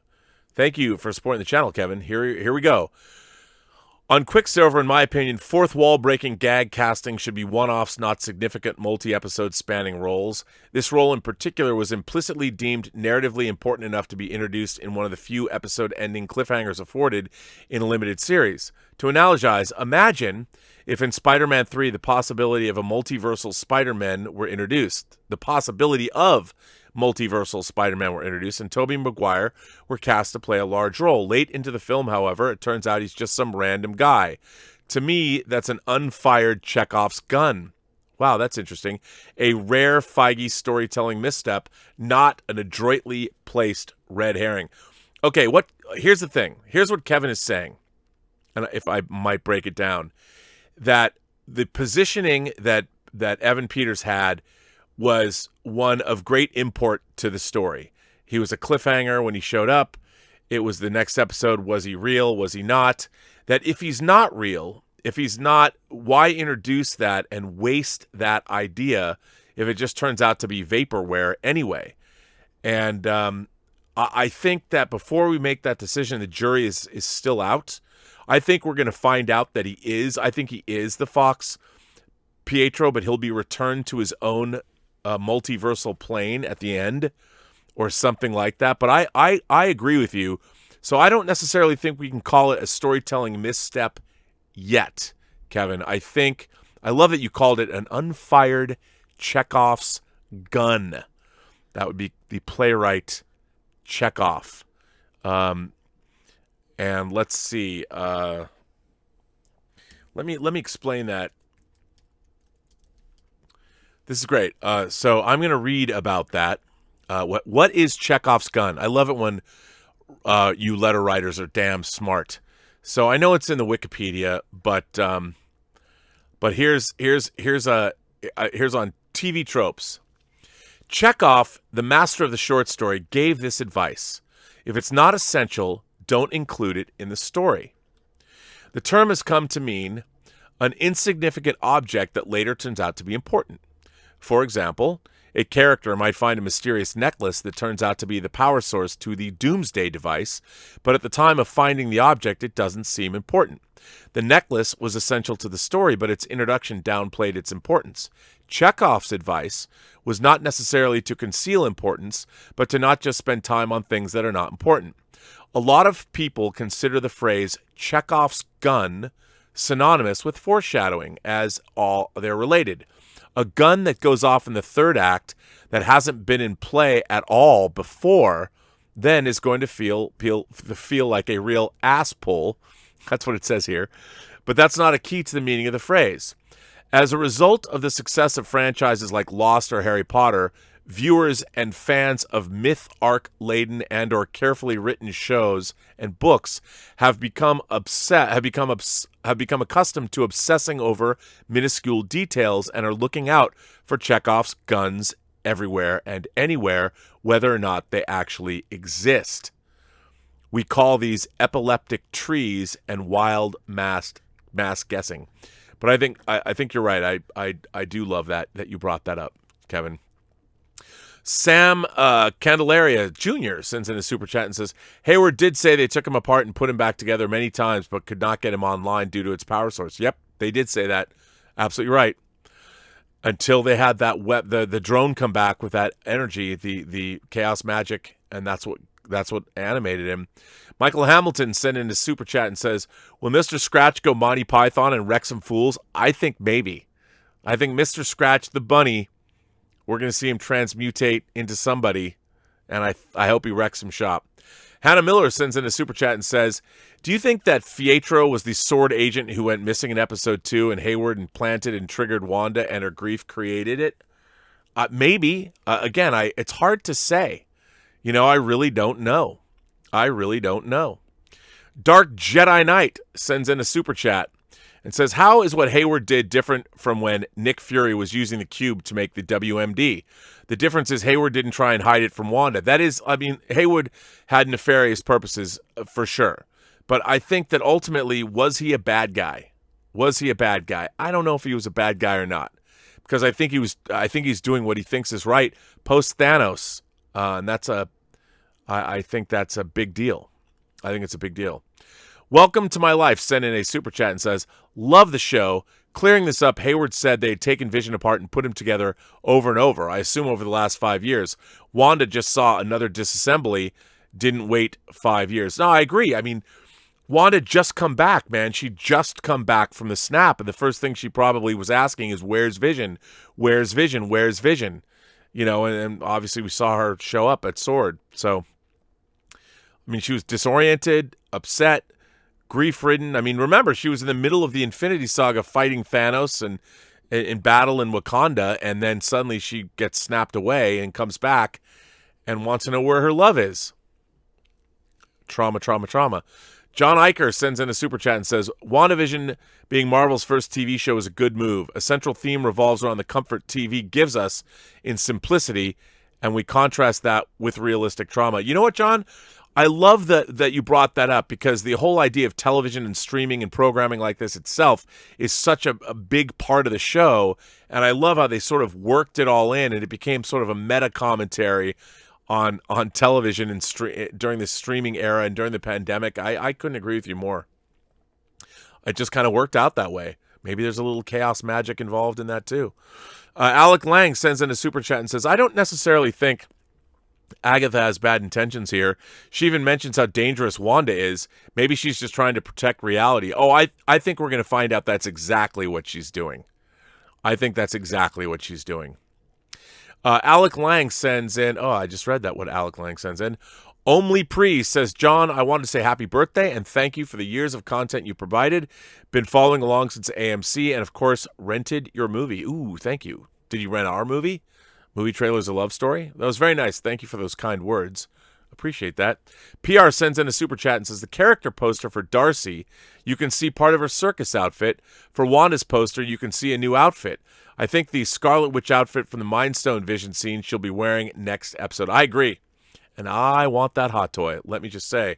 Thank you for supporting the channel, Kevin. Here we go. On Quicksilver, in my opinion, fourth wall-breaking gag casting should be one-offs, not significant multi-episode spanning roles. This role in particular was implicitly deemed narratively important enough to be introduced in one of the few episode-ending cliffhangers afforded in a limited series. To analogize, imagine if in Spider-Man 3 the possibility of a multiversal Spider-Man were introduced. The possibility of multiversal Spider-Man were introduced, and Tobey Maguire were cast to play a large role. Late into the film, however, it turns out he's just some random guy. To me, that's an unfired Chekhov's gun. Wow, that's interesting. A rare Feige storytelling misstep, not an adroitly placed red herring. Okay, here's the thing. Here's what Kevin is saying, and if I might break it down, that the positioning that Evan Peters had was one of great import to the story. He was a cliffhanger when he showed up. It was the next episode. Was he real? Was he not? That if he's not real, if he's not, why introduce that and waste that idea if it just turns out to be vaporware anyway? And I think that before we make that decision, the jury is still out. I think we're going to find out that he is. I think he is the Fox Pietro, but he'll be returned to his own multiversal plane at the end or something like that. But I agree with you. So I don't necessarily think we can call it a storytelling misstep yet, Kevin. I love that you called it an unfired Chekhov's gun. That would be the playwright Chekhov. And let's see. Let me explain that. This is great. So I'm going to read about that. What is Chekhov's gun? I love it when you letter writers are damn smart. So I know it's in the Wikipedia, but here's on TV Tropes. Chekhov, the master of the short story, gave this advice: if it's not essential, don't include it in the story. The term has come to mean an insignificant object that later turns out to be important. For example, a character might find a mysterious necklace that turns out to be the power source to the Doomsday device, but at the time of finding the object, it doesn't seem important. The necklace was essential to the story, but its introduction downplayed its importance. Chekhov's advice was not necessarily to conceal importance, but to not just spend time on things that are not important. A lot of people consider the phrase Chekhov's gun synonymous with foreshadowing, as all they're related. A gun that goes off in the third act that hasn't been in play at all before then is going to feel like a real ass pull. That's what it says here. But that's not a key to the meaning of the phrase. As a result of the success of franchises like Lost or Harry Potter, viewers and fans of myth-arc-laden and or carefully written shows and books have become accustomed to obsessing over minuscule details and are looking out for Chekhov's guns everywhere and anywhere, whether or not they actually exist. We call these epileptic trees and wild mass guessing. But I think you're right. I do love that you brought that up, Kevin. Sam Candelaria Jr. sends in a super chat and says, Hayward did say they took him apart and put him back together many times, but could not get him online due to its power source. Yep, they did say that. Absolutely right. Until they had that the drone come back with that energy, the chaos magic, and that's what animated him. Michael Hamilton sent in a super chat and says, will Mr. Scratch go Monty Python and wreck some fools? I think maybe. I think Mr. Scratch the bunny, we're going to see him transmutate into somebody, and I hope he wrecks some shop. Hannah Miller sends in a super chat and says, do you think that Pietro was the sword agent who went missing in episode 2 and Hayward implanted and triggered Wanda and her grief created it? Maybe. Again, it's hard to say. I really don't know. Dark Jedi Knight sends in a super chat and says, how is what Hayward did different from when Nick Fury was using the cube to make the WMD? The difference is Hayward didn't try and hide it from Wanda. That is, Hayward had nefarious purposes for sure. But I think that ultimately, was he a bad guy? I don't know if he was a bad guy or not. Because I think he's doing what he thinks is right post Thanos. And I think that's a big deal. I think it's a big deal. Welcome to My Life sent in a super chat and says, love the show. Clearing this up, Hayward said they had taken Vision apart and put him together over and over. I assume over the last 5 years. Wanda just saw another disassembly, didn't wait 5 years. No, I agree. Wanda just come back, man. She just come back from the snap, and the first thing she probably was asking is, where's Vision? Where's Vision? Where's Vision? And obviously we saw her show up at Sword. So, she was disoriented, upset, grief-ridden. Remember, she was in the middle of the Infinity Saga fighting Thanos and in battle in Wakanda, and then suddenly she gets snapped away and comes back and wants to know where her love is. Trauma. John Iker sends in a super chat and says, WandaVision being Marvel's first TV show is a good move. A central theme revolves around the comfort TV gives us in simplicity, and we contrast that with realistic trauma. You know what, John? I love that you brought that up, because the whole idea of television and streaming and programming like this itself is such a big part of the show, and I love how they sort of worked it all in, and it became sort of a meta commentary on television and during the streaming era and during the pandemic. I couldn't agree with you more. It just kind of worked out that way. Maybe there's a little chaos magic involved in that too. Alec Lang sends in a super chat and says, I don't necessarily think Agatha has bad intentions here. She even mentions how dangerous Wanda is. Maybe she's just trying to protect reality. Oh, I think we're going to find out that's exactly what she's doing. Alec Lang sends in, I just read that, what Alec Lang sends in. Omli Pre says, John, I wanted to say happy birthday and thank you for the years of content you provided. Been following along since AMC and, of course, rented your movie. Ooh, thank you. Did you rent our movie? Movie Trailer's a Love Story? That was very nice. Thank you for those kind words. Appreciate that. PR sends in a super chat and says, the character poster for Darcy, you can see part of her circus outfit. For Wanda's poster, you can see a new outfit. I think the Scarlet Witch outfit from the Mind Stone Vision scene she'll be wearing next episode. I agree. And I want that hot toy, let me just say.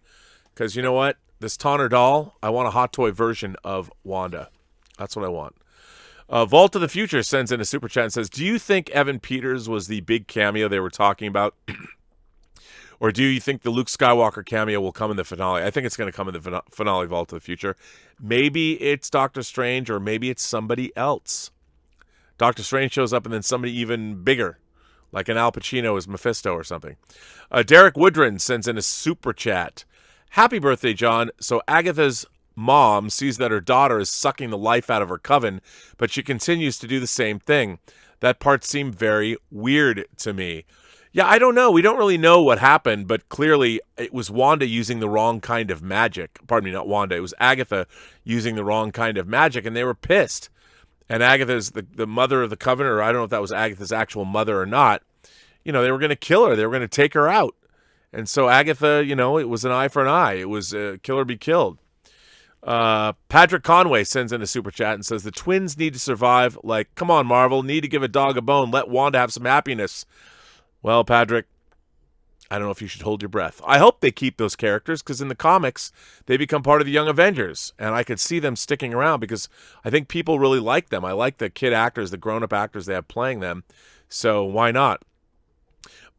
Because you know what? This Tonner doll, I want a hot toy version of Wanda. That's what I want. Vault of the Future sends in a super chat and says, do you think Evan Peters was the big cameo they were talking about? Or do you think the Luke Skywalker cameo will come in the finale? I think it's going to come in the finale Vault of the Future. Maybe it's Doctor Strange, or maybe it's somebody else. Doctor Strange shows up and then somebody even bigger, like an Al Pacino as Mephisto or something. Derek Woodron sends in a super chat. Happy birthday, John. So Agatha's mom sees that her daughter is sucking the life out of her coven, but she continues to do the same thing. That part seemed very weird to me. Yeah, I don't know. We don't really know what happened, but clearly it was Wanda using the wrong kind of magic. Pardon me, not Wanda. It was Agatha using the wrong kind of magic, and they were pissed. And Agatha's the mother of the coven, or I don't know if that was Agatha's actual mother or not. They were going to kill her. They were going to take her out. And so Agatha, it was an eye for an eye. It was kill or be killed. Patrick Conway sends in a super chat and says, the twins need to survive. Like, come on, Marvel, need to give a dog a bone. Let Wanda have some happiness. Well, Patrick, I don't know if you should hold your breath. I hope they keep those characters, because in the comics, they become part of the Young Avengers. And I could see them sticking around because I think people really like them. I like the kid actors, the grown-up actors they have playing them. So why not?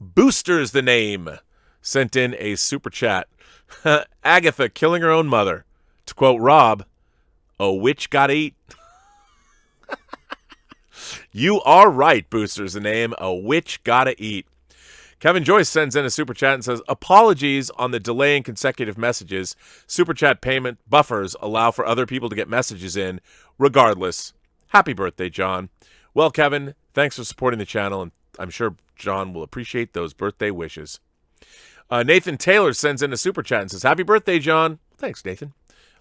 Booster's the name. Sent in a super chat. Agatha killing her own mother. To quote Rob, a witch gotta eat. You are right, Booster's the name. A witch gotta eat. Kevin Joyce sends in a super chat and says, apologies on the delay in consecutive messages. Super chat payment buffers allow for other people to get messages in. Regardless, happy birthday, John. Well, Kevin, thanks for supporting the channel, and I'm sure John will appreciate those birthday wishes. Nathan Taylor sends in a super chat and says, happy birthday, John. Thanks, Nathan.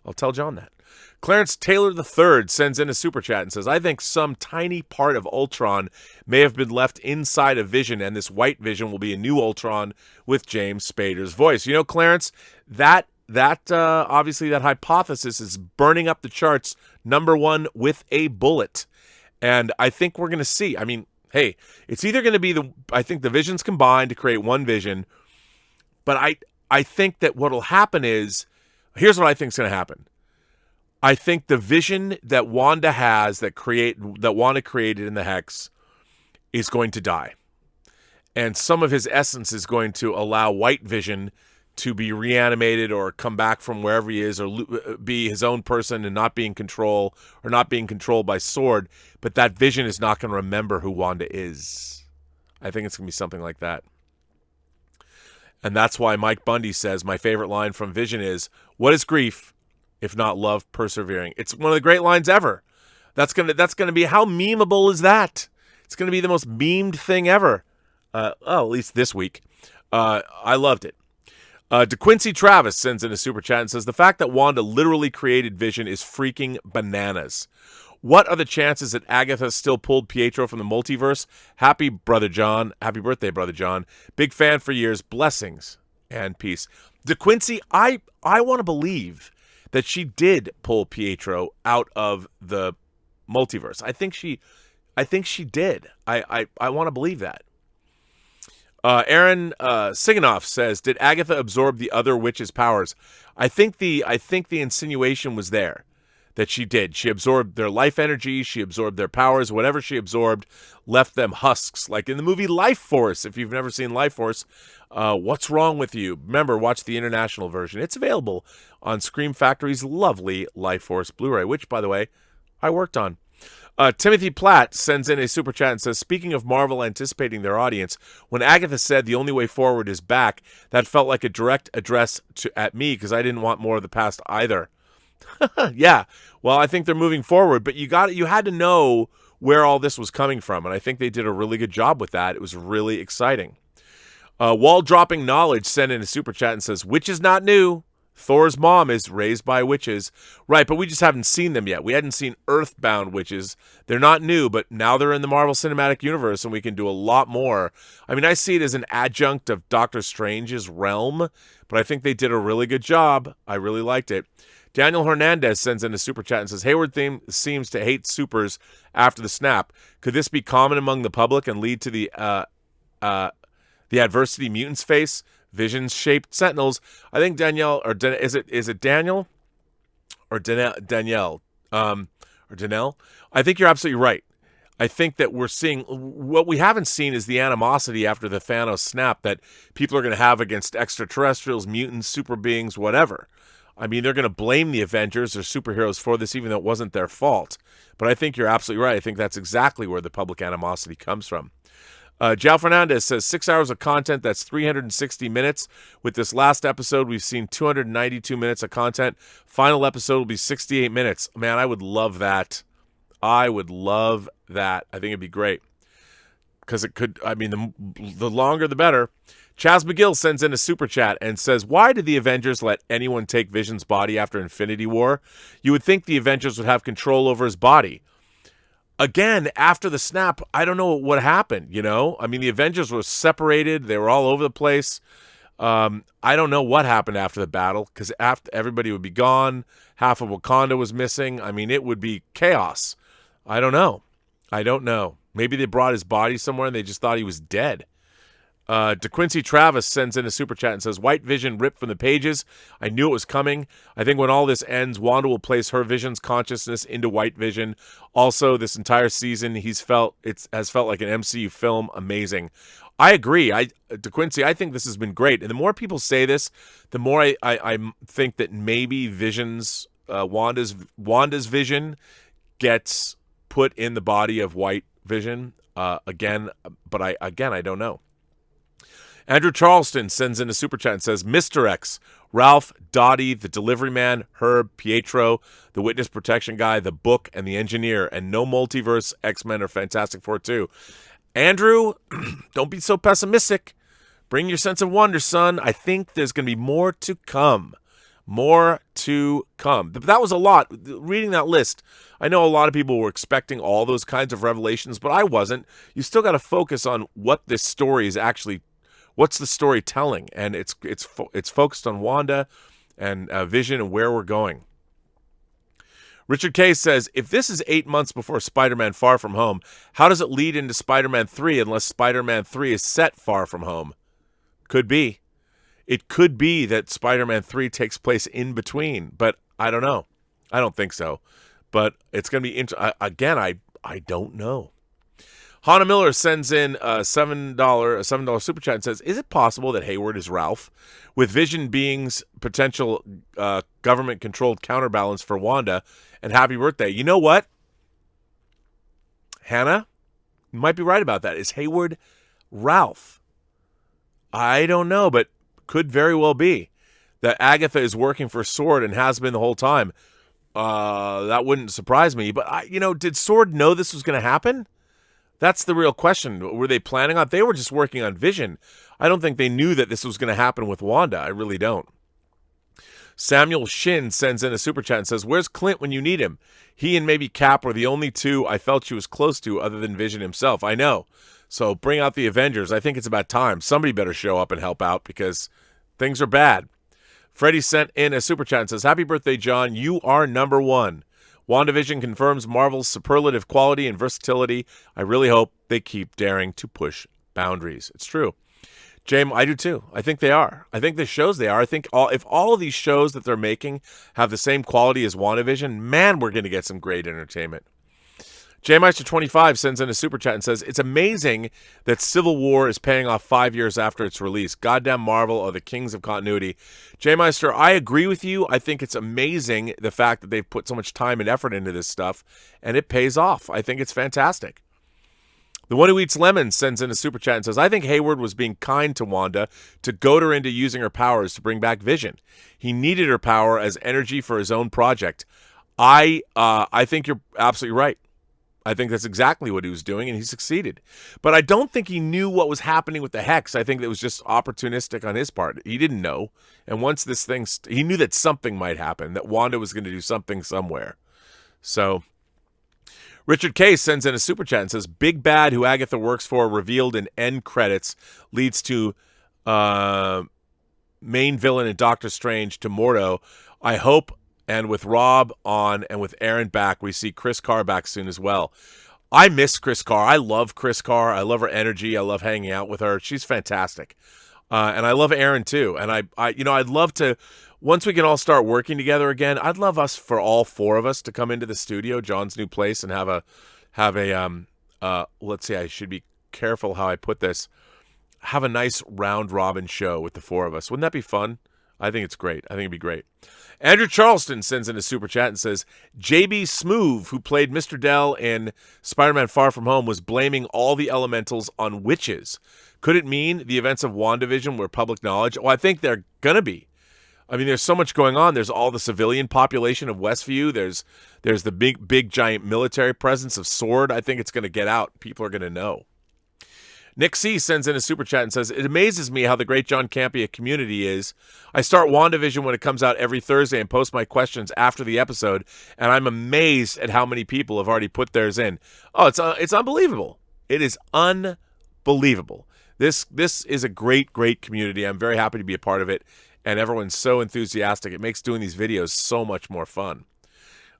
I'll tell John that. Clarence Taylor III sends in a super chat and says, I think some tiny part of Ultron may have been left inside of Vision, and this white Vision will be a new Ultron with James Spader's voice. You know, Clarence, that obviously that hypothesis is burning up the charts, #1 with a bullet. And I think we're going to see. I mean, hey, it's either going to be I think the Visions combined to create one Vision, but I think that what will happen is, here's what I think is going to happen. I think the Vision that Wanda has, that Wanda created in the Hex, is going to die. And some of his essence is going to allow White Vision to be reanimated or come back from wherever he is, or be his own person and not be in control, or not being controlled by Sword. But that Vision is not going to remember who Wanda is. I think it's going to be something like that. And that's why Mike Bundy says, my favorite line from Vision is, what is grief if not love persevering? It's one of the great lines ever. That's gonna be, how memeable is that? It's gonna be the most memed thing ever. At least this week. I loved it. DeQuincy Travis sends in a super chat and says, the fact that Wanda literally created Vision is freaking bananas. What are the chances that Agatha still pulled Pietro from the multiverse? Happy Brother John. Happy birthday, Brother John. Big fan for years. Blessings and peace. DeQuincy, I want to believe that she did pull Pietro out of the multiverse. I think she did. I want to believe that. Aaron Siganoff says, did Agatha absorb the other witch's powers? I think the insinuation was there that she did. She absorbed their life energy, she absorbed their powers, whatever she absorbed left them husks, like in the movie Life Force. If you've never seen Life Force, what's wrong with you? Remember, watch the international version. It's available on Scream Factory's lovely Life Force Blu-ray, which, by the way, I worked on. Timothy Platt sends in a super chat and says, speaking of Marvel anticipating their audience, when Agatha said the only way forward is back, that felt like a direct address at me, because I didn't want more of the past either. Yeah, well, I think they're moving forward, but you had to know where all this was coming from, and I think they did a really good job with that. It was really exciting. Wall Dropping Knowledge sent in a super chat and says, witch is not new. Thor's mom is raised by witches. Right, but we just haven't seen them yet. We hadn't seen Earthbound witches. They're not new, but now they're in the Marvel Cinematic Universe, and we can do a lot more. I mean, I see it as an adjunct of Doctor Strange's realm, but I think they did a really good job. I really liked it. Daniel Hernandez sends in a super chat and says, Hayward seems to hate supers after the snap. Could this be common among the public and lead to the adversity mutants face? Vision-shaped sentinels. I think Danielle, or is it Daniel? Or Danielle? Or Danelle? I think you're absolutely right. I think that we're seeing, what we haven't seen is the animosity after the Thanos snap that people are going to have against extraterrestrials, mutants, super beings, whatever. I mean, they're going to blame the Avengers or superheroes for this, even though it wasn't their fault. But I think you're absolutely right. I think that's exactly where the public animosity comes from. Jal Fernandez says, 6 hours of content, that's 360 minutes. With this last episode, we've seen 292 minutes of content. Final episode will be 68 minutes. Man, I would love that. I would love that. I think it'd be great. Because it could, I mean, the longer the better. Chaz McGill sends in a super chat and says, why did the Avengers let anyone take Vision's body after Infinity War? You would think the Avengers would have control over his body. Again, after the snap, I don't know what happened, you know? I mean, the Avengers were separated. They were all over the place. I don't know what happened after the battle, because after everybody would be gone. Half of Wakanda was missing. I mean, it would be chaos. I don't know. Maybe they brought his body somewhere and they just thought he was dead. DeQuincy Travis sends in a super chat and says, White Vision ripped from the pages. I knew it was coming. I think when all this ends, Wanda will place her Vision's consciousness into White Vision. Also, this entire season, has felt like an MCU film. Amazing. I agree. DeQuincy, I think this has been great. And the more people say this, the more I think that maybe Vision's, Wanda's Vision gets put in the body of White Vision again. But I don't know. Andrew Charleston sends in a super chat and says, Mr. X, Ralph, Dottie, the delivery man, Herb, Pietro, the witness protection guy, the book, and the engineer, and no multiverse, X-Men or Fantastic Four 2. Andrew, don't be so pessimistic. Bring your sense of wonder, son. I think there's going to be more to come. More to come. But that was a lot. Reading that list, I know a lot of people were expecting all those kinds of revelations, but I wasn't. You still got to focus on what this story is actually. What's the story telling? And it's focused on Wanda and Vision and where we're going. Richard K says, if this is 8 months before Spider-Man Far From Home, how does it lead into Spider-Man 3 unless Spider-Man 3 is set far from home? Could be. It could be that Spider-Man 3 takes place in between, but I don't know. I don't think so. But it's going to be again, I don't know. Hannah Miller sends in a $7 super chat and says, is it possible that Hayward is Ralph? With Vision being's potential government-controlled counterbalance for Wanda, and happy birthday. You know what? Hannah, you might be right about that. Is Hayward Ralph? I don't know, but could very well be. That Agatha is working for S.W.O.R.D. and has been the whole time. That wouldn't surprise me. But, did S.W.O.R.D. know this was going to happen? That's the real question. Were they planning on? They were just working on Vision. I don't think they knew that this was going to happen with Wanda. I really don't. Samuel Shin sends in a super chat and says, where's Clint when you need him? He and maybe Cap were the only two I felt she was close to other than Vision himself. I know. So bring out the Avengers. I think it's about time. Somebody better show up and help out because things are bad. Freddie sent in a super chat and says, happy birthday, John. You are number one. WandaVision confirms Marvel's superlative quality and versatility. I really hope they keep daring to push boundaries. It's true. James, I do too. I think they are. I think this shows they are. I think if all of these shows that they're making have the same quality as WandaVision, man, we're going to get some great entertainment. JMeister25 sends in a super chat and says, it's amazing that Civil War is paying off 5 years after its release. Goddamn Marvel are the kings of continuity. JMeister, I agree with you. I think it's amazing the fact that they've put so much time and effort into this stuff, and it pays off. I think it's fantastic. The One Who Eats Lemons sends in a super chat and says, I think Hayward was being kind to Wanda to goad her into using her powers to bring back Vision. He needed her power as energy for his own project. I think you're absolutely right. I think that's exactly what he was doing, and he succeeded. But I don't think he knew what was happening with the Hex. I think it was just opportunistic on his part. He didn't know. And once this thing, he knew that something might happen, that Wanda was going to do something somewhere. So Richard K sends in a super chat and says, Big Bad, who Agatha works for, revealed in end credits, leads to main villain in Doctor Strange to Mordo. I hope, and with Rob on and with Aaron back, we see Chris Carr back soon as well. I miss Chris Carr. I love Chris Carr. I love her energy. I love hanging out with her. She's fantastic. And I love Aaron too. And I'd love to, once we can all start working together again, I'd love us for all four of us to come into the studio, John's new place, and have a let's see, I should be careful how I put this, have a nice round robin show with the four of us. Wouldn't that be fun? I think it's great. I think it'd be great. Andrew Charleston sends in a super chat and says, J.B. Smoove, who played Mr. Dell in Spider-Man Far From Home, was blaming all the elementals on witches. Could it mean the events of WandaVision were public knowledge? Well, I think they're going to be. I mean, there's so much going on. There's all the civilian population of Westview. There's the big, giant military presence of S.W.O.R.D. I think it's going to get out. People are going to know. Nick C. sends in a super chat and says, it amazes me how the great John Campea community is. I start WandaVision when it comes out every Thursday and post my questions after the episode, and I'm amazed at how many people have already put theirs in. Oh, it's unbelievable. It is unbelievable. This is a great, great community. I'm very happy to be a part of it, and everyone's so enthusiastic. It makes doing these videos so much more fun.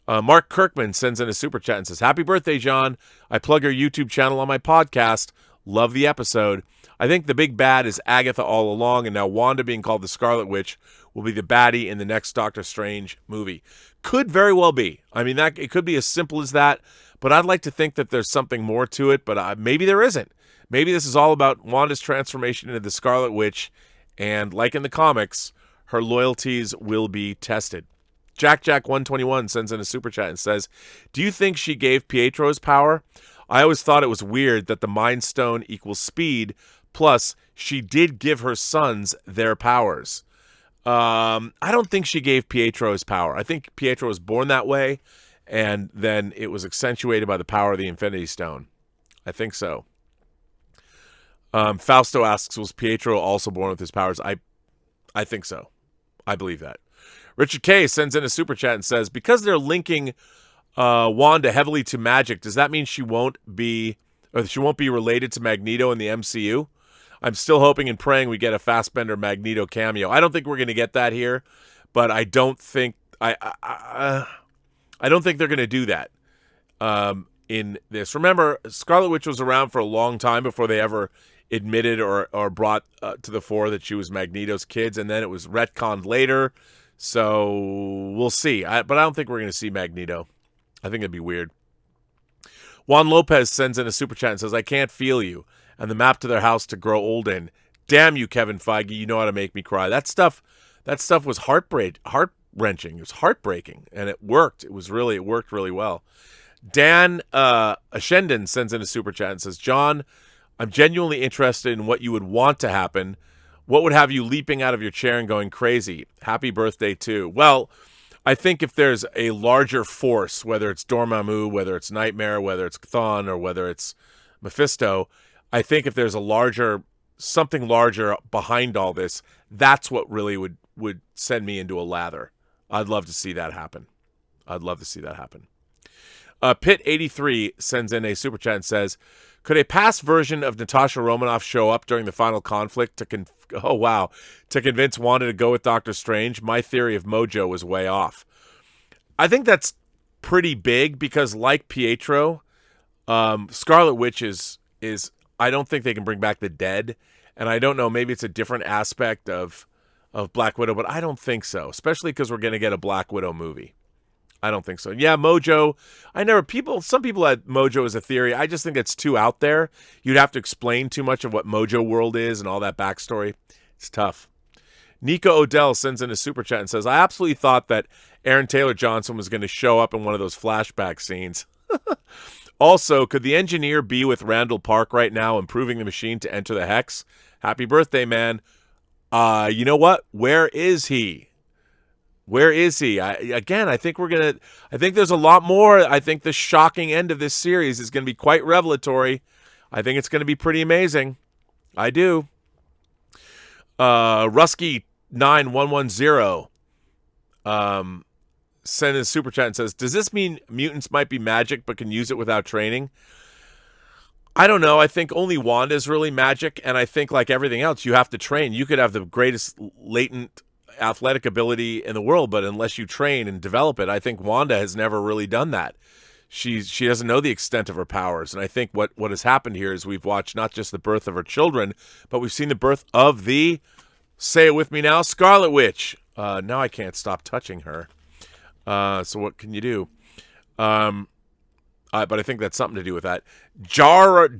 Mark Kirkman sends in a super chat and says, happy birthday, John. I plug your YouTube channel on my podcast. Love the episode. I think the big bad is Agatha all along, and now Wanda being called the Scarlet Witch will be the baddie in the next Doctor Strange movie. Could very well be. I mean, that it could be as simple as that, but I'd like to think that there's something more to it, but maybe there isn't. Maybe this is all about Wanda's transformation into the Scarlet Witch, and like in the comics, her loyalties will be tested. Jack121 sends in a super chat and says, do you think she gave Pietro his power? I always thought it was weird that the Mind Stone equals speed, plus she did give her sons their powers. I don't think she gave Pietro his power. I think Pietro was born that way, and then it was accentuated by the power of the Infinity Stone. I think so. Fausto asks, was Pietro also born with his powers? I think so. I believe that. Richard K sends in a super chat and says, because they're linking Wanda heavily to magic, does that mean she won't be related to Magneto in the MCU? I'm still hoping and praying we get a Fassbender Magneto cameo. I don't think we're going to get that here, but I don't think I don't think they're going to do that in this. Remember, Scarlet Witch was around for a long time before they ever admitted or brought to the fore that she was Magneto's kids, and then it was retconned later. So we'll see. But I don't think we're going to see Magneto. I think it'd be weird. Juan Lopez sends in a super chat and says, I can't feel you, and the map to their house to grow old in. Damn you, Kevin Feige. You know how to make me cry. That stuff was heart-wrenching. It was heartbreaking, and it worked. It worked really well. Dan Ashendon sends in a super chat and says, John, I'm genuinely interested in what you would want to happen. What would have you leaping out of your chair and going crazy? Happy birthday, too. Well, I think if there's a larger force, whether it's Dormammu, whether it's Nightmare, whether it's Chthon, or whether it's Mephisto, I think if there's something larger behind all this, that's what really would send me into a lather. I'd love to see that happen. Pit83 sends in a super chat and says, could a past version of Natasha Romanoff show up during the final conflict to convince Wanda to go with Doctor Strange? My theory of Mojo was way off. I think that's pretty big because, like Pietro, Scarlet Witch is I don't think they can bring back the dead, and I don't know, maybe it's a different aspect of Black Widow, but I don't think so, especially because we're going to get a Black Widow movie. I don't think so. Yeah, Mojo. Some people had Mojo as a theory. I just think it's too out there. You'd have to explain too much of what Mojo World is and all that backstory. It's tough. Nico Odell sends in a super chat and says, I absolutely thought that Aaron Taylor Johnson was going to show up in one of those flashback scenes. Also, could the engineer be with Randall Park right now, improving the machine to enter the Hex? Happy birthday, man. You know what? Where is he? I think there's a lot more. I think the shocking end of this series is going to be quite revelatory. I think it's going to be pretty amazing. I do. Rusky9110 sent in a super chat and says, does this mean mutants might be magic but can use it without training? I don't know. I think only Wanda is really magic, and I think like everything else, you have to train. You could have the greatest latent athletic ability in the world, but unless you train and develop it, I think Wanda has never really done that. She doesn't know the extent of her powers, and I think what has happened here is we've watched not just the birth of her children, but we've seen the birth of the, say it with me now, Scarlet Witch. Now I can't stop touching her. So what can you do? But I think that's something to do with that. J.R.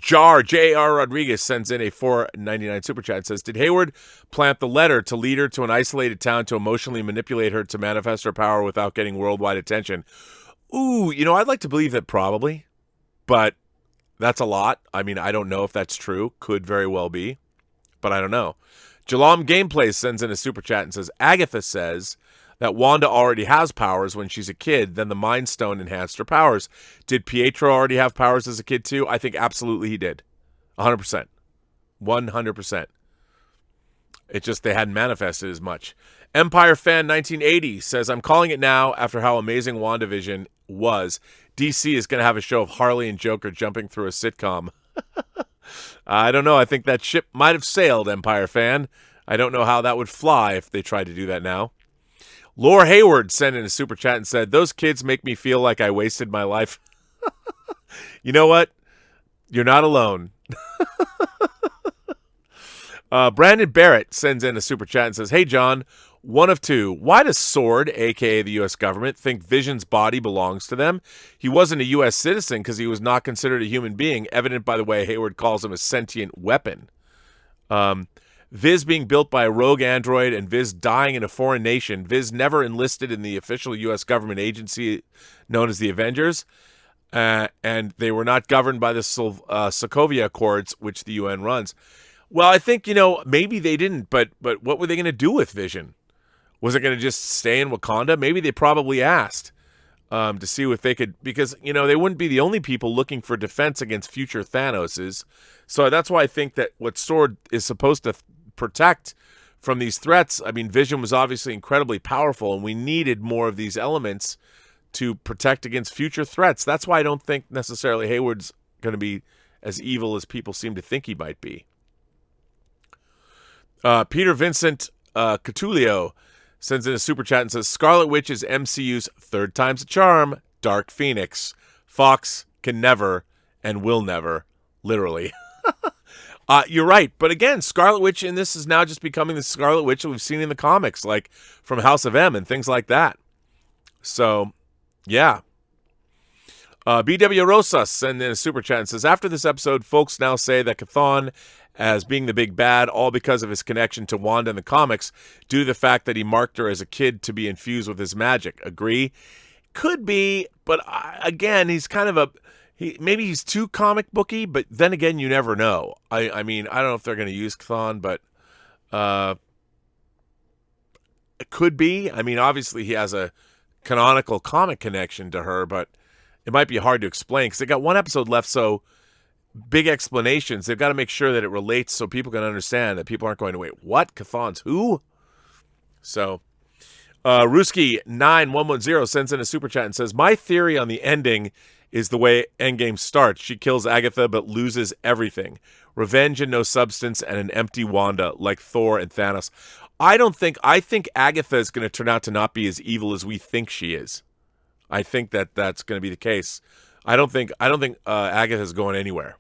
Rodriguez sends in a $4.99 super chat and says, did Hayward plant the letter to lead her to an isolated town to emotionally manipulate her to manifest her power without getting worldwide attention? Ooh, I'd like to believe that probably, but that's a lot. I mean, I don't know if that's true. Could very well be, but I don't know. Jalam Gameplay sends in a super chat and says, Agatha says that Wanda already has powers when she's a kid, then the Mind Stone enhanced her powers. Did Pietro already have powers as a kid too? I think absolutely he did. 100%. 100%. It just they hadn't manifested as much. Empire Fan 1980 says, I'm calling it now after how amazing WandaVision was. DC is going to have a show of Harley and Joker jumping through a sitcom. I don't know. I think that ship might have sailed, Empire Fan. I don't know how that would fly if they tried to do that now. Laura Hayward sent in a super chat and said, those kids make me feel like I wasted my life. You know what? You're not alone. Brandon Barrett sends in a super chat and says, "Hey, John, one of two. Why does SWORD, a.k.a. the U.S. government, think Vision's body belongs to them? He wasn't a U.S. citizen because he was not considered a human being, evident by the way Hayward calls him a sentient weapon. Viz being built by a rogue android and Viz dying in a foreign nation. Viz never enlisted in the official U.S. government agency known as the Avengers, and they were not governed by the Sokovia Accords, which the UN runs." Well, I think, maybe they didn't, but what were they going to do with Vision? Was it going to just stay in Wakanda? Maybe they probably asked to see if they could, because, they wouldn't be the only people looking for defense against future Thanoses. So that's why I think that what SWORD is supposed to protect from these threats, I mean, Vision was obviously incredibly powerful, and we needed more of these elements to protect against future threats. That's why I don't think necessarily Hayward's going to be as evil as people seem to think he might be. Peter Vincent Catulio sends in a super chat and says, "Scarlet Witch is MCU's third time's a charm, Dark Phoenix. Fox can never and will never," literally. You're right. But again, Scarlet Witch in this is now just becoming the Scarlet Witch that we've seen in the comics, like from House of M and things like that. So, yeah. BW Rosas sends in a super chat and says, "After this episode, folks now say that Chthon as being the big bad, all because of his connection to Wanda in the comics, due to the fact that he marked her as a kid to be infused with his magic. Agree?" Could be, but again, he's kind of maybe he's too comic booky, but then again, you never know. I mean, I don't know if they're going to use Chthon, but it could be. I mean, obviously he has a canonical comic connection to her, but it might be hard to explain because they got one episode left, so big explanations. They've got to make sure that it relates so people can understand, that people aren't going to wait, what? Chthon's who? So, Ruski9110 sends in a super chat and says, "My theory on the ending is the way Endgame starts. She kills Agatha but loses everything. Revenge and no substance and an empty Wanda like Thor and Thanos." I think Agatha is going to turn out to not be as evil as we think she is. I think that that's going to be the case. I don't think Agatha's going anywhere.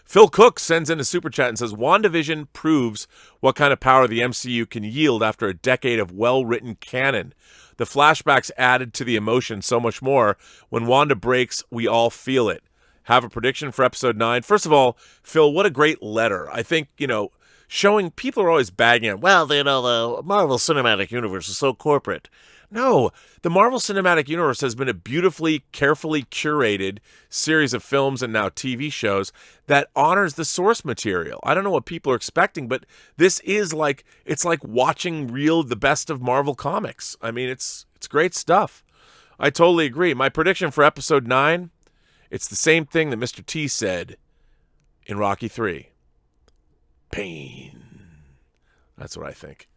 Phil Cook sends in a super chat and says, "WandaVision proves what kind of power the MCU can yield after a decade of well-written canon. The flashbacks added to the emotion so much more. When Wanda breaks, we all feel it." Have a prediction for episode 9. First of all, Phil, what a great letter. I think, showing people are always bagging on, well, the Marvel Cinematic Universe is so corporate. No, the Marvel Cinematic Universe has been a beautifully, carefully curated series of films and now TV shows that honors the source material. I don't know what people are expecting, but this is it's like watching the best of Marvel comics. I mean, it's great stuff. I totally agree. My prediction for episode 9, it's the same thing that Mr. T said in Rocky 3. Pain. That's what I think.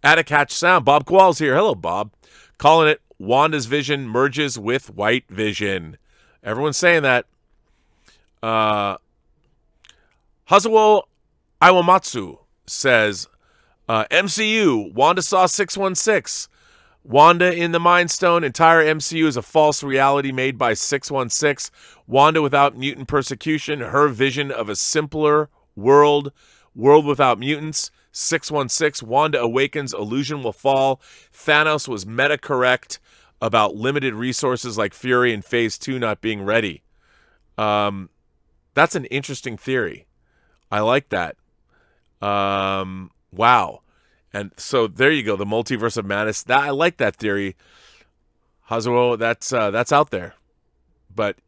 Attic Hatch Sound. Bob Qualls here. Hello, Bob. Calling it Wanda's vision merges with White Vision. Everyone's saying that. Hazuo Iwamatsu says, MCU, Wanda saw 616. Wanda in the Mind Stone. Entire MCU is a false reality made by 616. Wanda without mutant persecution. Her vision of a simpler world without mutants. 616, Wanda awakens, illusion will fall. Thanos was meta-correct about limited resources like Fury and Phase 2 not being ready. That's an interesting theory. I like that. Wow. And so there you go, the Multiverse of Madness. I like that theory. Hazuo, that's out there. But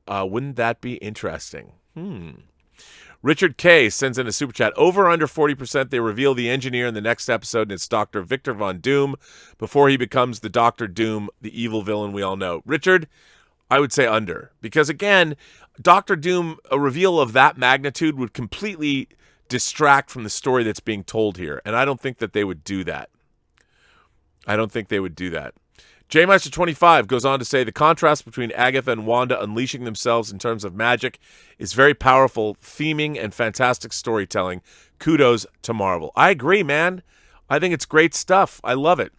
wouldn't that be interesting? Richard K. sends in a super chat. Over under 40%, they reveal the engineer in the next episode, and it's Dr. Victor Von Doom before he becomes the Dr. Doom, the evil villain we all know. Richard, I would say under. Because again, Dr. Doom, a reveal of that magnitude would completely distract from the story that's being told here. And I don't think that they would do that. J-Master25 goes on to say, the contrast between Agatha and Wanda unleashing themselves in terms of magic is very powerful theming and fantastic storytelling. Kudos to Marvel. I agree, man. I think it's great stuff. I love it.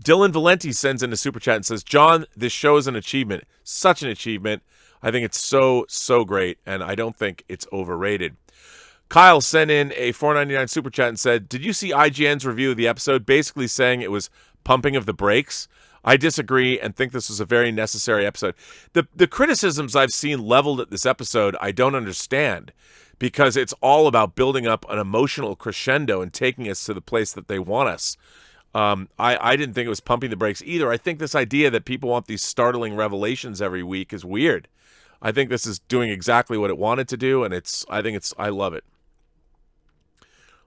Dylan Valenti sends in a super chat and says, John, this show is an achievement. Such an achievement. I think it's so, so great, and I don't think it's overrated. Kyle sent in a $4.99 super chat and said, did you see IGN's review of the episode, basically saying it was pumping of the brakes? I disagree and think this was a very necessary episode. The criticisms I've seen leveled at this episode, I don't understand, because it's all about building up an emotional crescendo and taking us to the place that they want us. I didn't think it was pumping the brakes either. I think this idea that people want these startling revelations every week is weird. I think this is doing exactly what it wanted to do, and I love it.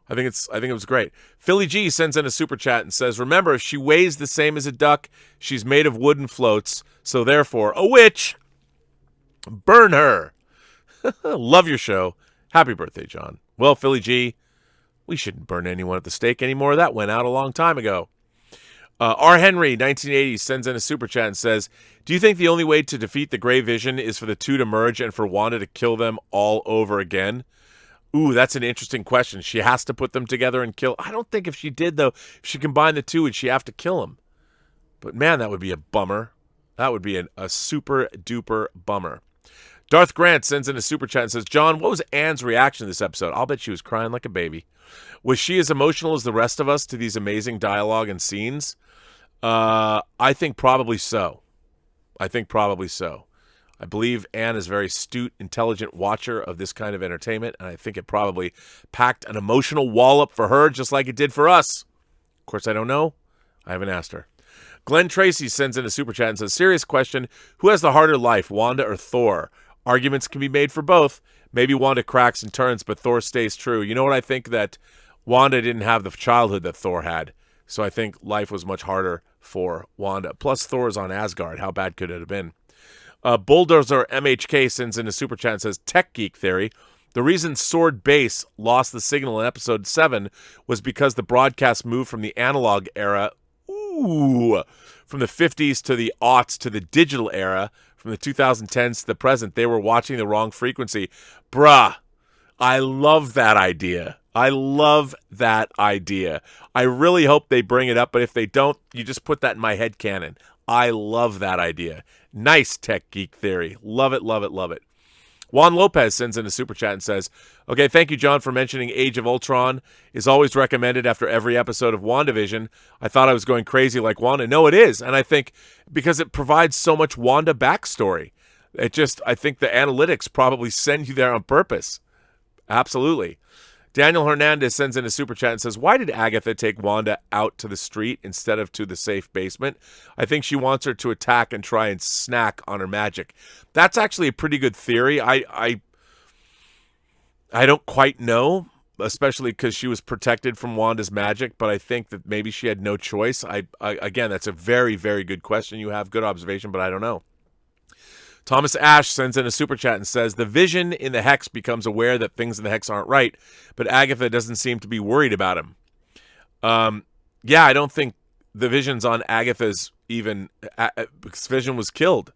I think it was great. Philly G sends in a super chat and says, remember, if she weighs the same as a duck, she's made of wooden floats, so therefore, a witch. Burn her. Love your show. Happy birthday, John. Well, Philly G, we shouldn't burn anyone at the stake anymore. That went out a long time ago. R. Henry, 1980, sends in a super chat and says, do you think the only way to defeat the Grey Vision is for the two to merge and for Wanda to kill them all over again? Ooh, that's an interesting question. She has to put them together and kill. I don't think if she did, though, if she combined the two, would she have to kill them? But man, that would be a bummer. That would be a super duper bummer. Darth Grant sends in a super chat and says, John, what was Anne's reaction to this episode? I'll bet she was crying like a baby. Was she as emotional as the rest of us to these amazing dialogue and scenes? I think probably so. I believe Anne is a very astute, intelligent watcher of this kind of entertainment, and I think it probably packed an emotional wallop for her just like it did for us. Of course, I don't know. I haven't asked her. Glenn Tracy sends in a super chat and says, serious question, who has the harder life, Wanda or Thor? Arguments can be made for both. Maybe Wanda cracks and turns, but Thor stays true. You know what? I think that Wanda didn't have the childhood that Thor had, so I think life was much harder for Wanda. Plus, Thor's on Asgard. How bad could it have been? Bulldozer MHK sends in a super chat and says, Tech Geek Theory. The reason Sword Base lost the signal in episode 7 was because the broadcast moved from the analog era, from the 50s to the aughts to the digital era, from the 2010s to the present. They were watching the wrong frequency. Bruh, I love that idea. I really hope they bring it up, but if they don't, you just put that in my head canon. I love that idea. Nice Tech Geek Theory. Love it. Juan Lopez sends in a super chat and says, okay, thank you, John, for mentioning Age of Ultron is always recommended after every episode of WandaVision. I thought I was going crazy like Wanda. No, it is. And I think because it provides so much Wanda backstory, I think the analytics probably send you there on purpose. Absolutely. Daniel Hernandez sends in a super chat and says, why did Agatha take Wanda out to the street instead of to the safe basement? I think she wants her to attack and try and snack on her magic. That's actually a pretty good theory. I don't quite know, especially because she was protected from Wanda's magic, but I think that maybe she had no choice. Again, that's a very, very good question you have. Good observation, but I don't know. Thomas Ash sends in a super chat and says, the Vision in the Hex becomes aware that things in the Hex aren't right, but Agatha doesn't seem to be worried about him. Yeah, I don't think the Vision's on Agatha's even, because Vision was killed.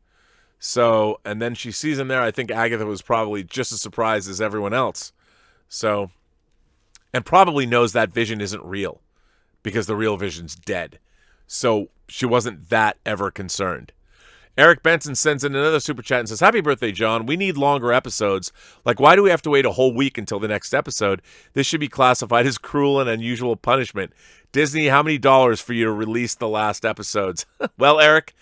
So, and then she sees him there. I think Agatha was probably just as surprised as everyone else. So, and probably knows that Vision isn't real, because the real Vision's dead. So she wasn't that ever concerned. Eric Benson sends in another super chat and says, happy birthday, John. We need longer episodes. Like, why do we have to wait a whole week until the next episode? This should be classified as cruel and unusual punishment. Disney, how many dollars for you to release the last episodes? Well, Eric,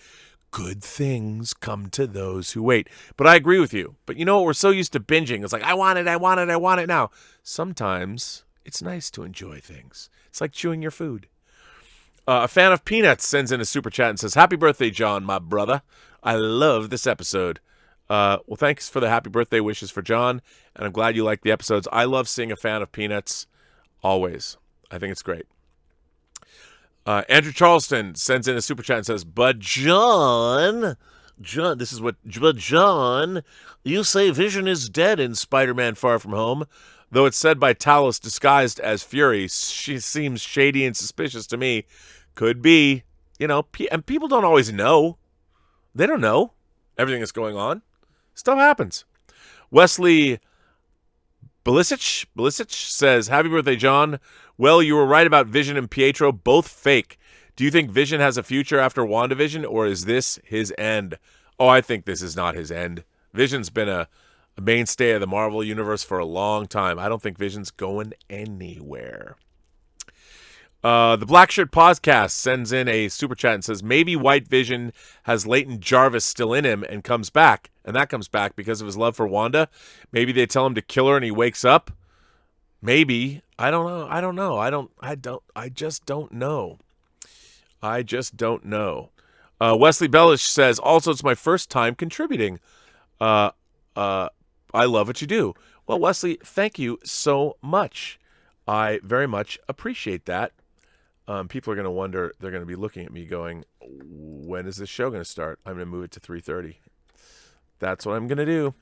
good things come to those who wait. But I agree with you. But you know what? We're so used to binging. It's like, I want it now. Sometimes it's nice to enjoy things. It's like chewing your food. A fan of Peanuts sends in a super chat and says, happy birthday, John, my brother. I love this episode. Well, thanks for the happy birthday wishes for John, and I'm glad you like the episodes. I love seeing a fan of Peanuts always. I think it's great. Andrew Charleston sends in a super chat and says, but John, you say Vision is dead in Spider-Man Far From Home. Though it's said by Talos disguised as Fury, she seems shady and suspicious to me. Could be, and people don't always know. They don't know everything that's going on. Stuff happens. Wesley Belisich says, happy birthday, John. Well, you were right about Vision and Pietro, both fake. Do you think Vision has a future after WandaVision, or is this his end? Oh, I think this is not his end. Vision's been a a mainstay of the Marvel Universe for a long time. I don't think Vision's going anywhere. The Black Shirt Podcast sends in a super chat and says, maybe White Vision has latent Jarvis still in him and comes back. And that comes back because of his love for Wanda. Maybe they tell him to kill her and he wakes up. Maybe. I don't know. I just don't know. Wesley Bellish says, also, it's my first time contributing. I love what you do. Well, Wesley, thank you so much. I very much appreciate that. People are going to wonder, they're going to be looking at me going, when is this show going to start? I'm going to move it to 3:30. That's what I'm going to do.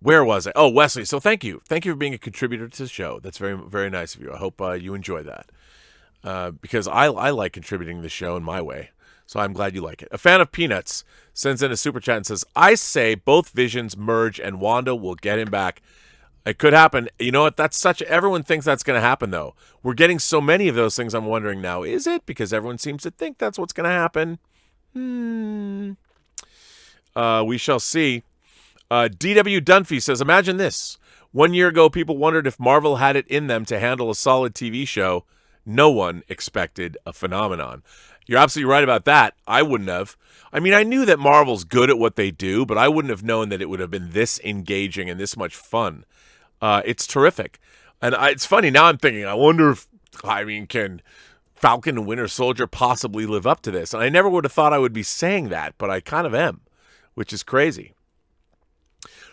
Where was I? Oh, Wesley. So thank you. Thank you for being a contributor to the show. That's very, very nice of you. I hope you enjoy that. Because I like contributing to the show in my way. So I'm glad you like it. A fan of Peanuts sends in a super chat and says, I say both Visions merge and Wanda will get him back. It could happen. You know what? Everyone thinks that's going to happen, though. We're getting so many of those things. I'm wondering now, is it? Because everyone seems to think that's what's going to happen. We shall see. D.W. Dunphy says, imagine this. 1 year ago, people wondered if Marvel had it in them to handle a solid TV show. No one expected a phenomenon. You're absolutely right about that. I wouldn't have. I mean, I knew that Marvel's good at what they do, but I wouldn't have known that it would have been this engaging and this much fun. It's terrific. And it's funny, now I'm thinking, I wonder if, can Falcon and Winter Soldier possibly live up to this? And I never would have thought I would be saying that, but I kind of am, which is crazy.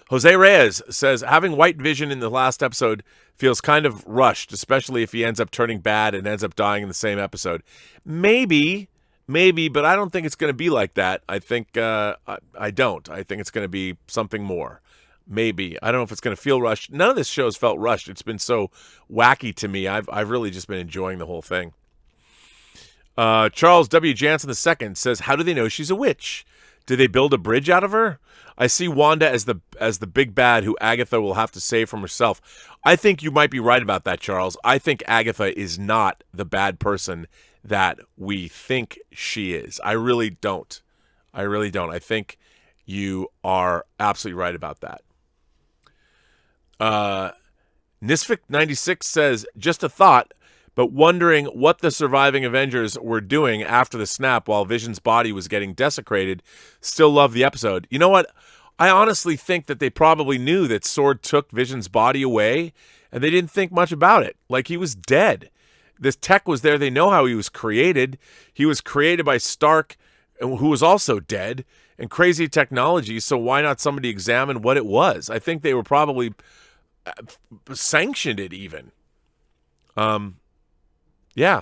Jose Reyes says, having White Vision in the last episode feels kind of rushed, especially if he ends up turning bad and ends up dying in the same episode. Maybe, but I don't think it's going to be like that. I think, I don't. I think it's going to be something more. Maybe. I don't know if it's going to feel rushed. None of this show has felt rushed. It's been so wacky to me. I've really just been enjoying the whole thing. Charles W. Jansen II says, how do they know she's a witch? Did they build a bridge out of her? I see Wanda as the big bad who Agatha will have to save from herself. I think you might be right about that, Charles. I think Agatha is not the bad person that we think she is. I really don't. I think you are absolutely right about that. Nisvik96 says, just a thought, but wondering what the surviving Avengers were doing after the snap while Vision's body was getting desecrated. Still love the episode. You know what? I honestly think that they probably knew that Sword took Vision's body away, and they didn't think much about it. Like, he was dead. This tech was there. They know how he was created. He was created by Stark, who was also dead, and crazy technology, so why not somebody examine what it was? I think they were probably sanctioned it even. Yeah.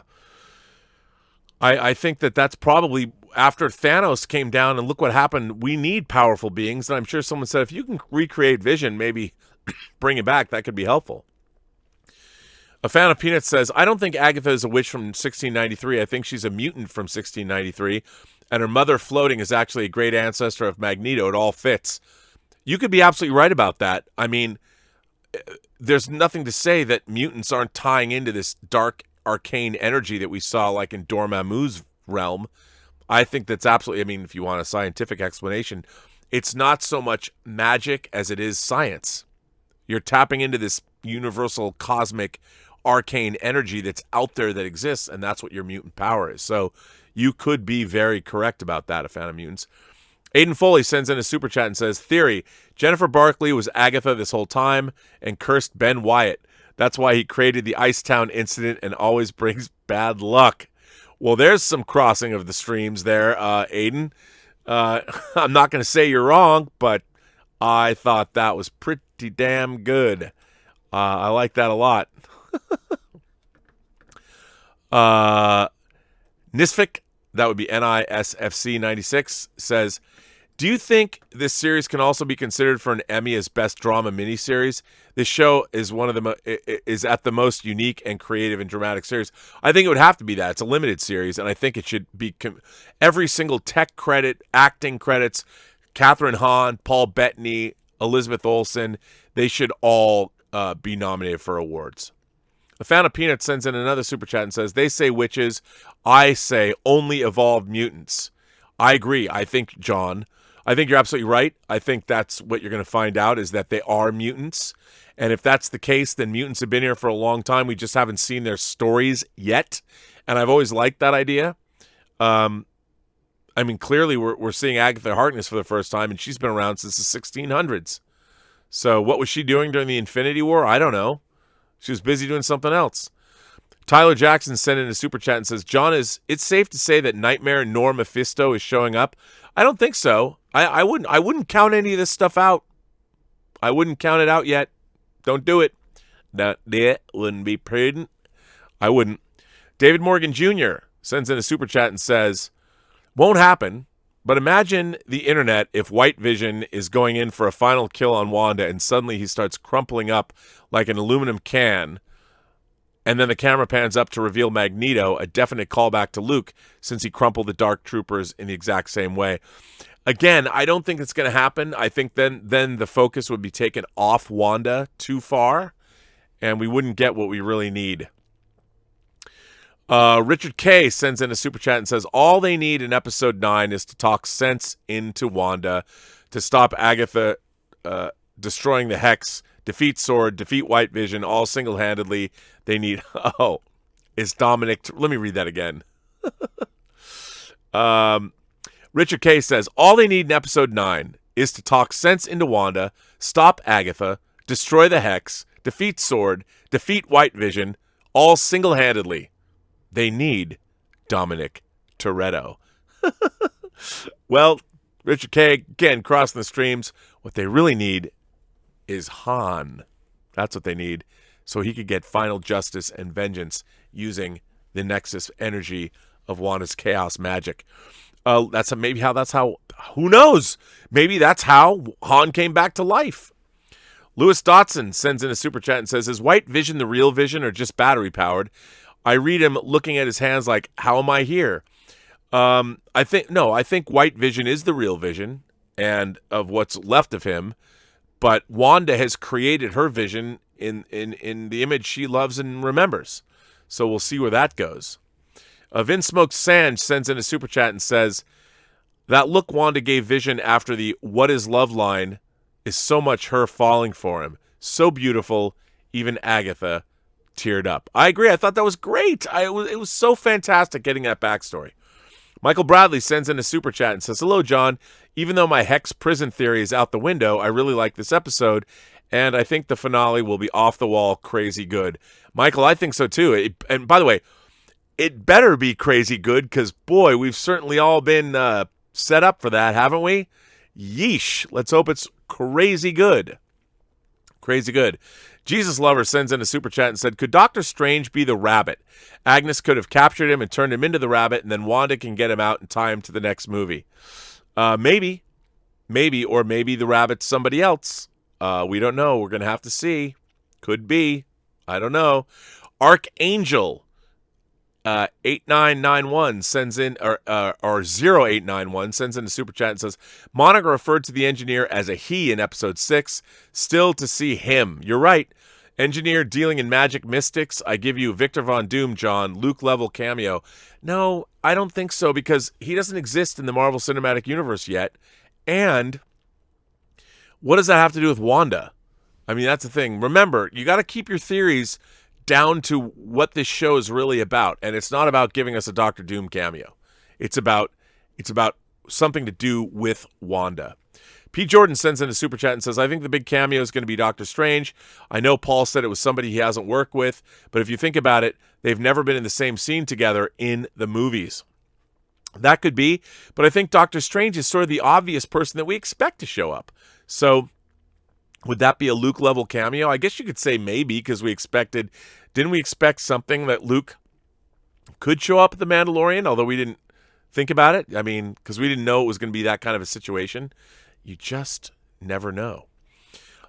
I think that's probably after Thanos came down and look what happened. We need powerful beings. And I'm sure someone said, if you can recreate Vision, maybe bring it back. That could be helpful. A fan of Peanuts says, I don't think Agatha is a witch from 1693. I think she's a mutant from 1693. And her mother floating is actually a great ancestor of Magneto. It all fits. You could be absolutely right about that. I mean, there's nothing to say that mutants aren't tying into this dark arcane energy that we saw like in Dormammu's realm. I think that's absolutely, I mean, if you want a scientific explanation, it's not so much magic as it is science. You're tapping into this universal cosmic arcane energy that's out there that exists, and that's what your mutant power is. So you could be very correct about that, a fan of mutants. Aiden Foley sends in a super chat and says, theory, Jennifer Barkley was Agatha this whole time and cursed Ben Wyatt. That's why he created the Icetown incident and always brings bad luck. Well, there's some crossing of the streams there, Aiden. I'm not going to say you're wrong, but I thought that was pretty damn good. I like that a lot. Nisvik, that would be NISFC 96, says, do you think this series can also be considered for an Emmy as best drama miniseries? This show is one of the is at the most unique and creative and dramatic series. I think it would have to be that. It's a limited series, and I think it should be every single tech credit, acting credits, Catherine Hahn, Paul Bettany, Elizabeth Olsen, they should all be nominated for awards. A fan of Peanuts sends in another super chat and says, they say witches, I say only evolved mutants. I agree. I think, John, I think you're absolutely right. I think that's what you're going to find out is that they are mutants. And if that's the case, then mutants have been here for a long time. We just haven't seen their stories yet. And I've always liked that idea. I mean, clearly we're seeing Agatha Harkness for the first time, and she's been around since the 1600s. So what was she doing during the Infinity War? I don't know. She was busy doing something else. Tyler Jackson sent in a super chat and says, John, it's safe to say that Nightmare nor Mephisto is showing up? I don't think so. I wouldn't count any of this stuff out. I wouldn't count it out yet. Don't do it. That wouldn't be prudent. I wouldn't. David Morgan Jr. sends in a super chat and says, won't happen, but imagine the internet if White Vision is going in for a final kill on Wanda and suddenly he starts crumpling up like an aluminum can, and then the camera pans up to reveal Magneto, a definite callback to Luke since he crumpled the Dark Troopers in the exact same way. Again, I don't think it's going to happen. I think then the focus would be taken off Wanda too far, and we wouldn't get what we really need. Richard K. sends in a super chat and says, all they need in episode 9 is to talk sense into Wanda to stop Agatha destroying the Hex, defeat Sword, defeat White Vision, all single-handedly. They need, is Dominic, let me read that again. Richard K. says, all they need in episode 9 is to talk sense into Wanda, stop Agatha, destroy the Hex, defeat Sword, defeat White Vision, all single-handedly. They need Dominic Toretto. Well, Richard K., again, crossing the streams. What they really need is Hahn. That's what they need. So he could get final justice and vengeance using the Nexus energy of Wanda's chaos magic. Who knows? Maybe that's how Hahn came back to life. Lewis Dotson sends in a super chat and says, is White Vision the real Vision or just battery powered? I read him looking at his hands like, how am I here? I think White Vision is the real Vision and of what's left of him. But Wanda has created her vision in the image she loves and remembers. So we'll see where that goes. Vince Smoked Sand sends in a super chat and says, that look Wanda gave Vision after the what is love line is so much her falling for him. So beautiful, even Agatha teared up. I agree. I thought that was great. It was so fantastic getting that backstory. Michael Bradley sends in a super chat and says, hello, John. Even though my Hex prison theory is out the window, I really like this episode, and I think the finale will be off the wall crazy good. Michael, I think so too. And by the way, it better be crazy good because, boy, we've certainly all been set up for that, haven't we? Yeesh. Let's hope it's crazy good. Crazy good. Jesus Lover sends in a super chat and said, could Doctor Strange be the rabbit? Agnes could have captured him and turned him into the rabbit, and then Wanda can get him out and tie him to the next movie. Maybe, or maybe the rabbit's somebody else. We don't know. We're going to have to see. Could be. I don't know. Archangel 8991 sends in, or 0891 sends in a super chat and says, Monica referred to the engineer as a he in episode 6. Still to see him. You're right. Engineer dealing in magic mystics. I give you Victor Von Doom, John. Luke level cameo. No, I don't think so because he doesn't exist in the Marvel Cinematic Universe yet. And what does that have to do with Wanda? I mean, that's the thing. Remember, you got to keep your theories down to what this show is really about. And it's not about giving us a Doctor Doom cameo. It's about something to do with Wanda. Pete Jordan sends in a super chat and says, I think the big cameo is going to be Doctor Strange. I know Paul said it was somebody he hasn't worked with, but if you think about it, they've never been in the same scene together in the movies. That could be, but I think Doctor Strange is sort of the obvious person that we expect to show up. So would that be a Luke level cameo? I guess you could say maybe because didn't we expect something that Luke could show up at The Mandalorian, although we didn't think about it? I mean, because we didn't know it was going to be that kind of a situation. You just never know.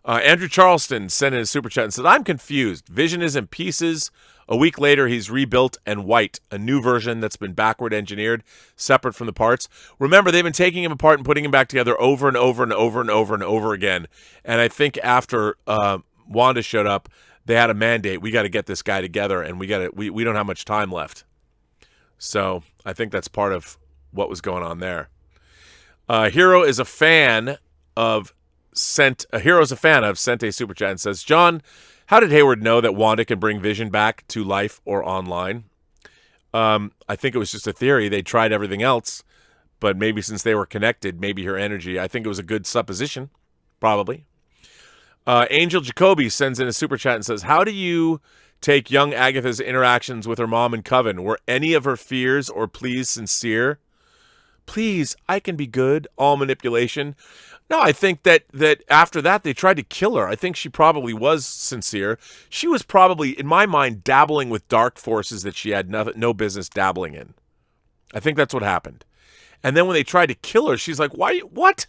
Andrew Charleston sent in a super chat and said, I'm confused. Vision is in pieces. A week later, he's rebuilt and white, a new version that's been backward engineered, separate from the parts. Remember, they've been taking him apart and putting him back together over and over and over and over and over again. And I think after Wanda showed up, they had a mandate. We got to get this guy together, and we don't have much time left. So I think that's part of what was going on there. Hero is a fan of sent a super chat and says, John, how did Hayward know that Wanda can bring Vision back to life or online? I think it was just a theory. They tried everything else, but maybe since they were connected, maybe her energy. I think it was a good supposition, probably. Angel Jacoby sends in a super chat and says, how do you take young Agatha's interactions with her mom and Coven? Were any of her fears or pleas sincere? Please, I can be good. All manipulation. No, I think that after that, they tried to kill her. I think she probably was sincere. She was probably, in my mind, dabbling with dark forces that she had no business dabbling in. I think that's what happened. And then when they tried to kill her, she's like, why? What?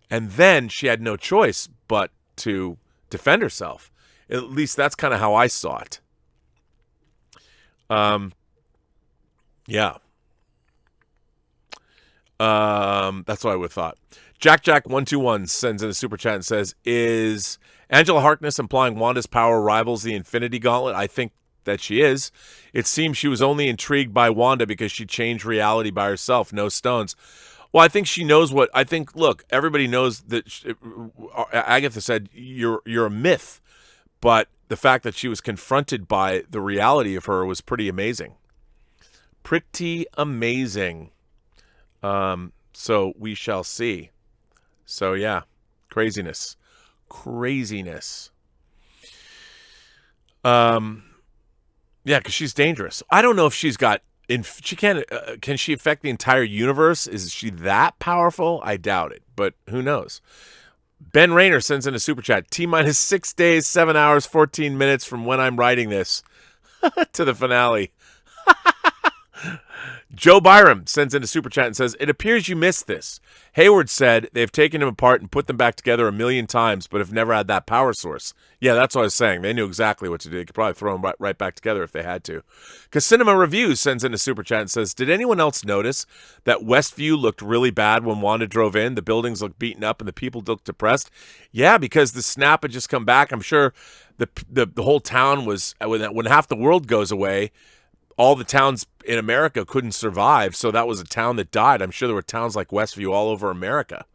And then she had no choice but to defend herself. At least that's kind of how I saw it. Yeah. That's what I would have thought. Jack121 sends in a super chat and says, is Angela Harkness implying Wanda's power rivals the Infinity Gauntlet? I think that she is. It seems she was only intrigued by Wanda because she changed reality by herself, no stones. Well, I think she knows what, I think, look, everybody knows that Agatha said, you're a myth, but the fact that she was confronted by the reality of her was pretty amazing. Pretty amazing. So we shall see. So yeah, craziness. Yeah, because she's dangerous. I don't know if she's got. She can she affect the entire universe? Is she that powerful? I doubt it, but who knows? Ben Rayner sends in a super chat. T-minus 6 days, 7 hours, 14 minutes from when I'm writing this to the finale. Joe Byram sends in a super chat and says, it appears you missed this. Hayward said they've taken him apart and put them back together 1,000,000 times, but have never had that power source. Yeah, that's what I was saying. They knew exactly what to do. They could probably throw them right back together if they had to. Because Cinema Reviews sends in a super chat and says, did anyone else notice that Westview looked really bad when Wanda drove in? The buildings looked beaten up and the people looked depressed. Yeah, because the snap had just come back. I'm sure the whole town was, when half the world goes away, all the towns in America couldn't survive, so that was a town that died. I'm sure there were towns like Westview all over America.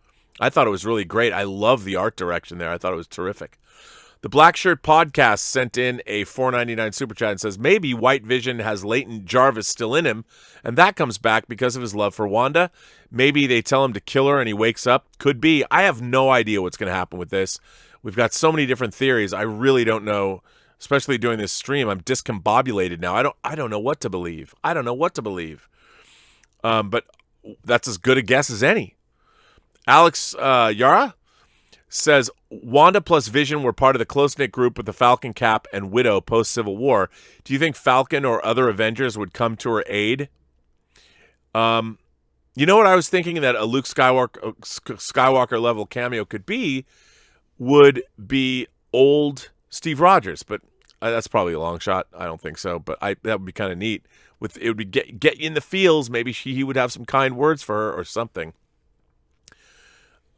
I thought it was really great. I love the art direction there. I thought it was terrific. The Black Shirt Podcast sent in a $4.99 super chat and says, maybe White Vision has latent Jarvis still in him, and that comes back because of his love for Wanda. Maybe they tell him to kill her and he wakes up. Could be. I have no idea what's going to happen with this. We've got so many different theories. I really don't know. Especially during this stream, I'm discombobulated now. I don't know what to believe. But that's as good a guess as any. Alex Yara says, Wanda plus Vision were part of the close-knit group with the Falcon, Cap, and Widow post-Civil War. Do you think Falcon or other Avengers would come to her aid? You know what I was thinking that a Luke Skywalker level cameo could be? Would be old Steve Rogers, but that's probably a long shot. I don't think so, but that would be kind of neat. It would be get you in the feels. Maybe he would have some kind words for her or something.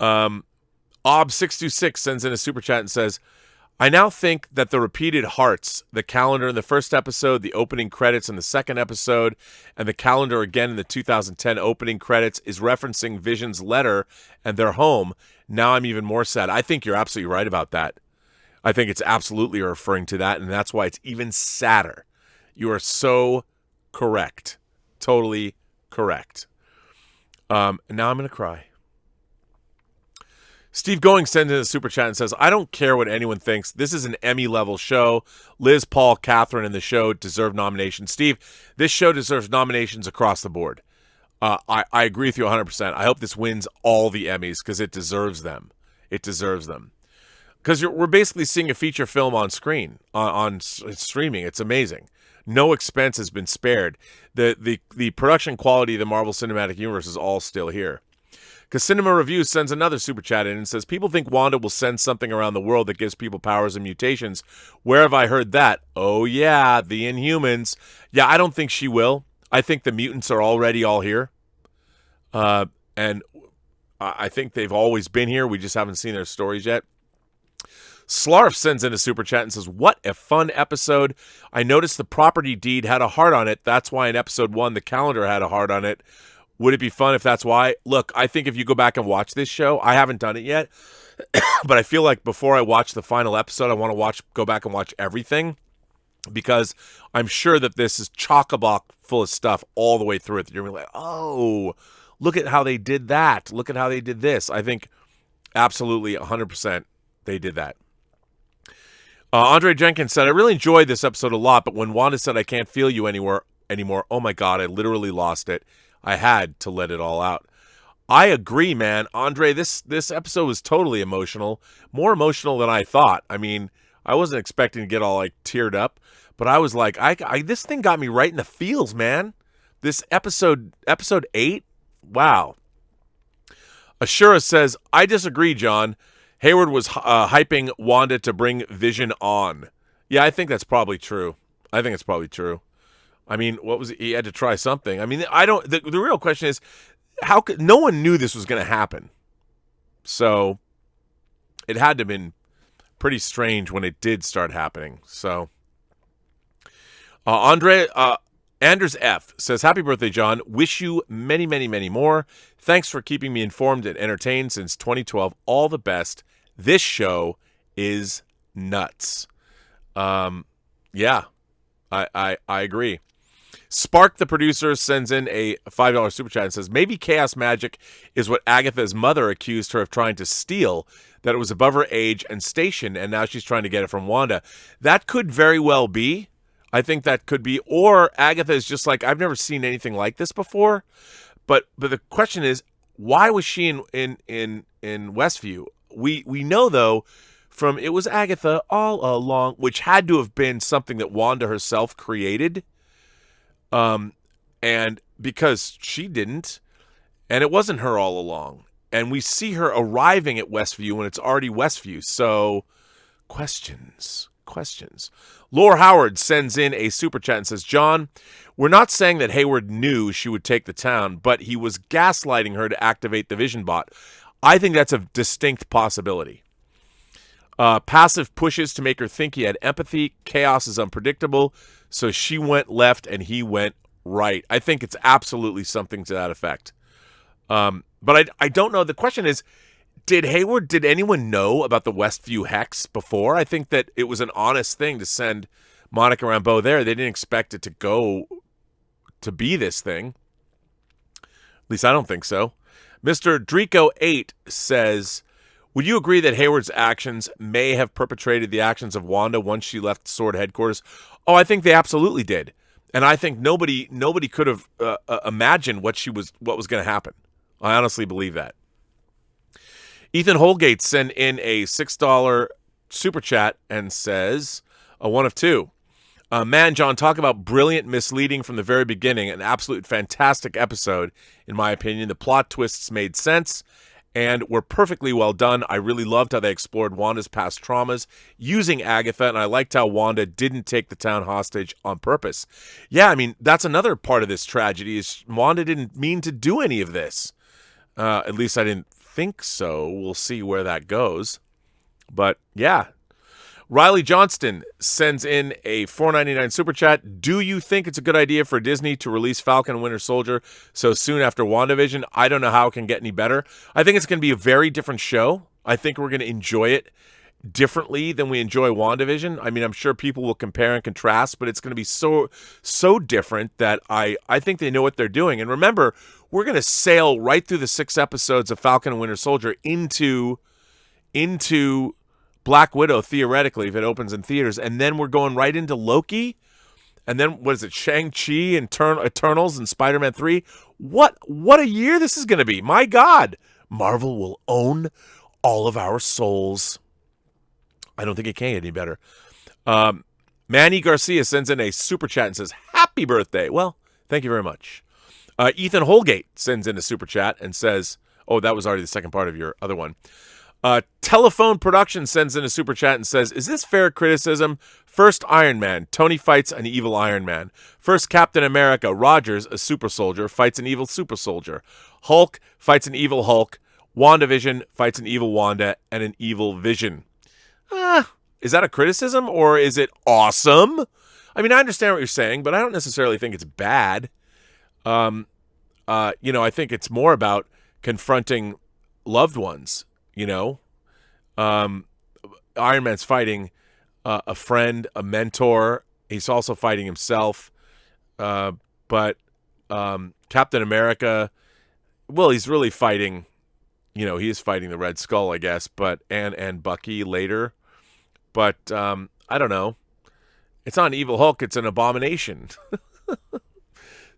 Ob626 sends in a super chat and says, I now think that the repeated hearts, the calendar in the first episode, the opening credits in the second episode, and the calendar again in the 2010 opening credits is referencing Vision's letter and their home. Now I'm even more sad. I think you're absolutely right about that. I think it's absolutely referring to that, and that's why it's even sadder. You are so correct. Totally correct. And now I'm going to cry. Steve Going sends in a super chat and says, I don't care what anyone thinks. This is an Emmy-level show. Liz, Paul, Catherine, and the show deserve nominations. Steve, this show deserves nominations across the board. I agree with you 100%. I hope this wins all the Emmys because it deserves them. It deserves them. Because we're basically seeing a feature film on screen, on streaming. It's amazing. No expense has been spared. The production quality of the Marvel Cinematic Universe is all still here. Because Cinema Reviews sends another super chat in and says, people think Wanda will send something around the world that gives people powers and mutations. Where have I heard that? Oh, yeah, the Inhumans. Yeah, I don't think she will. I think the mutants are already all here. And I think they've always been here. We just haven't seen their stories yet. Slarf sends in a super chat and says, what a fun episode. I noticed the property deed had a heart on it. That's why in episode 1, the calendar had a heart on it. Would it be fun if that's why? Look, I think if you go back and watch this show, I haven't done it yet, but I feel like before I watch the final episode, I want to go back and watch everything, because I'm sure that this is chock-a-block full of stuff all the way through it. You're going to be like, oh, look at how they did that. Look at how they did this. I think absolutely 100% they did that. Andre Jenkins said, I really enjoyed this episode a lot, but when Wanda said, I can't feel you anymore, oh my God, I literally lost it. I had to let it all out. I agree, man. Andre, this episode was totally emotional. More emotional than I thought. I mean, I wasn't expecting to get all like teared up, but I was like, this thing got me right in the feels, man. This episode 8, wow. Ashura says, I disagree, John. Hayward was hyping Wanda to bring Vision on. Yeah, I think that's probably true. I mean, what was it? He had to try something. I mean, the real question is, how could no one knew this was going to happen? So it had to have been pretty strange when it did start happening. So Anders F says, happy birthday, John. Wish you many, many, many more. Thanks for keeping me informed and entertained since 2012. All the best. This show is nuts. Yeah, I agree. Spark, the producer, sends in a $5 super chat and says, maybe chaos magic is what Agatha's mother accused her of trying to steal, that it was above her age and station, and now she's trying to get it from Wanda. That could very well be. I think that could be. Or Agatha is just like, I've never seen anything like this before. But the question is, why was she in Westview? We know, though, from it was Agatha all along, which had to have been something that Wanda herself created. And because she didn't, and it wasn't her all along. And we see her arriving at Westview when it's already Westview. So, questions. Laura Howard sends in a super chat and says, John, we're not saying that Hayward knew she would take the town, but he was gaslighting her to activate the Vision bot. I think that's a distinct possibility. Passive pushes to make her think he had empathy. Chaos is unpredictable. So she went left and he went right. I think it's absolutely something to that effect. But I don't know. The question is, did anyone know about the Westview Hex before? I think that it was an honest thing to send Monica Rambeau there. They didn't expect it to be this thing. At least I don't think so. Mr. Drico8 says, would you agree that Hayward's actions may have perpetrated the actions of Wanda once she left Sword headquarters? Oh, I think they absolutely did. And I think nobody could have imagined what was going to happen. I honestly believe that. Ethan Holgate sent in a $6 super chat and says, a one of two. Man, John, talk about brilliant misleading from the very beginning. An absolute fantastic episode, in my opinion. The plot twists made sense and were perfectly well done. I really loved how they explored Wanda's past traumas using Agatha, and I liked how Wanda didn't take the town hostage on purpose. Yeah, I mean, that's another part of this tragedy, is Wanda didn't mean to do any of this. At least I didn't think so. We'll see where that goes. But, yeah. Riley Johnston sends in a $4.99 super chat. Do you think it's a good idea for Disney to release Falcon and Winter Soldier so soon after WandaVision? I don't know how it can get any better. I think it's going to be a very different show. I think we're going to enjoy it differently than we enjoy WandaVision. I mean, I'm sure people will compare and contrast, but it's going to be so different that I think they know what they're doing. And remember, we're going to sail right through the 6 episodes of Falcon and Winter Soldier into Black Widow, theoretically, if it opens in theaters. And then we're going right into Loki. And then, what is it, Shang-Chi and Eternals and Spider-Man 3? What a year this is going to be. My God. Marvel will own all of our souls. I don't think it can get any better. Manny Garcia sends in a super chat and says, happy birthday. Well, thank you very much. Ethan Holgate sends in a super chat and says, oh, that was already the second part of your other one. Telephone Production sends in a super chat and says, is this fair criticism? First Iron Man, Tony fights an evil Iron Man. First Captain America, Rogers, a super soldier, fights an evil super soldier. Hulk fights an evil Hulk. WandaVision fights an evil Wanda and an evil Vision. Is that a criticism or is it awesome? I mean, I understand what you're saying, but I don't necessarily think it's bad. I think it's more about confronting loved ones. Um, Iron Man's fighting a friend, a mentor. He's also fighting himself. But Captain America, well, he's really fighting. He is fighting the Red Skull, I guess. But and Bucky later. But I don't know. It's not an evil Hulk. It's an abomination.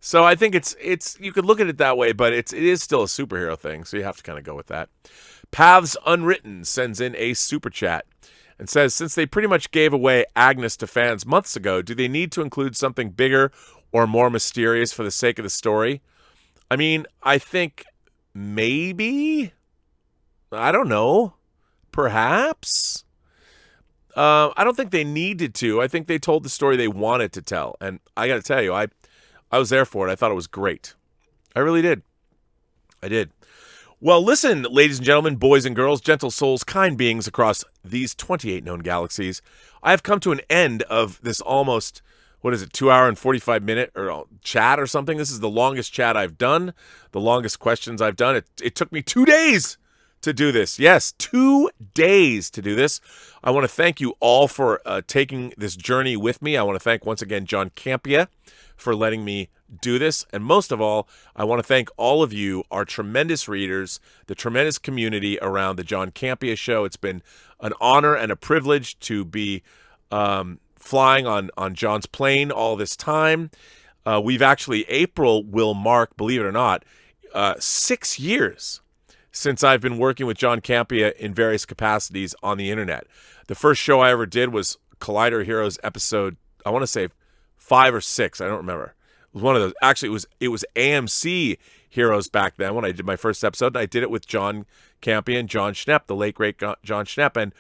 So I think it's you could look at it that way, but it is still a superhero thing, so you have to kind of go with that. Paths Unwritten sends in a super chat and says, since they pretty much gave away Agnes to fans months ago, do they need to include something bigger or more mysterious for the sake of the story? I mean, I think maybe. I don't know. Perhaps. I don't think they needed to. I think they told the story they wanted to tell. And I got to tell you, I was there for it. I thought it was great. I really did. I did. Well, listen, ladies and gentlemen, boys and girls, gentle souls, kind beings across these 28 known galaxies, I have come to an end of this almost, 2 hour and 45 minute or chat or something. This is the longest chat I've done, the longest questions I've done. It took me 2 days to do this. Yes, 2 days to do this. I want to thank you all for taking this journey with me. I want to thank once again John Campea for letting me do this. And most of all, I want to thank all of you, our tremendous readers, the tremendous community around the John Campea Show. It's been an honor and a privilege to be flying on John's plane all this time. We've actually, April will mark, believe it or not, 6 years since I've been working with John Campea in various capacities on the internet. The first show I ever did was Collider Heroes episode, I want to say 5 or 6. I don't remember. It was one of those. Actually, it was AMC Heroes back then when I did my first episode. And I did it with John Campea and John Schnepp, the late, great John Schnepp. And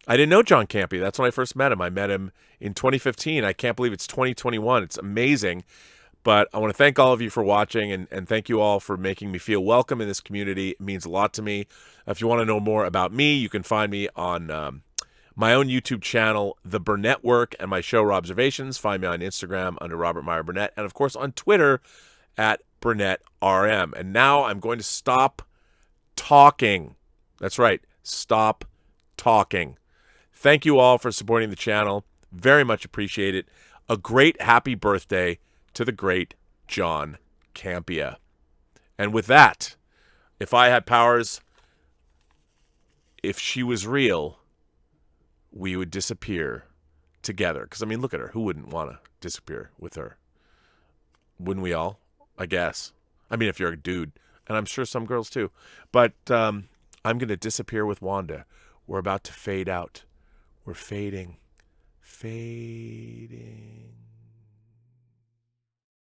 I didn't know John Campea. That's when I first met him. I met him in 2015. I can't believe it's 2021. It's amazing. But I want to thank all of you for watching and thank you all for making me feel welcome in this community. It means a lot to me. If you want to know more about me, you can find me on my own YouTube channel, The Burnett Work, and my show, Robservations. Find me on Instagram under Robert Meyer Burnett, and of course on Twitter at BurnettRM. And now I'm going to stop talking. That's right, stop talking. Thank you all for supporting the channel. Very much appreciate it. A great happy birthday to the great John Campea. And with that, if I had powers, if she was real, we would disappear together. Because, I mean, look at her. Who wouldn't want to disappear with her? Wouldn't we all? I guess. I mean, if you're a dude. And I'm sure some girls too. But I'm going to disappear with Wanda. We're about to fade out. We're fading. Fading.